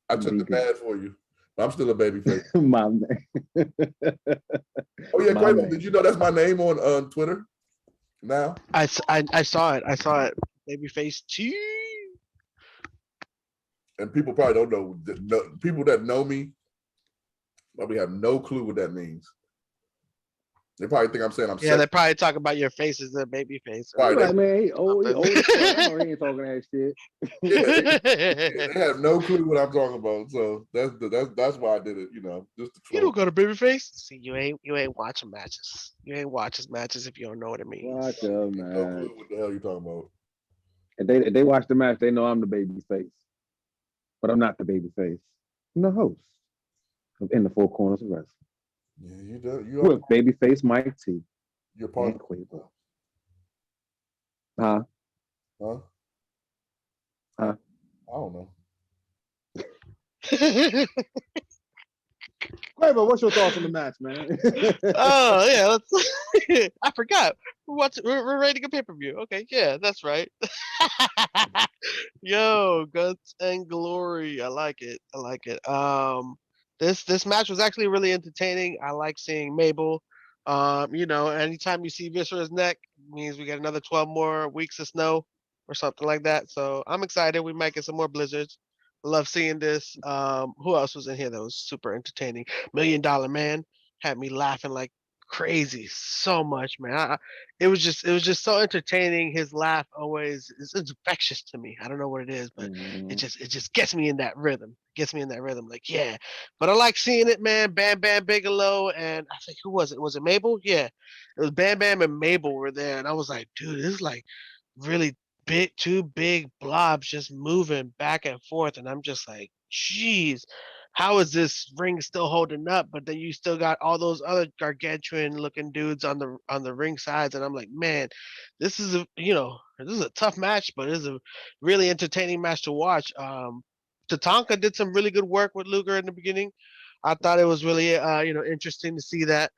I took the bad for you. I'm still a baby face. My man. Oh yeah, Quabo, did you know that's my name on Twitter now? I saw it. I saw it. Babyface 2. And people probably don't know. People that know me probably have no clue what that means. They probably think I'm saying I'm. Yeah, they probably talk about your face as a baby face. Right, like, man, he old. I know he ain't talking that shit. Yeah, they have no clue what I'm talking about. So that's why I did it. You know, just to troll. You don't got a baby face. See, you ain't watching matches. You ain't watching matches if you don't know what it means. Watch up, man. No clue what the hell you talking about. If they watch the match, they know I'm the baby face, but I'm not the baby face. I'm the host of In the Four Corners of Wrestling. Yeah, you do. You with babyface Mike T. You're part and Quavo. Huh? I don't know. Quavo, what's your thoughts on the match, man? Oh yeah, let's. I forgot. We're rating a pay-per-view. Okay, yeah, that's right. Yo, guts and glory. I like it. I like it. This match was actually really entertaining. I like seeing Mabel. Anytime you see Viscera's neck means we get another 12 more weeks of snow or something like that. So I'm excited. We might get some more blizzards. Love seeing this. Who else was in here that was super entertaining? $1 Million Man had me laughing like crazy so much, man. It was just so entertaining. His laugh always is infectious to me. I don't know what it is, but it just gets me in that rhythm. Gets me in that rhythm. Like, yeah. But I like seeing it, man. Bam Bam Bigelow and I think who was it? Was it Mabel? Yeah. It was Bam Bam and Mabel were there. And I was like, dude, this is like really two big blobs just moving back and forth. And I'm just like, geez, how is this ring still holding up? But then you still got all those other gargantuan looking dudes on the ring sides, and I'm like, man, this is a tough match, but it is a really entertaining match to watch. Tatanka did some really good work with Luger in the beginning. I thought it was really interesting to see that.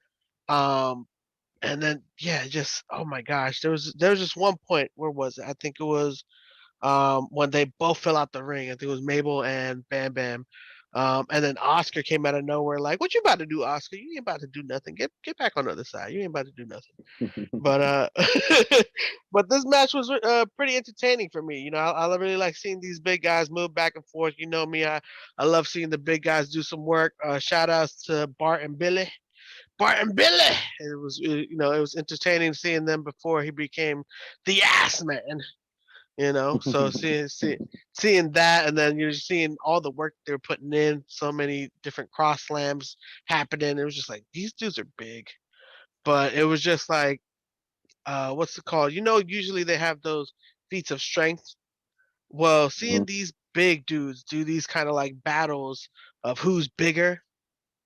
And then yeah, just oh my gosh, there was just one point. Where was it? I think it was when they both fell out the ring. I think it was Mabel and Bam Bam. And then Oscar came out of nowhere, like, "What you about to do, Oscar? You ain't about to do nothing. Get back on the other side. You ain't about to do nothing." But but this match was pretty entertaining for me. I really like seeing these big guys move back and forth. You know me, I love seeing the big guys do some work. Shout outs to Bart and Billy. Bart and Billy. It was entertaining seeing them before he became the ass man. So seeing that, and then you're seeing all the work they're putting in, so many different cross slams happening. It was just like, these dudes are big, but it was just like, what's it called? Usually they have those feats of strength. Well, seeing these big dudes do these kind of like battles of who's bigger,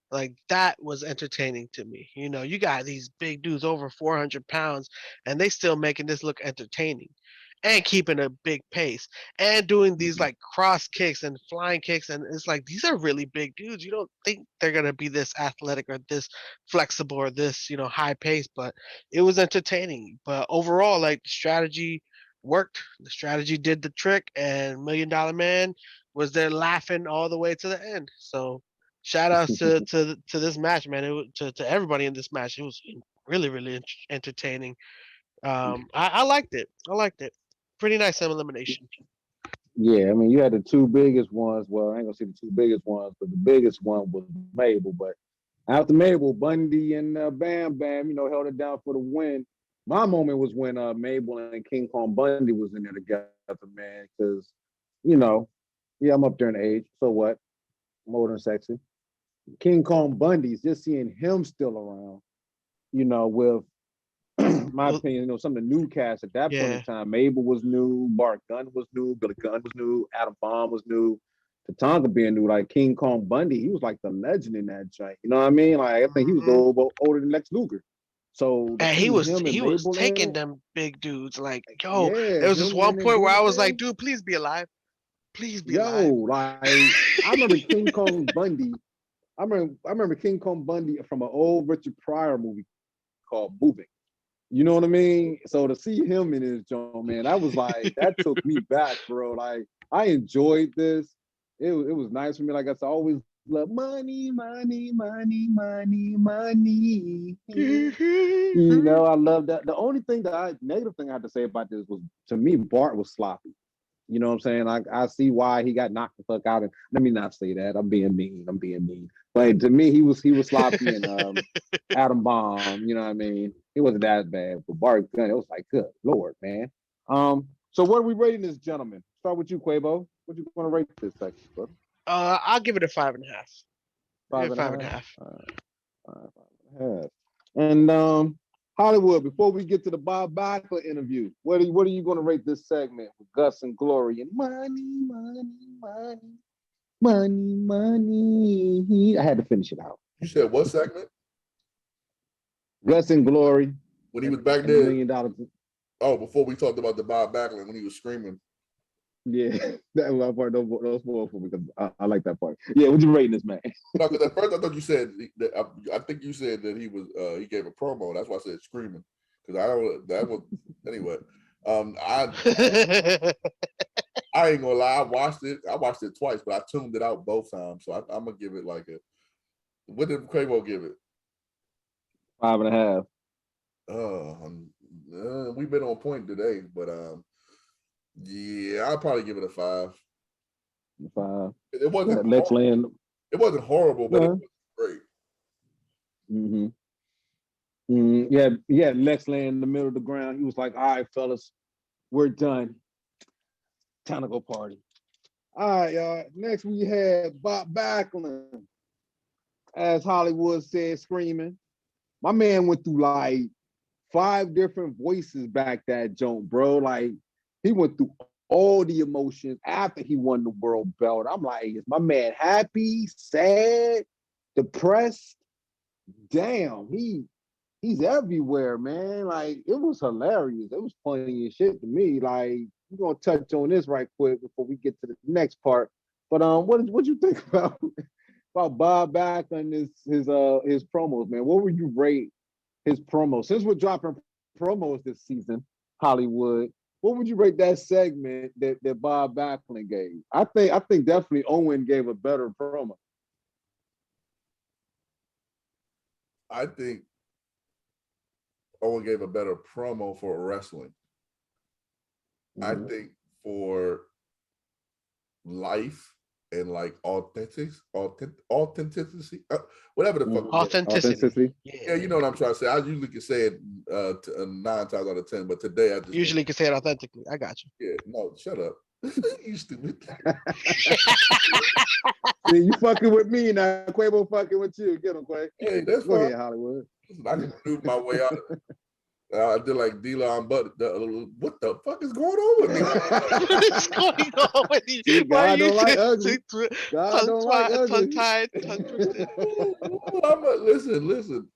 like that was entertaining to me. You got these big dudes over 400 pounds, and they still making this look entertaining and keeping a big pace and doing these like cross kicks and flying kicks. And it's like, these are really big dudes. You don't think they're going to be this athletic or this flexible or this, high pace, but it was entertaining. But overall, like, the strategy worked. The strategy did the trick, and $1 Million Man was there laughing all the way to the end. So shout outs to this match, man. It was, to everybody in this match. It was really, really entertaining. I liked it. I liked it. Pretty nice elimination. Yeah, I mean, you had the two biggest ones. Well, I ain't gonna say the two biggest ones, but the biggest one was Mabel. But after Mabel, Bundy and Bam Bam, held it down for the win. My moment was when Mabel and King Kong Bundy was in there together, man. Because, yeah, I'm up there in age. So what? I'm older and sexy. King Kong Bundy's just seeing him still around, with my opinion, some of the new cast at that point in time. Mabel was new, Bart Gunn was new, Billy Gunn was new, Adam Bomb was new, Tatanka being new. Like King Kong Bundy, he was like the legend in that joint. You know what I mean? Like, I think he was older than Lex Luger. So and he was taking them big dudes. Like, yo, there was this one point where I was like, dude, please be alive. Please be alive. Like, I remember King Kong Bundy. I remember King Kong Bundy from an old Richard Pryor movie called Moving. You know what I mean? So to see him in his joint, man, that was like, that took me back, bro. Like, I enjoyed this. It was nice for me. Like I said, I always love money, money, money, money, money. I love that. The only thing negative thing I had to say about this was, to me, Bart was sloppy. You know what I'm saying? Like, I see why he got knocked the fuck out. And let me not say that. I'm being mean. But to me, he was sloppy, and Adam Bomb, you know what I mean? It wasn't that bad. But Bart Gunn, it was like, good Lord, man. So what are we rating this, gentleman? Start with you, Quavo. What you want to rate this section, brother? I'll give it a 5.5. 5.5. 5.5. And Hollywood, before we get to the Bob Backlund interview, what are you going to rate this segment with Gus and Glory and money, money, money, money, money? I had to finish it out. You said what segment? Gus and Glory. When he was back there. $1 million. Oh, before we talked about the Bob Backlund when he was screaming. Yeah, that was part. Those four for me because I like that part. Yeah, what you rating this man? No, because at first I thought you said that. I think you said that he gave a promo. That's why I said screaming because I don't. That was anyway. I ain't gonna lie. I watched it twice, but I tuned it out both times. So I'm gonna give it like a. What did Quavo give it? 5.5. We've been on point today, but yeah, I'll probably give it a 5. 5. It wasn't Lex horrible. Land. It wasn't horrible, but it was great. Yeah, Lex laying in the middle of the ground. He was like, all right, fellas, we're done. Time to go party. All right, y'all. Next we had Bob Backlund. As Hollywood said, screaming. My man went through like 5 different voices back that joint, bro. Like he went through all the emotions after he won the world belt. I'm like, is my man happy, sad, depressed? Damn, he's everywhere, man. Like it was hilarious. It was funny as shit to me. Like we're gonna touch on this right quick before we get to the next part. But what you think about Bob Backlund and his promos, man? What would you rate his promos? Since we're dropping promos this season, Hollywood, what would you rate that segment that Bob Backlund gave? I think definitely Owen gave a better promo. I think Owen gave a better promo for wrestling. I think for life and like authenticity, whatever the fuck. Authenticity. Yeah, you know what I'm trying to say. I usually can say it 9 times out of 10, but today I just usually can say it authentically. I got you. Yeah, no, shut up. You stupid. See, you fucking with me now. Quavo fucking with you. Get him, Quay. Hey, that's Go fine. ahead, Hollywood. Listen, I can move my way out of it. I did like D-Line, but what the fuck is going on with me? What is going on with you? See, Why God you don't like ugly. God don't like ugly. Tongue-tied, tongue-twisted. Listen.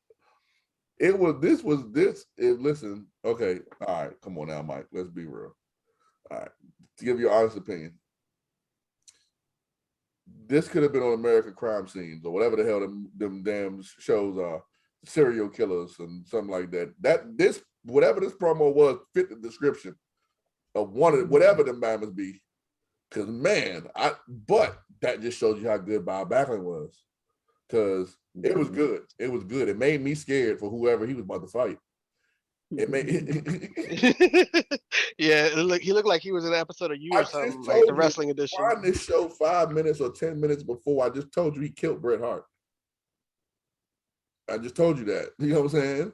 Listen, okay. All right, come on now, Mike. Let's be real. All right. To give your honest opinion. This could have been on American Crime Scenes or whatever the hell them damn shows are. Serial killers and something like that. Whatever this promo was fit the description of whatever the man must be. Cause man, but that just shows you how good Bob Backlund was. Cause it was good. It was good. It made me scared for whoever he was about to fight. It made yeah, he looked like he was in an episode of You or something, like the wrestling edition. On this show 5 minutes or 10 minutes before, I just told you he killed Bret Hart. I just told you that. You know what I'm saying?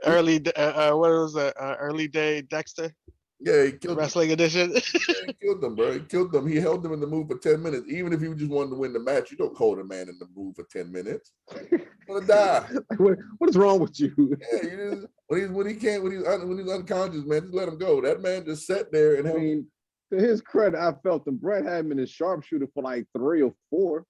Early, what was that? Early day Dexter? Yeah, he killed wrestling edition. Yeah, he killed them, bro. He killed them. He held them in the move for 10 minutes. Even if you just wanted to win the match, you don't hold a man in the move for 10 minutes. He's gonna die. What is wrong with you? Yeah, when he's unconscious, man, just let him go. That man just sat there and I mean, to his credit, I felt him. Bret had him in his sharpshooter for like 3 or 4.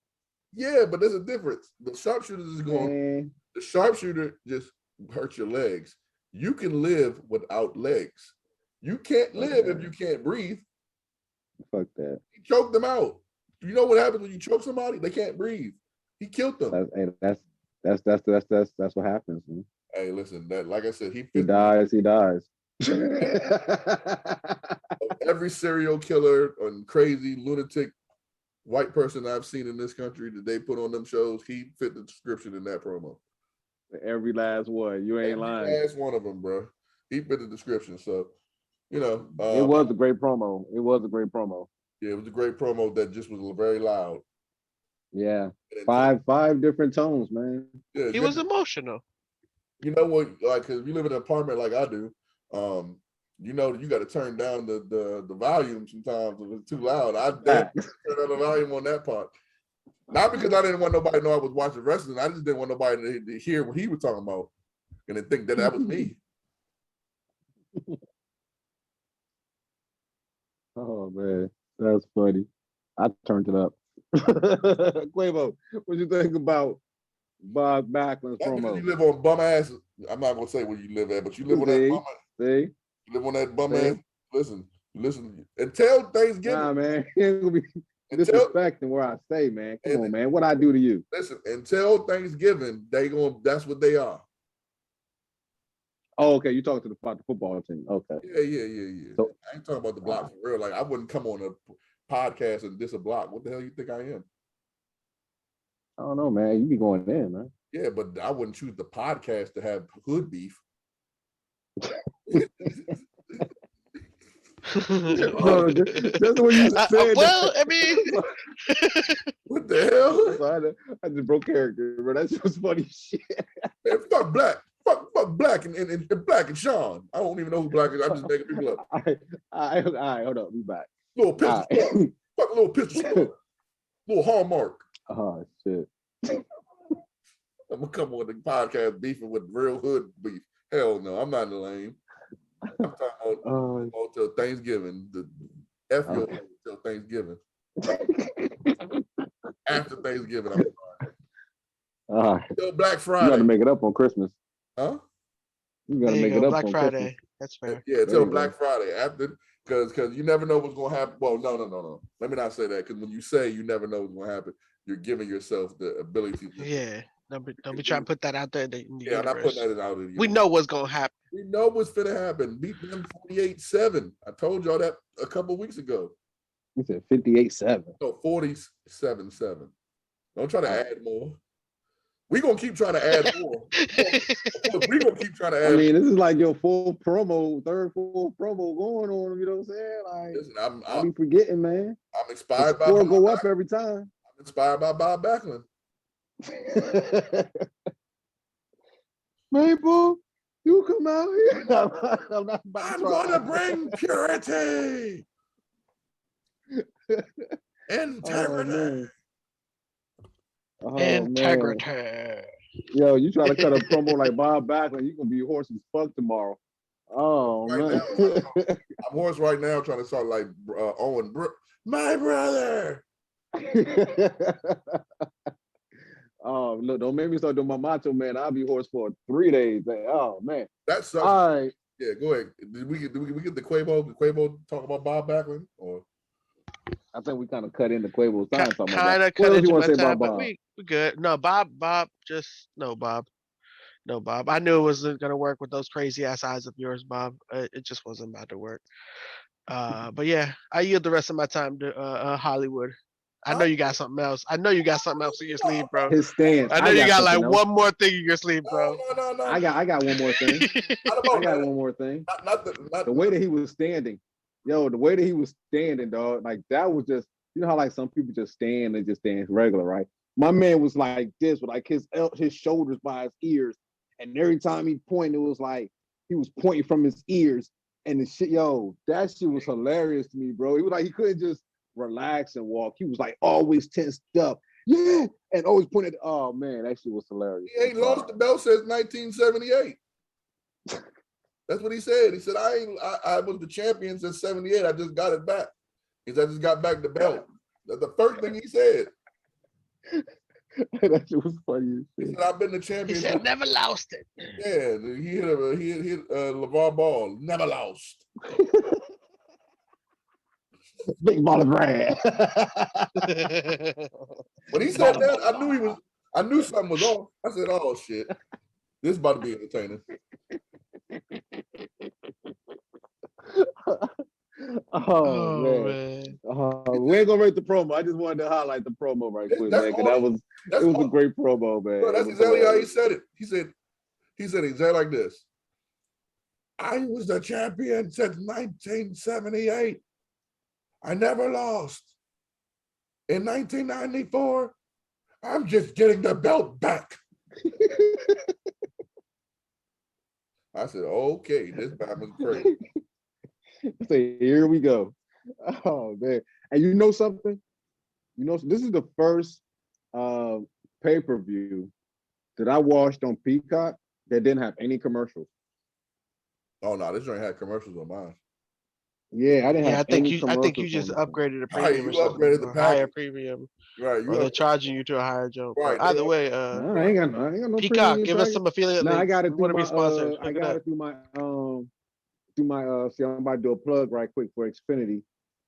Yeah, but there's a difference. The sharpshooter is going. The sharpshooter just hurts your legs. You can live without legs. You can't live if you can't breathe. Fuck that. He choked them out. You know what happens when you choke somebody? They can't breathe. He killed them. That's what happens, man. Hey, listen, that like I said, he dies. Every serial killer and crazy lunatic white person I've seen in this country that they put on them shows, he fit the description in that promo. Every last one. You ain't lying. Every last one of them, bro. He fit the description. So, you know. It was a great promo. Yeah, it was a great promo that just was very loud. Yeah. Five different tones, man. Yeah, he was emotional. You know what? Like, because if you live in an apartment like I do, you know, you got to turn down the volume sometimes if it's too loud. I turn down the volume on that part. Not because I didn't want nobody to know I was watching wrestling. I just didn't want nobody to hear what he was talking about and to think that was me. Oh, man. That's funny. I turned it up. Quavo, what you think about Bob Backlund's promo? You live on bum ass. I'm not going to say where you live at, but you live on that bum ass. See? You live on that bum ass. Listen, Listen, until Thanksgiving. Nah, man. He ain't gonna be disrespecting where I stay, man. Come on, man. What I do to you? Listen, until Thanksgiving, that's what they are. Oh, okay. You talking about the football team. Okay. Yeah. So, I ain't talking about the block for real. Like, I wouldn't come on a podcast and diss a block. What the hell you think I am? I don't know, man. You be going in, man. Yeah, but I wouldn't choose the podcast to have hood beef. No, that's what you said. Well, I mean, what the hell? I just broke character, bro. That's just funny shit. Man, fuck black. Fuck Black and Black and Sean. I don't even know who Black is. I'm just making people up. All right, hold up. Be back. Little pistol. Right. Fuck little pistol. Little Hallmark. Oh, shit. I'm going to come on the podcast beefing with real hood beef. Hell no, I'm not in the lane. I'm talking about till Thanksgiving. The F your till Thanksgiving. After Thanksgiving, I'm sorry. Till Black Friday. You got to make it up on Christmas. Huh? You got to make it up Black on Friday. Christmas. That's fair. Yeah, till Black Friday. After, because you never know what's going to happen. Well, no. Let me not say that, because when you say you never know what's going to happen, you're giving yourself the ability to. Yeah. Don't be trying to put that out there in the universe. I'm not putting that out there. We know what's going to happen. We know what's going to happen. Beat them 48-7. I told y'all that a couple weeks ago. You said 58-7. No, 47-7. Don't try to add more. We're going to keep trying to add more. We're going to keep trying to add more. I mean, this is like your third full promo going on, you know what I'm saying? Like, listen, I be forgetting, man. I'm inspired by Bob go up every time. I'm inspired by Bob Backlund. Maple, you come out here. I'm going to bring purity. Integrity. Integrity. Man. Yo, you try to cut a promo like Bob Backlund, you're going to be hoarse as fuck tomorrow. Oh, man. I'm hoarse right now trying to start like Owen. My brother. Oh, look, don't make me start doing my Macho Man. I'll be hoarse for 3 days. Oh, man. That sucks. All right. Yeah, go ahead. Did we get the Quavo? Did Quavo talk about Bob Backlund? Or I think we kind of cut into Quavo's time. Kind of cut into my time, but we good. No, Bob, just no, Bob. No, Bob. I knew it wasn't going to work with those crazy ass eyes of yours, Bob. It just wasn't about to work. But yeah, I yield the rest of my time to Hollywood. I know you got something else. I know you got something else in your sleeve, bro. His stance. I know you got like one more thing in your sleeve, bro. No. I got one more thing. I got one more thing. Not the way that he was standing. Yo, the way that he was standing, dog. Like that was just, you know how like some people just stand and just stand regular, right? My man was like this with like his shoulders by his ears. And every time he pointed, it was like he was pointing from his ears. And the shit, yo, that shit was hilarious to me, bro. He was like, he couldn't just relax and walk. He was like always tensed up. Yeah. And always pointed. Oh man, that shit was hilarious. He ain't lost the belt since 1978. That's what he said. He said, I was the champion since 78. I just got it back. He said, I just got back the belt. That's the first thing he said. That shit was funny. He said, I've been the champion. He said, never lost it. Yeah, he hit LeVar Ball. Never lost. Big ball of brand. When he said that, I knew something was off. I said, oh shit. This is about to be entertaining. Oh man. We ain't gonna rate the promo. I just wanted to highlight the promo right quick, man. It was a great promo, man. Bro, that's exactly how he said it. He said exactly like this. I was the champion since 1978. I never lost. In 1994, I'm just getting the belt back. I said, okay, this time is great. Say, here we go. Oh man. And you know something? You know, this is the first pay-per-view that I watched on Peacock that didn't have any commercials. Oh no, this joint had commercials on mine. Yeah, I didn't have any commercials. I think you just upgraded the premium. Right, you upgraded the higher premium. Right. Or they're charging you to a higher jump. Right. Either way, no, I ain't got no Peacock, give us some affiliate links. I got it through my I got it through my through my see, I'm about to do a plug right quick for Xfinity,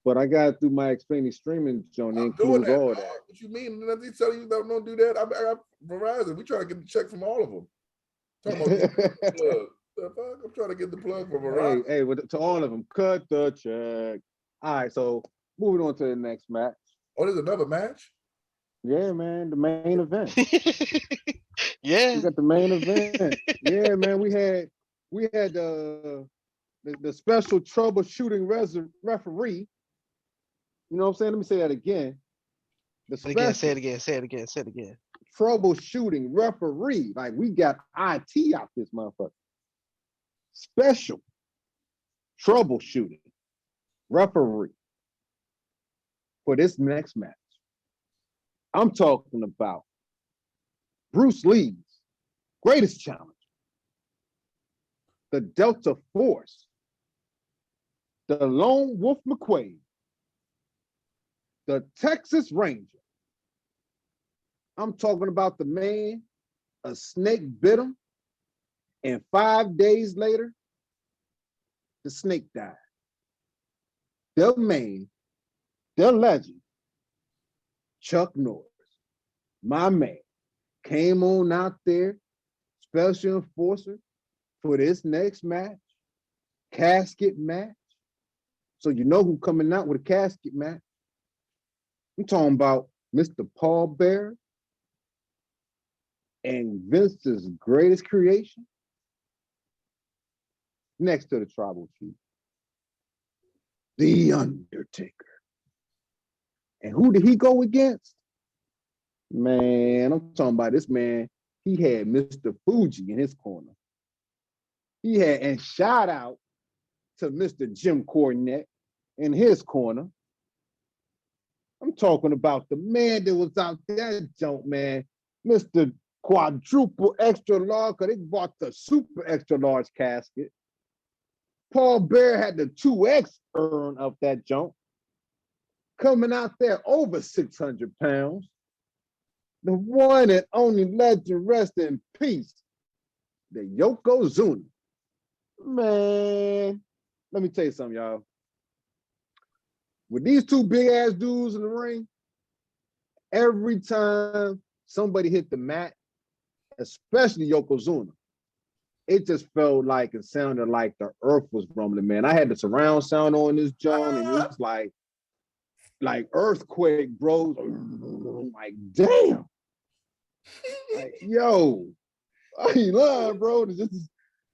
but I got through my Xfinity streaming joint. It includes all that. What you mean? Nothing telling you don't do that. I got Verizon. We try to get the check from all of them. Talking about the plug. The fuck? I'm trying to get the plug from Verizon. Hey, to all of them, cut the check. All right, so moving on to the next match. Oh, there's another match? Yeah, man, the main event. Yeah, we got the main event. Yeah, man, we had the special troubleshooting referee. You know what I'm saying? Let me say that again. Say it again. Troubleshooting referee. Like, we got IT out this motherfucker. Special troubleshooting referee for this next match. I'm talking about Bruce Lee's greatest challenge, the Delta Force, the Lone Wolf McQuade, the Texas Ranger. I'm talking about the man, a snake bit him, and 5 days later, the snake died. The man, the legend, Chuck Norris, my man, came on out there, special enforcer for this next match, casket match. So you know who coming out with a casket match. I'm talking about Mr. Paul Baird and Vince's greatest creation next to the tribal chief, The Undertaker. And who did he go against? Man, I'm talking about this man. He had Mr. Fuji in his corner. He had, and shout out to Mr. Jim Cornette in his corner. I'm talking about the man that was out there, jump man, Mr. Quadruple Extra Large, because they bought the super extra large casket. Paul Bear had the 2X urn of that jump. Coming out there over 600 pounds. The one and only legend, rest in peace, the Yokozuna. Man, let me tell you something, y'all. With these two big ass dudes in the ring, every time somebody hit the mat, especially Yokozuna, it just felt like it sounded like the earth was rumbling, man. I had the surround sound on this joint, and it was like earthquake, bro. I'm like, damn. Like, yo, I ain't lying, bro. To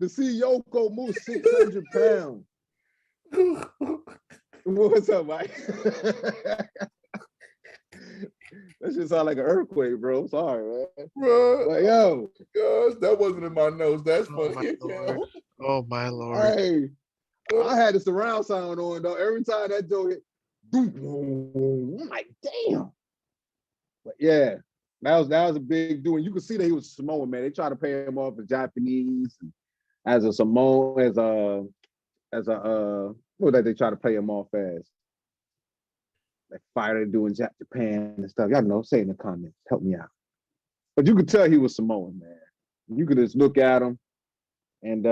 see Yoko move 600 pounds. What's up, Mike? That shit sound like an earthquake, bro. Sorry, man. Bro, like, yo. Gosh, that wasn't in my notes. That's funny. Oh my Lord. Hey, I had the surround sound on, though. Every time that joke hit, boom, I'm like, damn. But yeah, that was a big dude. And you could see that he was Samoan, man. They tried to pay him off as Japanese, and as a Samoan, what that they try to play him off as? Like fighter doing Japan and stuff. Y'all know, say in the comments, help me out. But you could tell he was Samoan, man. You could just look at him, and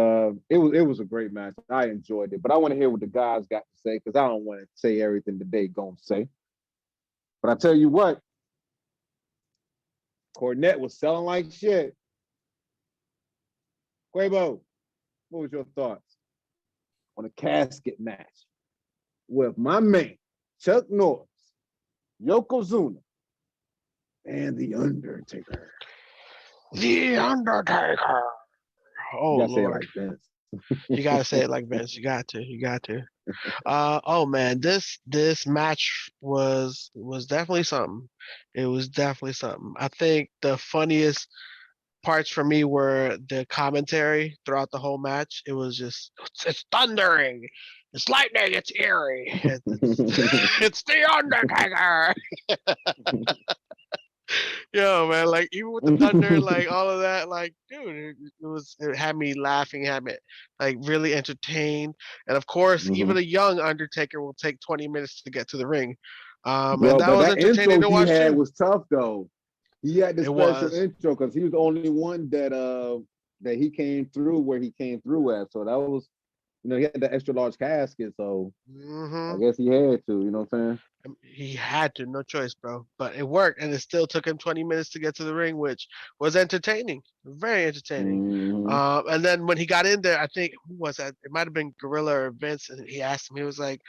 it was a great match. I enjoyed it, but I want to hear what the guys got to say, because I don't want to say everything that they gonna say. But I tell you what, Cornette was selling like shit. Quabo, what was your thoughts on a casket match with my man, Chuck Norris, Yokozuna, and The Undertaker? The Undertaker. Oh, you gotta Lord. say it like Vince. You gotta say it like Vince. You got to. Oh man, this match was definitely something. It was definitely something. I think the funniest parts for me were the commentary throughout the whole match. It was just, it's thundering, it's lightning, it's eerie, it's the Undertaker. Yo, man, like even with the thunder, like all of that, like dude, it had me laughing, had me like really entertained. And of course, even a young Undertaker will take 20 minutes to get to the ring. And that was entertaining to watch he had too. was tough though. He had the special intro because he was the only one that he came through where he came through at. So that he had the extra large casket, so Mm-hmm. I guess he had to. You know what I'm saying? He had to, no choice, bro. But it worked, and it still took him 20 minutes to get to the ring, which was entertaining, very entertaining. Mm-hmm. And then when he got in there, I think who was that? It might have been Gorilla or Vince, and he asked him. He was like,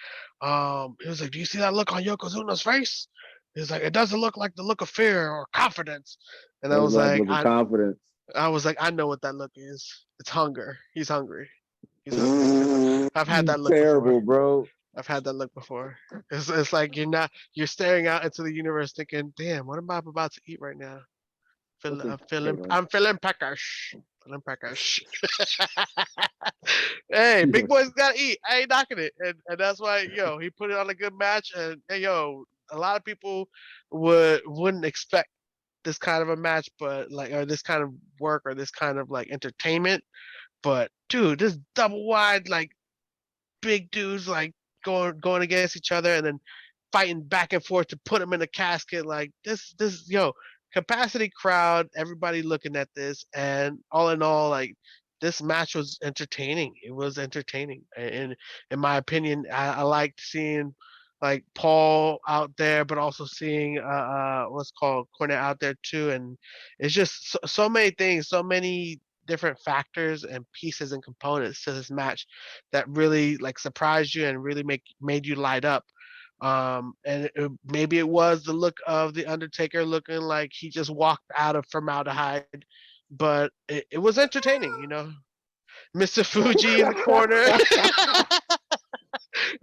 "Do you see that look on Yokozuna's face?" He was like, "It doesn't look like the look of fear or confidence." And It was like look of confidence. I was like, I know what that look is. It's hunger. He's hungry. He's hungry. I've had that look terrible, before. bro. I've had that look before. It's like you're staring out into the universe thinking, damn, what am I about to eat right now? I'm feeling peckish. Feeling peckish. Hey, big boys gotta eat. I ain't knocking it. And that's why, he put it on a good match, and hey, a lot of people wouldn't expect this kind of a match, but or this kind of work or this kind of like entertainment. But dude, this double wide, like big dudes like going against each other and then fighting back and forth to put them in a casket. Like this, capacity crowd, everybody looking at this, and all in all, like this match was entertaining. It was entertaining, and in my opinion, I liked seeing like Paul out there, but also seeing what's called Cornette out there too, and it's just so many things, so many different factors and pieces and components to this match that really like surprised you and really made you light up. And maybe it was the look of the Undertaker looking like he just walked out of formaldehyde, but it was entertaining, Mr. Fuji in the corner.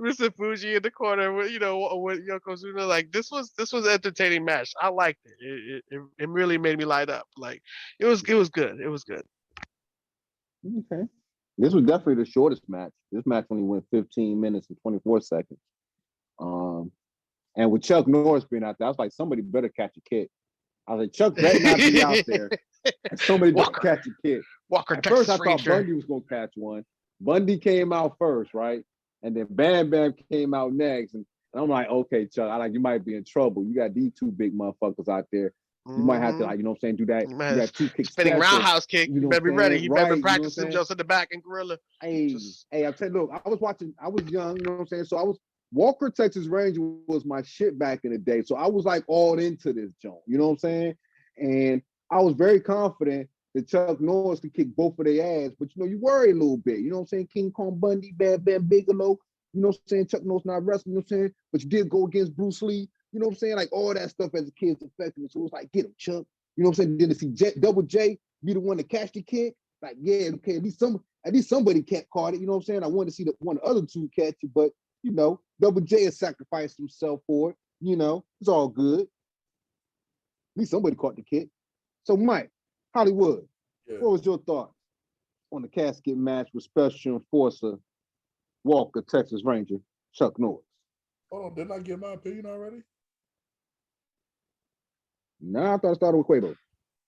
Mr. Fuji in the corner with with Yokozuna. Like this was an entertaining match. I liked it. It really made me light up. Like it was good. It was good. Okay. This was definitely the shortest match. This match only went 15 minutes and 24 seconds. And with Chuck Norris being out there, I was like, somebody better catch a kick. I was like, Chuck better not be out there. And somebody better catch a kick. At first, I thought Bundy was going to catch one. Bundy came out first, right? And then Bam Bam came out next. And I'm like, okay, Chuck, you might be in trouble. You got these two big motherfuckers out there. You might have to, do that 2 kick spinning special. Roundhouse kick. You better be ready. You better be practicing jumps in the back and Gorilla. Hey, I'll tell you, look, I was young, so Walker, Texas Ranger was my shit back in the day. So I was like all into this joint, you know what I'm saying? And I was very confident that Chuck Norris could kick both of their ass, but you worry a little bit, you know what I'm saying? King Kong Bundy, Bam Bam Bigelow, you know what I'm saying? Chuck Norris not wrestling, you know what I'm saying? But you did go against Bruce Lee, you know what I'm saying? Like all that stuff as a kid's affecting me. So it was like, get him, Chuck. You know what I'm saying? Then to see Double J be the one to catch the kick, like, yeah, okay, at least somebody caught it, you know what I'm saying? I wanted to see one of the other two catch it, but Double J has sacrificed himself for it. It's all good. At least somebody caught the kick. So, Mike, Hollywood, what was your thoughts on the casket match with Special Enforcer Walker, Texas Ranger, Chuck Norris? Hold on, didn't I give my opinion already? No, I thought I started with Quabo.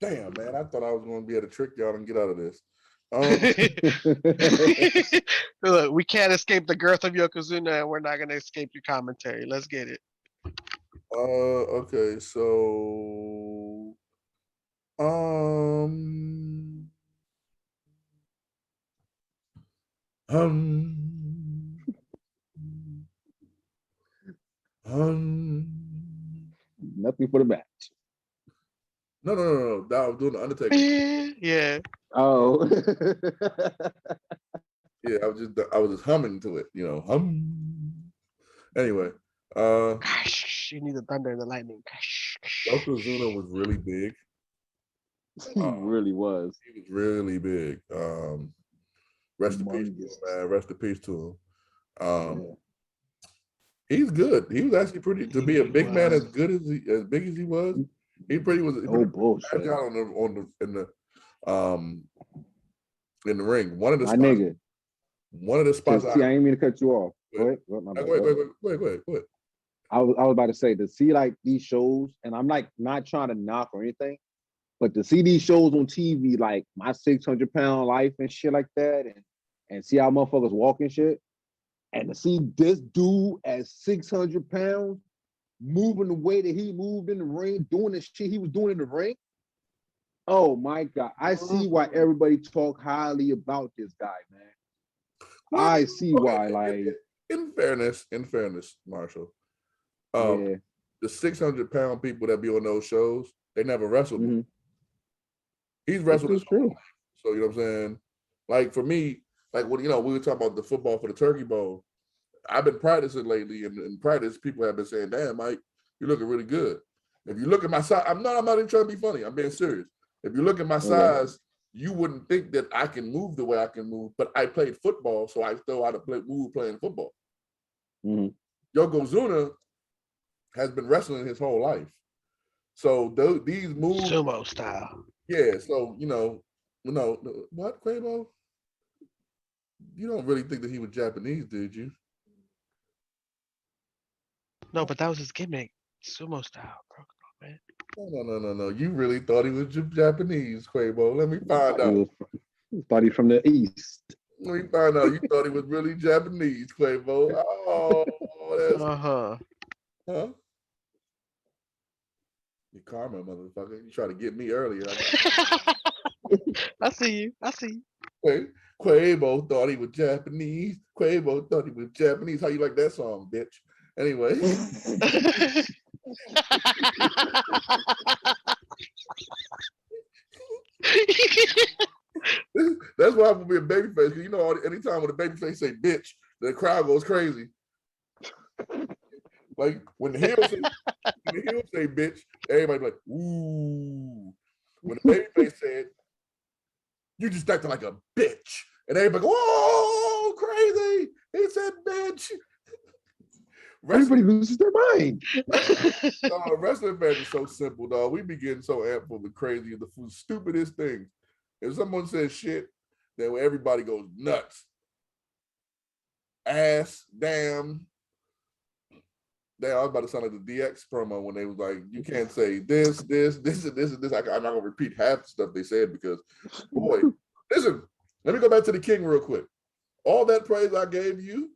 Damn, man, I thought I was going to be able to trick y'all and get out of this. Look, we can't escape the girth of Yokozuna, and we're not going to escape your commentary. Let's get it. Okay, so nothing for the match. No. I was doing the Undertaker. Yeah. Oh. Yeah, I was just humming to it, hum. Anyway, you need the thunder and the lightning. Yokozuna was really big. He really was. He was really big. Rest in peace to him, man. Rest in peace to him. He's good. He was actually pretty to be a big man as big as he was. He pretty was agile in the ring. One of the spots. I didn't mean to cut you off. Go ahead. I was about to say to see like these shows, and I'm like not trying to knock or anything, but to see these shows on TV, like My 600-Pound Life and shit like that, and see how motherfuckers walk and shit, and to see this dude at 600 pounds moving the way that he moved in the ring, doing the shit he was doing in the ring. Oh my God. I see why everybody talk highly about this guy, man. I see why. Like, in fairness, Marshall, the 600-pound people that be on those shows, they never wrestled. Mm-hmm. He's wrestled his whole life. So you know what I'm saying? Like for me, like when we were talking about the football for the Turkey Bowl, I've been practicing lately, and in practice, people have been saying, "Damn, Mike, you're looking really good." If you look at my size, I'm not even trying to be funny. I'm being serious. If you look at my size, you wouldn't think that I can move the way I can move, but I played football, so I still how to move playing football. Mm-hmm. Yokozuna has been wrestling his whole life. So these moves, sumo style. Yeah. So what, Quabo? You don't really think that he was Japanese, did you? No, but that was his gimmick, sumo style, bro. Man. No. You really thought he was Japanese, Quabo. Let me find out. He thought he from the East. Let me find out. You thought he was really Japanese, Quavo. Oh, that's Huh? You karma, motherfucker. You try to get me earlier. I see you. Quavo thought he was Japanese. Quavo thought he was Japanese. How you like that song, bitch? Anyway. That's why I'm gonna be a babyface, because anytime when a babyface say bitch, the crowd goes crazy. Like when the heel say bitch, everybody be like, ooh. When the babyface said, you just acting like a bitch, and everybody go, oh, crazy. He said bitch. Everybody loses their mind. Wrestling fans is so simple, dog. We be getting so amped for the crazy, the stupidest things. If someone says shit, then everybody goes nuts. Ass, damn. I was about to sound like the DX promo when they was like, you can't say this, and this. I'm not going to repeat half the stuff they said because, boy, listen, let me go back to the King real quick. All that praise I gave you,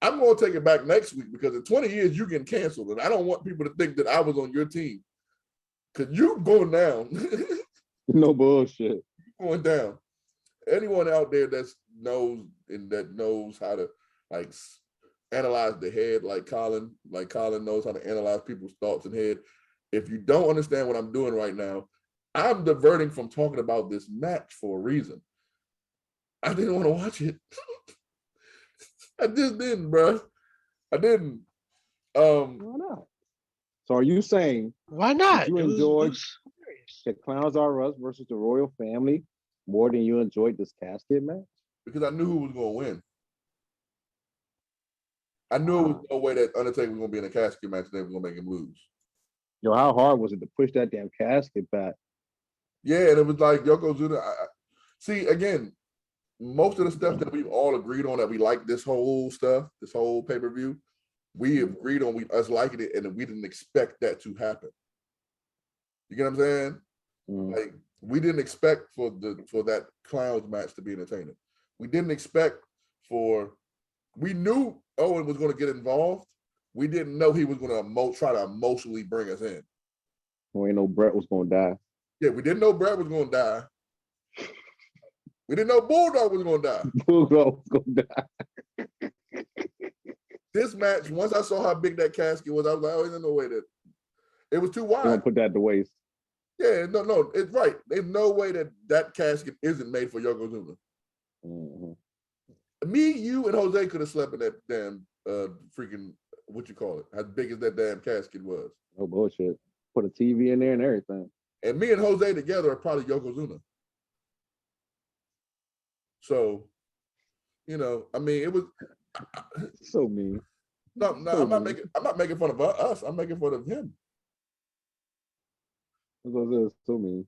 I'm going to take it back next week because in 20 years, you're getting canceled. And I don't want people to think that I was on your team because you're going down. No bullshit. Going down. Anyone out there that knows how to like analyze the head like Colin knows how to analyze people's thoughts and head. If you don't understand what I'm doing right now, I'm diverting from talking about this match for a reason. I didn't want to watch it. I just didn't, bro. I didn't. Why not? So are you saying why not? You enjoyed the Clowns R Us versus the Royal Family more than you enjoyed this casket match? Because I knew who was going to win. I knew there was no way that Undertaker was going to be in a casket match and they were going to make him lose. Yo, how hard was it to push that damn casket back? Yeah, and it was like Yokozuna. See, again, most of the stuff that we've all agreed on that we like this whole stuff, this whole pay-per-view, we agreed on us liking it, and we didn't expect that to happen. You get what I'm saying? Like we didn't expect for that Clowns match to be entertaining. We didn't expect we knew Owen was going to get involved. We didn't know he was going to try to emotionally bring us in. We didn't know Brett was going to die. Yeah, we didn't know Brett was going to die. We didn't know Bulldog was going to die. Bulldog was going to die. This match, once I saw how big that casket was, I was like, oh, there's no way that it was too wide. Don't put that to waste. Yeah, no, it's right. There's no way that casket isn't made for Yokozuna. Me, you, and Jose could have slept in that damn freaking, what you call it, how big as that damn casket was. No bullshit. Put a TV in there and everything. And me and Jose together are probably Yokozuna. So, I mean, it was so mean. No, so I'm not making fun of us. I'm making fun of him. That's so mean.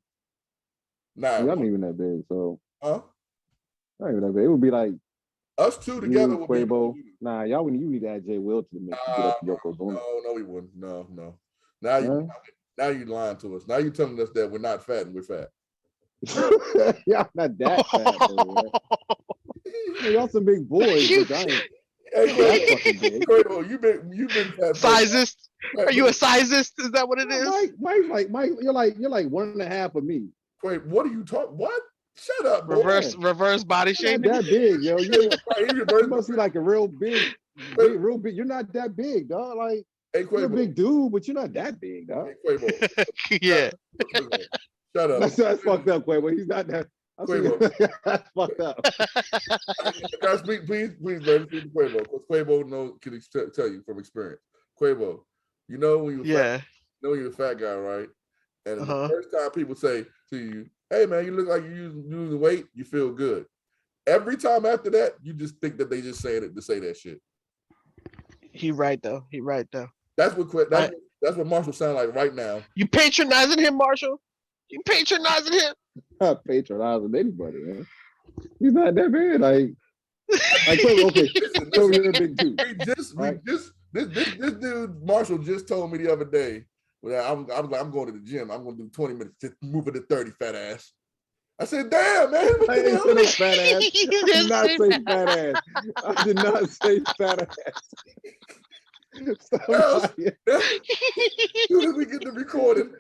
Nah, y'all not even that big, so. Huh? Not even that big. It would be like us two together. Quabo. Nah, y'all you need to add Jay Will to the mix to get up to Yokozuna. No, we wouldn't. No. Now you lying to us. Now you telling us that we're not fat and we're fat. Y'all not that fat, though, y'all some big boys, but I ain't. Hey, Quavo, you've been fat. Sizist? Are you a sizist? Is that what it is? Mike, you're like 1.5 of me. Wait, what are you talking? What? Shut up, boy. Reverse body shaming. Not that big, yo. You must be like a real big. You're not that big, dog. Like, hey, you're a big dude, but you're not that big, dog. Hey, Quavo. Yeah. Shut up. That's fucked up, Quavo. He's not that. That's fucked up. Guys, please, let me speak to Quavo, because Quavo can tell you from experience. Quavo, you know when you're a fat guy, right? And the first time people say to you, "Hey man, you look like you're losing weight," you feel good. Every time after that, you just think that they just saying it to say that shit. He right though. That's what Marshall sound like right now. You patronizing him, Marshall? You patronizing him? Not patronizing anybody, man. He's not that bad. Like okay. So you're a big dude. This dude Marshall just told me the other day. Well, I'm going to the gym. I'm going to do 20 minutes. Just move it to 30, fat ass. I said, damn, man. I didn't say fat ass. I did not say fat ass. I did not say fat ass. As soon as we get to recording,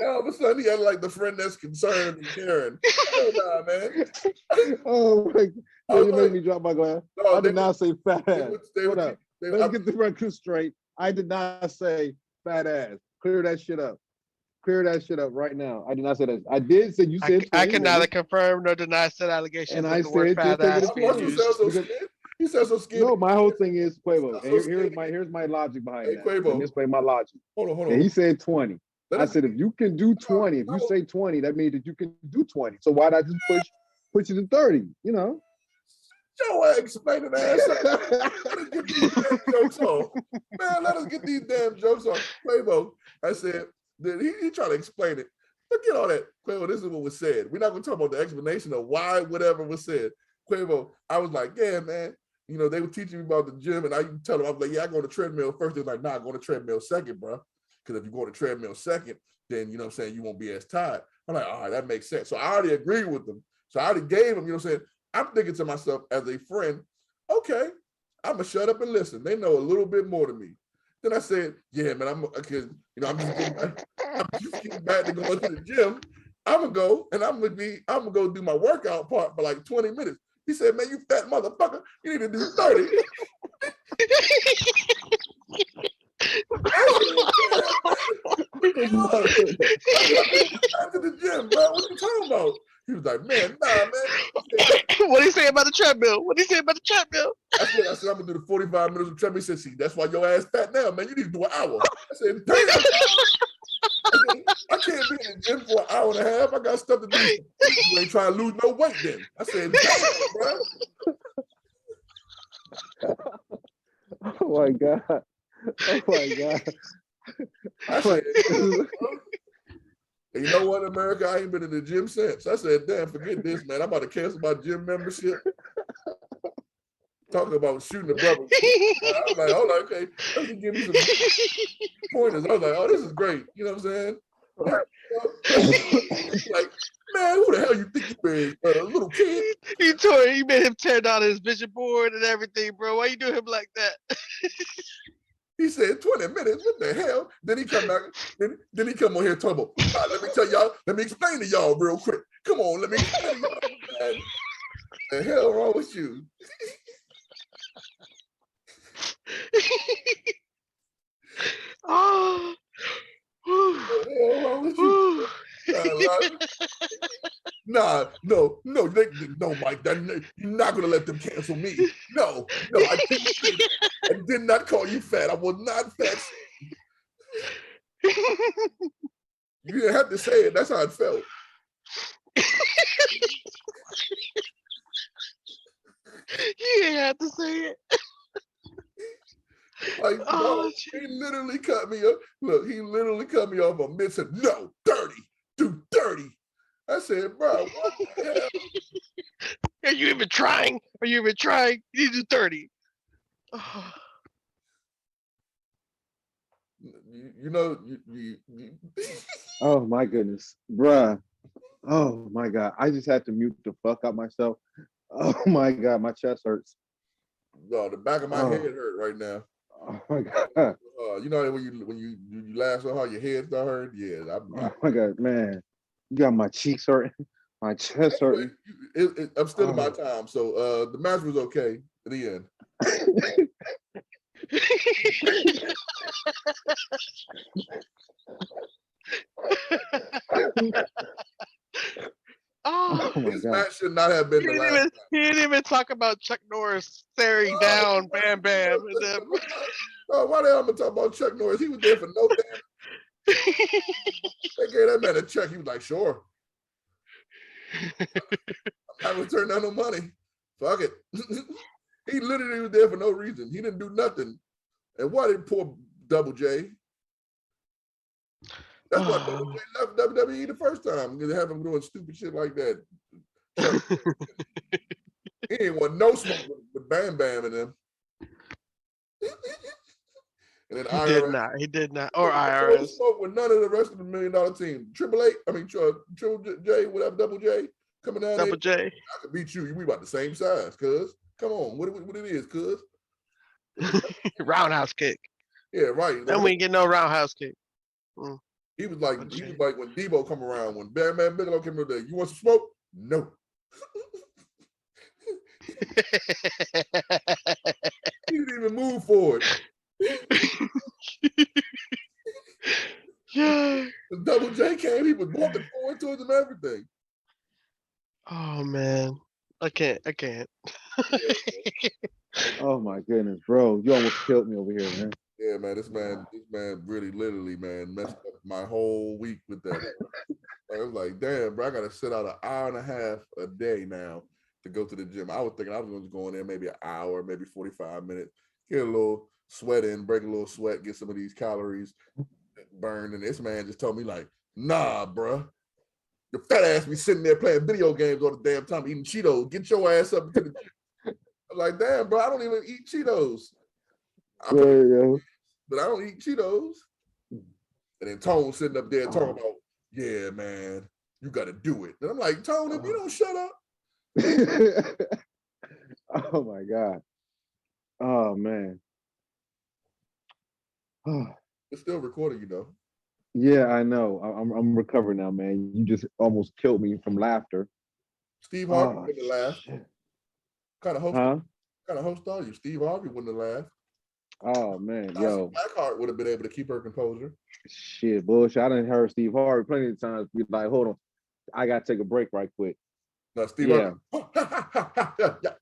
all of a sudden he had like the friend that's concerned and caring. Hell nah, man. Oh my God. You made me drop my glass. No, I did not say fat ass. Hold up. Let's get the record straight. I did not say fat ass. Clear that shit up. Clear that shit up right now. I did not say that. I did say you said. I can neither confirm nor deny said allegation. And I said fat ass. He says so skinny. No, my whole thing is Quavo. Here's my logic behind that. Quavo. Let me explain my logic. Hold on. And he said 20. I said if you can do 20, if you say 20, that means that you can do 20. So why not just push it to 30? You know. Joe, explaining that. Let us get these damn jokes on. Man, let us get these damn jokes on. Quavo, I said, he tried to explain it. Forget all that. Quavo, this is what was said. We're not going to talk about the explanation of why whatever was said. Quavo, I was like, yeah, man. You know, they were teaching me about the gym, and I tell them, I was like, yeah, I go on the treadmill first. They're like, nah, I go on the treadmill second, bro. Because if you go on the treadmill second, then, you know what I'm saying, you won't be as tired. I'm like, all right, that makes sense. So I already agreed with them. So I already gave them, you know what I'm saying? I'm thinking to myself as a friend, okay, I'm going to shut up and listen. They know a little bit more than me. Then I said, yeah, man, I'm just getting back to going to the gym. I'm going to go, and I'm going to go do my workout part for like 20 minutes. He said, man, you fat motherfucker, you need to do 30. After the gym, bro, what you talking about? He was like, man, nah, man. What did he say about the treadmill? I said, I'm gonna do the 45 minutes of treadmill. He said, see, that's why your ass fat now, man. You need to do an hour. I said, damn. I can't be in the gym for an hour and a half. I got stuff to do. You ain't trying to lose no weight then. I said, damn, bro. Oh my God. I said, and you know what, America? I ain't been in the gym since. I said, damn, forget this, man. I'm about to cancel my gym membership. Talking about shooting the brother. I was like, hold on, okay. Let me give me some pointers. I was like, oh, this is great. You know what I'm saying? Like, man, who the hell you think you is? A little kid? He made him tear down his vision board and everything, bro. Why you do him like that? He said 20 minutes. What the hell? Then he come back. Then he come on here talking about, let me tell y'all, let me explain to y'all real quick. Come on, let me explain to y'all, man. The hell wrong with you? Oh. What the hell wrong with you? No, Mike. You're not gonna let them cancel me. No, I did not call you fat. I was not fat. You didn't have to say it. That's how it felt. You didn't have to say it. Like, bro, he literally cut me off. Look, he literally cut me off on mid said, no, 30, do 30. I said, bro, what the hell? Are you even trying? You need to do 30. You Oh my goodness, bruh. Oh my God. I just had to mute the fuck out myself. Oh my God, my chest hurts. No, the back of my head hurt right now. Oh my God. You know when you laugh so hard your head start hurting? Yeah. Oh my God, man. You got my cheeks hurting. My chest hurting. I'm still in my time, so the match was okay at the end. Oh my this God. match should not have been the last. He didn't even talk about Chuck Norris staring down Bam Bam. Why the hell am I talking about Chuck Norris? He was there for no damn. They gave that man a check. He was like, sure. I'm not returning down no money. Fuck it. He literally was there for no reason. He didn't do nothing. And why did poor Double J? That's why Double J left WWE the first time. Because they have him doing stupid shit like that. He ain't want no smoke with Bam Bam and them. And then IRS. He did not. Or IRS. No smoke with none of the rest of the $1 Million team. Triple J, whatever, Double J, coming down Double there. J. I could beat you. We about the same size, cuz. Come on, what it is, cuz? Roundhouse kick. Yeah, right. Then we ain't get no roundhouse kick. He was like when Debo come around, when Bam Bam Bigelow came over there, you want some smoke? No. He didn't even move forward. Yeah. The Double J came, he was walking forward towards him, everything. Oh man. I can't. Oh my goodness, bro. You almost killed me over here, man. Yeah, man, this man really literally, man, messed up my whole week with that. I was like, damn, bro, I gotta sit out an hour and a half a day now to go to the gym. I was thinking I was going to go in there maybe an hour, maybe 45 minutes, get a little sweat in, break a little sweat, get some of these calories burned. And this man just told me like, nah, bro. Your fat ass be sitting there playing video games all the damn time, eating Cheetos. Get your ass up to the gym. I'm like, damn, bro, I don't even eat Cheetos. But I don't eat Cheetos. And then Tone sitting up there talking about, yeah, man, you got to do it. And I'm like, Tone, if you don't shut up. Oh my God. Oh man. It's still recording, you know. Yeah, I know. I'm recovering now, man. You just almost killed me from laughter. Steve Harvey wouldn't have laughed. Kind of host are you? Steve Harvey wouldn't have laughed. Oh man, yo. Blackheart would have been able to keep her composure. Shit, bullshit. I done heard Steve Harvey plenty of times be like, hold on, I gotta take a break right quick. No, Steve Harvey.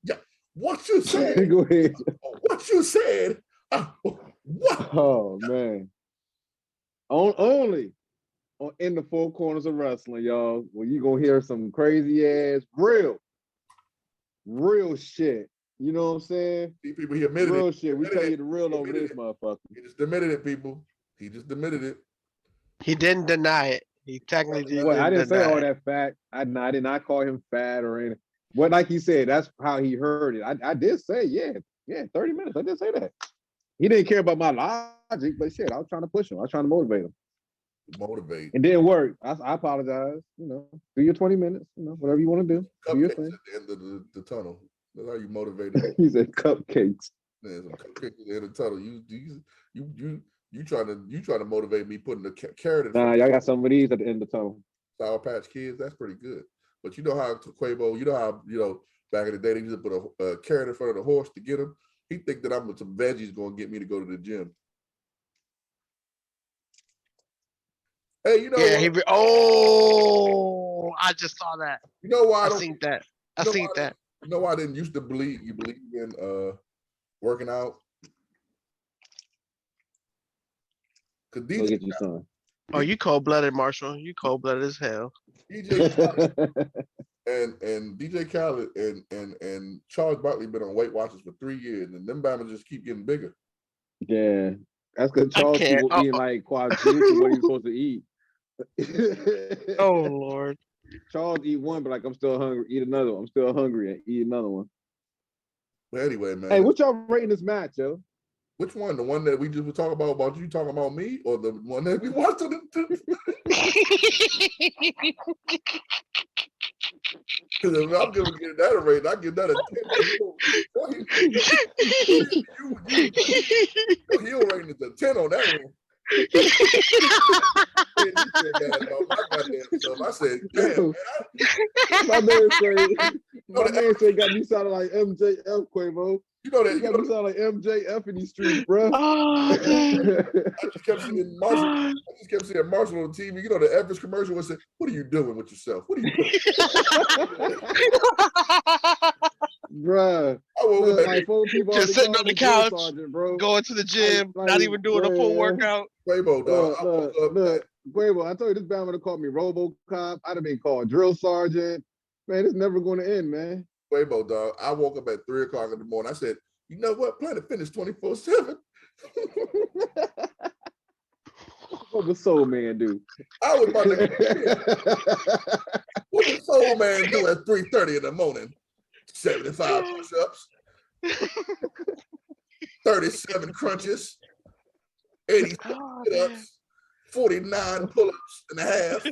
Yeah. What you said? Go ahead. What you said? What? Oh man. Only in the four corners of wrestling, y'all, where you gonna hear some crazy ass real shit. You know what I'm saying? See, people, he admitted real it. shit. We tell you the real over this motherfucker. He just admitted it, people. He just admitted it. He didn't deny it. He technically didn't. Well, I didn't say all that fat. I did not call him fat or anything. What, like he said, that's how he heard it. I did say, yeah, 30 minutes. I did say that. He didn't care about my logic, but shit, I was trying to push him. I was trying to motivate him. It didn't work. I apologize. You know, do your 20 minutes. You know, whatever you want to do. Do your thing. At the end of the tunnel. That's how you motivate him. He said cupcakes. Yeah, some cupcakes at the end of the tunnel. You trying to motivate me putting the carrot in front. Nah, y'all got some of these at the end of the tunnel. Sour Patch Kids, that's pretty good. But you know how Quabo, back in the day they used to put a carrot in front of the horse to get him. He think that I'm with some veggies going to get me to go to the gym. Hey, you know what? I just saw that. You know why I seen that. You know why I didn't used to believe in working out? Because DJ get you some. Oh, you cold-blooded, Marshall. You cold-blooded as hell. DJ Khaled and DJ Khaled and Charles Barkley been on Weight Watchers for 3 years, and them bammers just keep getting bigger. Yeah, that's because Charles people eating like quadruple what he's supposed to eat. Oh Lord. Charles eat one, but like I'm still hungry. Eat another one. I'm still hungry and eat another one. But anyway, man. Hey, what y'all rating this match, yo? Which one? The one that we just were talking about you talking about me, or the one that we watched on the Because if I'm gonna give that a rating, I give that a 10. Your heel rating is a 10 on that one. You feel bad about my goddamn self. I said, damn, man. My man say got me sounding like MJF, Quavo. You know that. You got me sounding like MJF in these streets, bro. Oh, I just kept seeing Marshall. On TV. You know the Everest commercial was saying, "What are you doing with yourself? What are you doing?" Bruh. I woke up like 4 people just sitting on the couch, bro. going to the gym, not even doing a full workout. Quavo, dog. Look, Quavo, I told you this band would have called me RoboCop. I'd have been called Drill Sergeant. Man, it's never going to end, man. Quavo, dog. I woke up at 3 o'clock in the morning. I said, you know what? Planet Fitness 24/7. What would Soul Man do? I was about to. What did Soul Man do at 3:30 in the morning? 75 push-ups, 37 crunches, 80 sit-ups, 49 pull-ups and a half.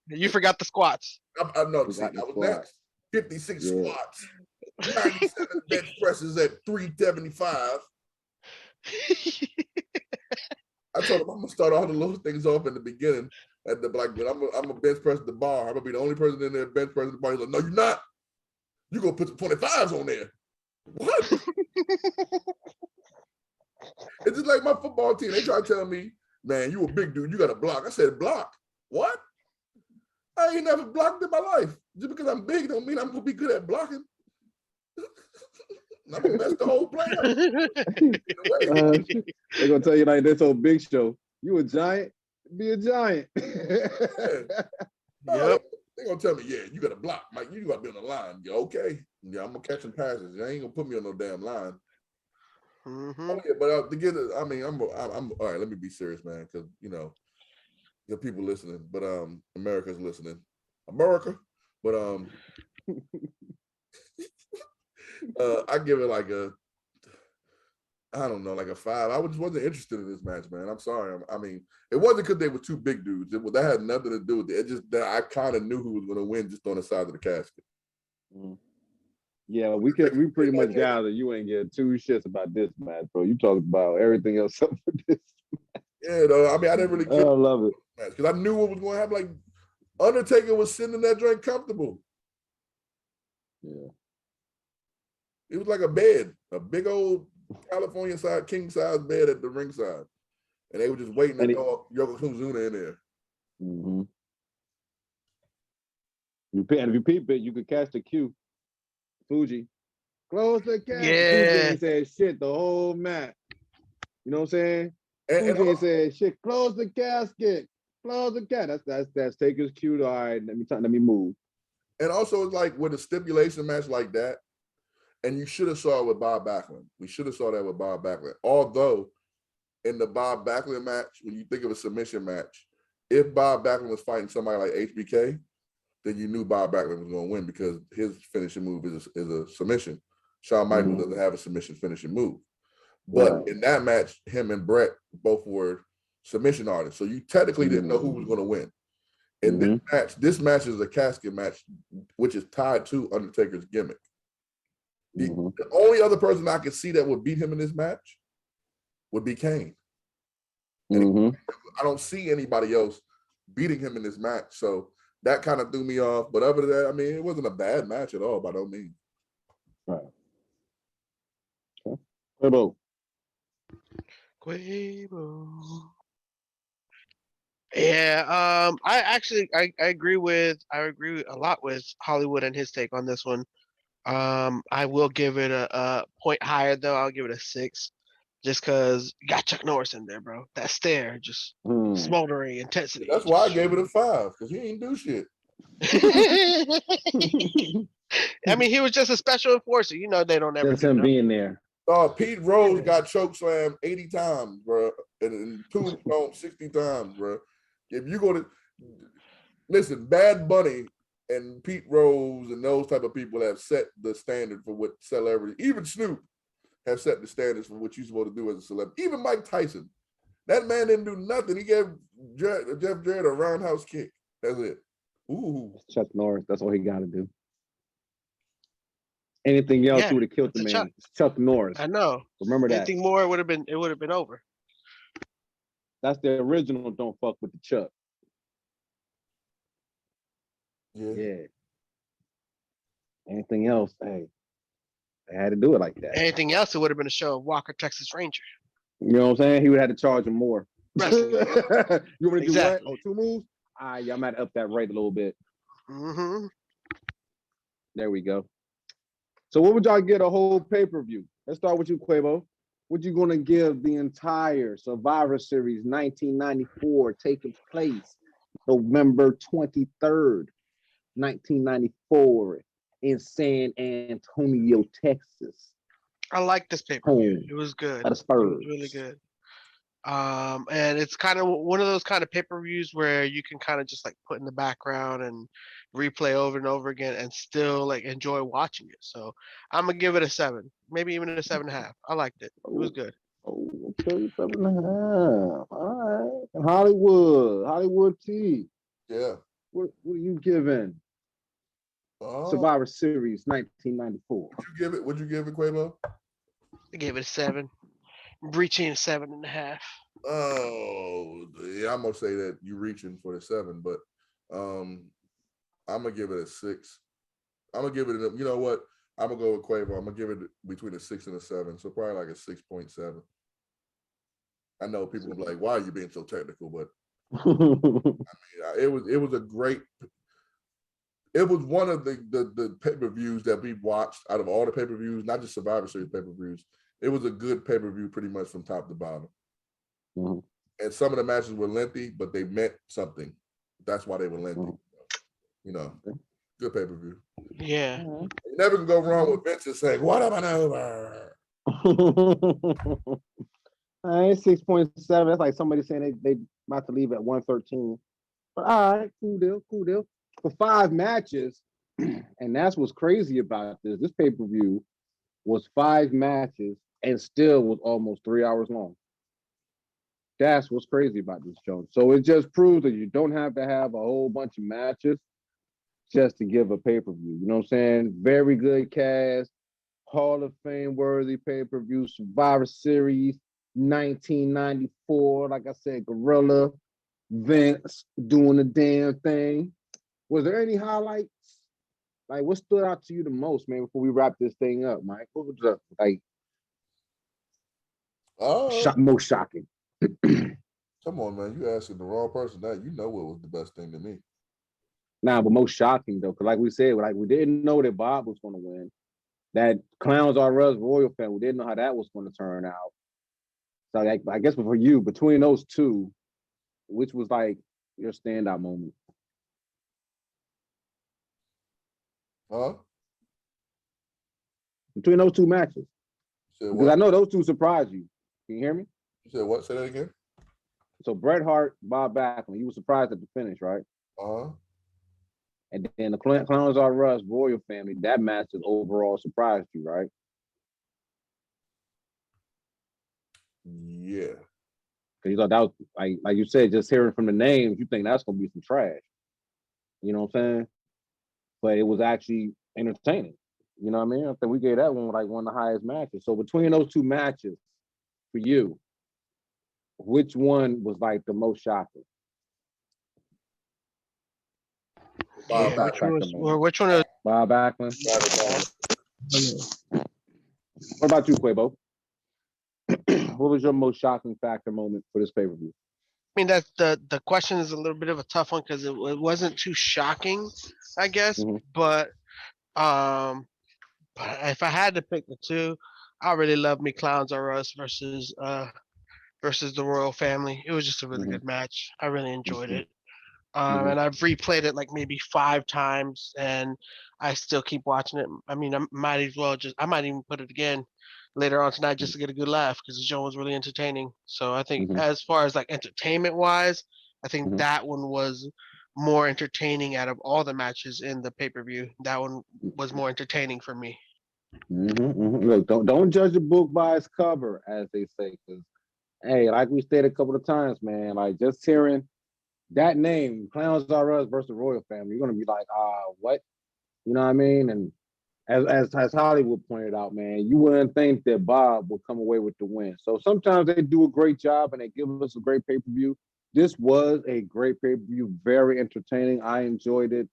You forgot the squats. I was next. 56 squats, 97 bench presses at 375. I told him I'm gonna start all the little things off in the beginning. At the I'm a bench press the bar. I'm gonna be the only person in there bench pressing the bar. He's like, no, you're not. You're gonna put some 25s on there. What? It's just like my football team. They try to tell me, man, you a big dude, you got to block. I said, block? What? I ain't never blocked in my life. Just because I'm big don't mean I'm gonna be good at blocking. I'm gonna mess the whole play up. They're gonna tell you like this old Big Show. You a giant? Be a giant. Yep. They're gonna tell me, yeah, you gotta block, Mike. You gotta be on the line. Yeah, okay. Yeah, I'm gonna catch some passes. You ain't gonna put me on no damn line. Mm-hmm. Oh, yeah, but to get it, I mean, I'm all right. Let me be serious, man, because the people listening, but America's listening, America. But I give it like I don't know, like a 5. I just wasn't interested in this match, man. I'm sorry. I mean, it wasn't because they were 2 big dudes. That had nothing to do with it. It just that I kind of knew who was going to win just on the side of the casket. Yeah, we pretty much gathered you ain't get 2 shits about this match, bro. You talked about everything else up for this match. Yeah, no, I mean, I didn't really care. I love it. Because I knew what was going to happen. Like, Undertaker was sitting in that joint comfortable. Yeah. It was like a bed, a big old California side, king size bed at the ringside. And they were just waiting to throw Yokozuna in there. Mm-hmm. And if you peep it, you could catch the cue. Fuji. Close the casket. Yeah. Fuji said shit the whole match. You know what I'm saying? And Fuji said shit, close the casket. Close the casket. That's Taker's cue. All right, let me move. And also, it's like with a stipulation match like that, and you should have saw it with Bob Backlund. We should have saw that with Bob Backlund. Although, in the Bob Backlund match, when you think of a submission match, if Bob Backlund was fighting somebody like HBK, then you knew Bob Backlund was going to win because his finishing move is a submission. Shawn Michaels doesn't have a submission finishing move. But in that match, him and Brett both were submission artists. So you technically didn't know who was going to win. And this match is a casket match, which is tied to Undertaker's gimmick. The only other person I could see that would beat him in this match would be Kane. And I don't see anybody else beating him in this match. So that kind of threw me off. But other than that, I mean, it wasn't a bad match at all, by no means. Right. Okay. Quavo. Yeah, I agree a lot with Hollywood and his take on this one. I will give it a point higher though. I'll give it a 6, just because you got Chuck Norris in there, bro. That stare, just smoldering intensity. That's why I gave it a 5, because he ain't do shit. I mean, he was just a special enforcer. You know, they don't ever. Just him being there. Pete Rose got chokeslammed 80 times, bro, and Tombstone 60 times, bro. If you go to listen, Bad Bunny and Pete Rose and those type of people have set the standard for what celebrity, even Snoop, have set the standards for what you're supposed to do as a celebrity. Even Mike Tyson, that man didn't do nothing. He gave Jeff Jarrett a roundhouse kick. That's it. Ooh, Chuck Norris. That's all he got to do. Anything else would have killed the man. Chuck Norris. I know. Remember that. Anything more, it would have been over. That's the original Don't Fuck with the Chuck. Yeah. Anything else? Hey, they had to do it like that. Anything else, it would have been a show of Walker, Texas Ranger. You know what I'm saying? He would have had to charge him more. Wrestling. You want to do what? Exactly. Oh, 2 moves? Yeah, I might up that rate a little bit. Mm-hmm. There we go. So what would y'all get a whole pay-per-view? Let's start with you, Quavo. What you gonna give the entire Survivor Series 1994 taking place November 23rd, 1994 in San Antonio, Texas? I like this pay-per-view. It was good. It was really good. And it's kind of one of those kind of pay-per-views where you can kind of just like put in the background and replay over and over again and still like enjoy watching it. So I'm gonna give it a 7, maybe even a 7.5. I liked it. It was good. Oh, okay, 7.5. All right. And Hollywood T. Yeah. What are you giving? Survivor Series 1994. What'd you give it, Quavo? I gave it a 7. Breaching a 7.5. Oh, yeah, I'm gonna say that you're reaching for the 7, but I'm gonna give it a 6. I'm gonna give it you know what? I'm gonna go with Quavo. I'm gonna give it between a 6 and a 7, so probably like a 6.7. I know people will be like, "Why are you being so technical?" But I mean, it was a great. It was one of the pay-per-views that we watched out of all the pay-per-views, not just Survivor Series pay-per-views. It was a good pay-per-view pretty much from top to bottom. Mm-hmm. And some of the matches were lengthy, but they meant something. That's why they were lengthy. Mm-hmm. You know, good pay-per-view. Yeah. You never can go wrong with Vince saying, "What am I over?" I ain't 6.7. That's like somebody saying they about to leave at 113. But all right, cool deal. For 5 matches, and that's what's crazy about this. This pay-per-view was 5 matches and still was almost 3 hours long. That's what's crazy about this show. So it just proves that you don't have to have a whole bunch of matches just to give a pay-per-view. You know what I'm saying? Very good cast, Hall of Fame worthy pay-per-view, Survivor Series 1994. Like I said, Gorilla, Vince doing the damn thing. Was there any highlights? Like, what stood out to you the most, man, before we wrap this thing up, Mike? What was the, like, most shocking? Come on, man. You asking the wrong person that. You know what was the best thing to me. Nah, but most shocking, though, because like we said, like we didn't know that Bob was going to win. That Clowns R Us Royal family, we didn't know how that was going to turn out. So like, I guess for you, between those two, which was like your standout moment? Between those 2 matches. Because I know those 2 surprised you. Can you hear me? You said what? Say that again. So Bret Hart, Bob Backlund, you were surprised at the finish, right? And then the Clowns R Us Royal family, that match has overall surprised you, right? Yeah. Because you thought that was, like you said, just hearing from the names, you think that's going to be some trash. You know what I'm saying? But it was actually entertaining. You know what I mean? I think we gave that one like one of the highest matches. So between those 2 matches, for you, which one was like the most shocking? Which one is Bob Backlund? What about you, Quavo? What was your most shocking factor moment for this pay-per-view? I mean, that's the question is a little bit of a tough one because it wasn't too shocking, I guess. Mm-hmm. But if I had to pick the 2, I really love me Clowns R Us versus the Royal Family. It was just a really good match. I really enjoyed it. And I've replayed it like maybe 5 times, and I still keep watching it. I mean, I might even put it again later on tonight just to get a good laugh because the show was really entertaining. So I think as far as like entertainment wise, I think that one was more entertaining out of all the matches in the pay-per-view. That one was more entertaining for me. Look, don't judge a book by its cover, as they say, because hey, like we said a couple of times, man, like just hearing that name, Clowns R Us versus Royal Family, you're gonna be like, what? You know what I mean? And as Hollywood pointed out, man, you wouldn't think that Bob would come away with the win. So sometimes they do a great job and they give us a great pay-per-view. This was a great pay-per-view, very entertaining. I enjoyed it.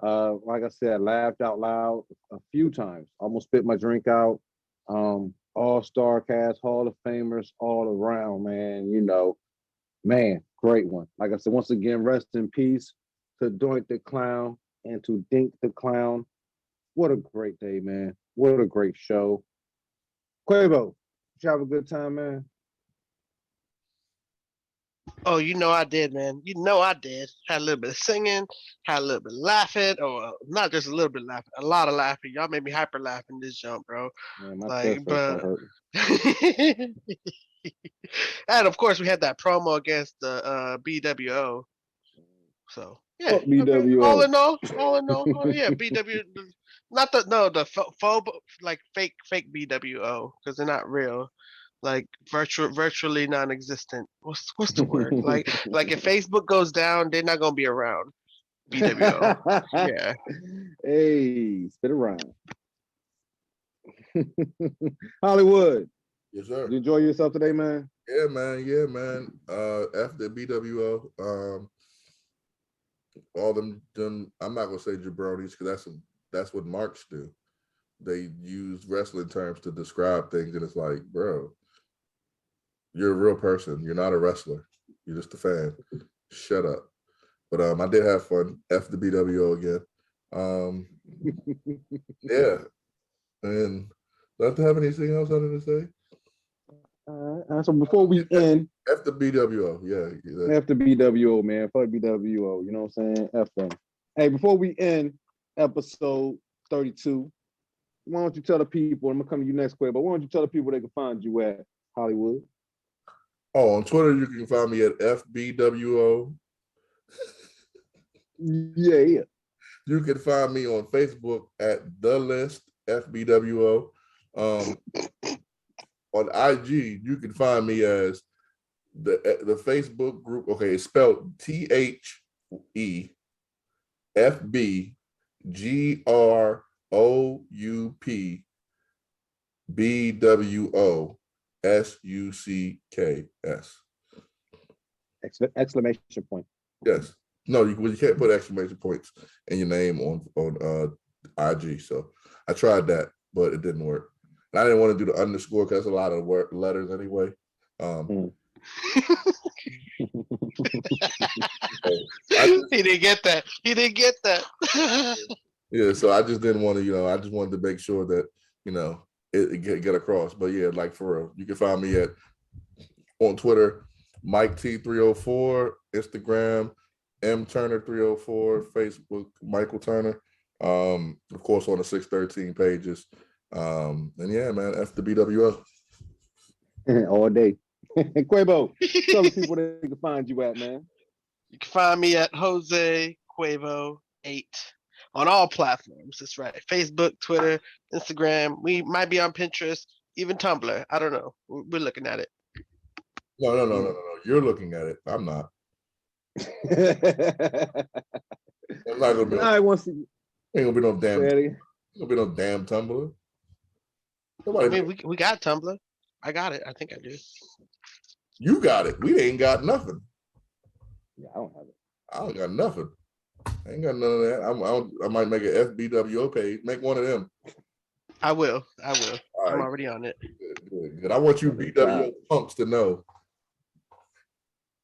Like I said, I laughed out loud a few times. Almost spit my drink out. All-star cast, Hall of Famers all around, man. You know, man, great one. Like I said, once again, rest in peace to Doink the Clown and to Dink the Clown. What a great day, man. What a great show. Quavo, did you have a good time, man? Oh, you know I did, man. You know I did. Had a little bit of singing, had a little bit of laughing, or not just a little bit of laughing, a lot of laughing. Y'all made me hyper laughing this jump, bro. Man, my Like, chest but hurt. and of course we had that promo against the BWO. So yeah, Fuck BWO. all in all, yeah, BW, not the phobe, like fake BWO, because they're not real, like virtually non-existent. What's the word? like if Facebook goes down, they're not gonna be around. BWO, yeah. Hey, spit around. Hollywood. Yes, sir. You enjoy yourself today, man? Yeah, man. After BWO, all them I'm not gonna say jabronis because that's what marks do. They use wrestling terms to describe things, and it's like, bro, you're a real person. You're not a wrestler. You're just a fan. Shut up. But I did have fun. F the BWO again. Yeah. And do I have to have anything else other to say? So before we end, F the BWO, yeah. F the BWO, man. Fuck BWO, you know what I'm saying? F them. Hey, before we end episode 32, why don't you tell the people, I'm gonna come to you next, Quay, but why don't you tell the people they can find you at, Hollywood? Oh, on Twitter, you can find me at FBWO. Yeah. You can find me on Facebook at The List, FBWO. On IG, you can find me as the Facebook group. Okay, it's spelled THEFBGROUPBWOSUCKS. Exclamation point. Yes. No, you can't put exclamation points in your name on IG. So I tried that, but it didn't work. And I didn't want to do the underscore because that's a lot of letters anyway. He didn't get that. Yeah, so I just didn't want to, I just wanted to make sure that, it get across. But yeah, like for real, you can find me on Twitter, Mike T304, Instagram, M Turner 304, Facebook, Michael Turner. Of course, on the 613 pages. And yeah, man, F the BWO. All day. Quavo, tell the people they can find you at, man. You can find me at Jose Quavo 8 on all platforms. That's right. Facebook, Twitter, Instagram. We might be on Pinterest, even Tumblr. I don't know. We're looking at it. No. You're looking at it. I'm not. I'm not gonna be. Ain't gonna be no damn. Ain't gonna be no damn Tumblr. I mean, we got Tumblr. I got it. I think I do. You got it. We ain't got nothing. Yeah, I don't have it. I don't got nothing. I ain't got none of that. I might make an FBWO page. Make one of them. I will. Right. I'm already on it. Good. I want you BWO punks to know.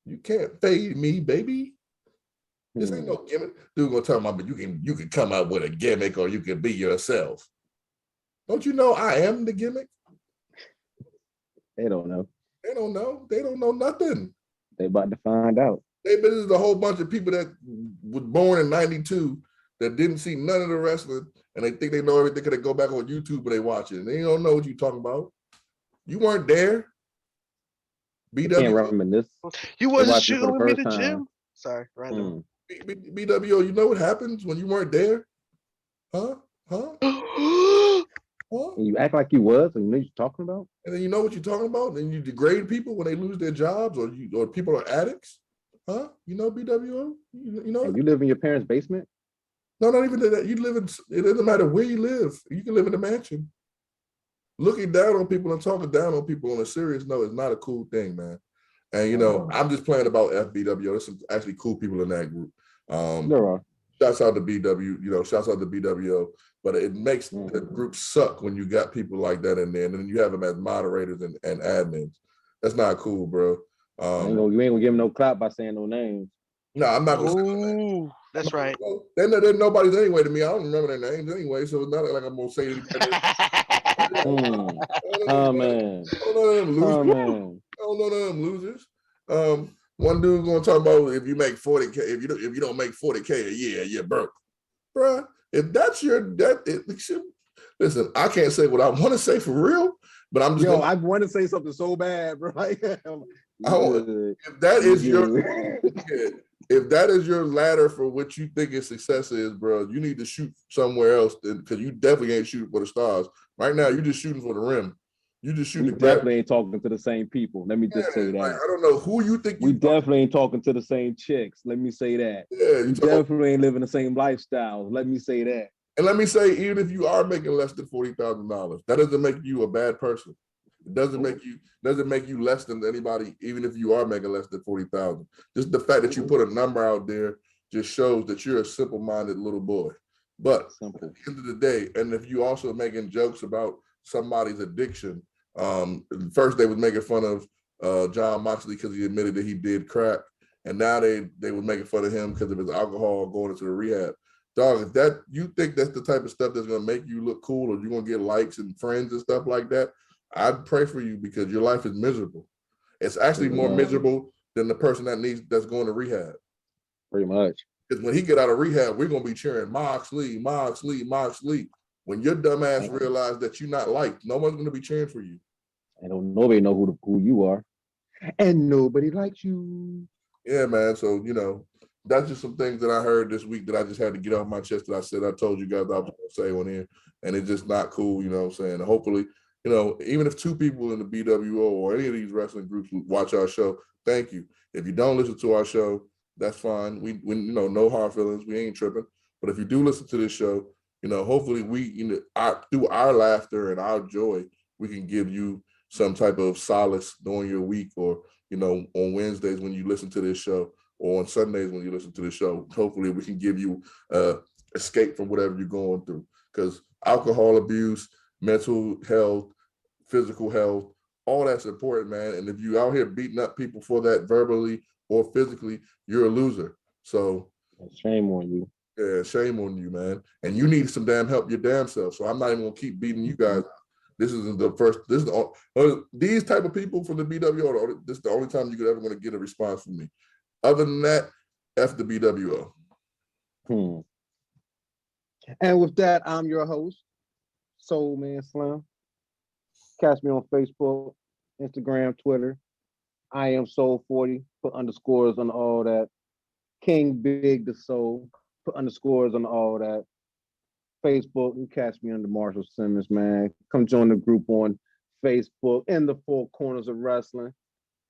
You can't fade me, baby. This ain't no gimmick. Dude gonna tell me, but you can come out with a gimmick or you can be yourself. Don't you know I am the gimmick? They don't know. They don't know. They don't know nothing. They about to find out. This is a whole bunch of people that was born in 92 that didn't see none of the wrestling and they think they know everything because they go back on YouTube and they watch it. And they don't know what you're talking about. You weren't there. BW. Can't reminisce. You wasn't shooting with me at the gym. Sorry, random. BWO, you know what happens when you weren't there? Huh? And you act like you was, and you know what you're talking about. And then you know what you're talking about, and you degrade people when they lose their jobs, or people are addicts. Huh? You know BWO? You know. And you live in your parents' basement. No, not even that. You live in. It doesn't matter where you live. You can live in a mansion. Looking down on people and talking down on people on a serious note is not a cool thing, man. And you know, I'm just playing about FBWO. There's some actually cool people in that group. There are. Shouts out to BW. You know, shouts out to BWO. But it makes the group suck when you got people like that in there, and then you have them as moderators and admins. That's not cool, bro. You ain't gonna give them no clap by saying no names. No, I'm not gonna say no names. That's right. They're nobody's anyway to me. I don't remember their names anyway, so it's not like I'm gonna say anything. Oh man. I don't know none of them losers. One dude gonna talk about if you make 40K, if you don't make 40K a year, you're broke. Bruh, if that's listen, I can't say what I want to say for real, but I'm just I want to say something so bad, bro. Like, if that is if that is your ladder for what you think is success is, bro, you need to shoot somewhere else because you definitely ain't shooting for the stars. Right now, you're just shooting for the rim. You just shooting. We definitely ain't talking to the same people. Let me just say that. Like, I don't know who you think. We definitely ain't talking to the same chicks. Let me say that. Yeah, you definitely ain't living the same lifestyle. Let me say that. And let me say, even if you are making less than $40,000, that doesn't make you a bad person. It doesn't make you less than anybody, even if you are making less than 40,000. Just the fact that you put a number out there just shows that you're a simple-minded little boy. But at the end of the day, and if you also making jokes about somebody's addiction, first they was making fun of John Moxley because he admitted that he did crack, and now they were making fun of him because of his alcohol going into the rehab. Dog, if that you think that's the type of stuff that's gonna make you look cool, or you're gonna get likes and friends and stuff like that, I'd pray for you because your life is miserable. It's actually more miserable than the person that's going to rehab. Pretty much. Because when he get out of rehab, we're gonna be cheering Moxley, Moxley, Moxley. When your dumb ass realize that you're not liked, no one's gonna be cheering for you. And nobody know who you are. And nobody likes you. Yeah, man. So, that's just some things that I heard this week that I just had to get off my chest that I told you guys I was going to say on here. And it's just not cool, you know what I'm saying? And hopefully, even if 2 people in the BWO or any of these wrestling groups watch our show, thank you. If you don't listen to our show, that's fine. We no hard feelings. We ain't tripping. But if you do listen to this show, hopefully through our laughter and our joy, we can give you some type of solace during your week or, on Wednesdays when you listen to this show or on Sundays when you listen to the show. Hopefully we can give you escape from whatever you're going through, because alcohol abuse, mental health, physical health, all that's important, man. And if you out here beating up people for that verbally or physically, you're a loser. So shame on you. Yeah, shame on you, man. And you need some damn help your damn self. So I'm not even gonna keep beating you guys. This isn't the first. This is these type of people from the BWO. This is the only time you could ever want to get a response from me. Other than that, F the BWO. And with that, I'm your host, Soul Man Slim. Catch me on Facebook, Instagram, Twitter. I am Soul40. Put underscores on all that. King Big the Soul. Put underscores on all that. Facebook, you catch me under Marshall Simmons, man. Come join the group on Facebook in the Four Corners of Wrestling.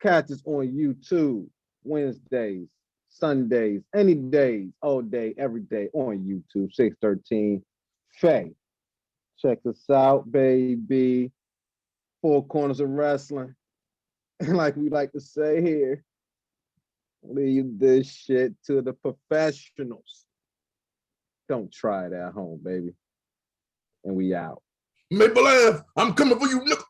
Catch us on YouTube Wednesdays, Sundays, any days, all day, every day on YouTube, 613 Faye. Check us out, baby. Four Corners of Wrestling. And like we like to say here, leave this shit to the professionals. Don't try it at home, baby. And we out. Maple Ave, I'm coming for you, nigga.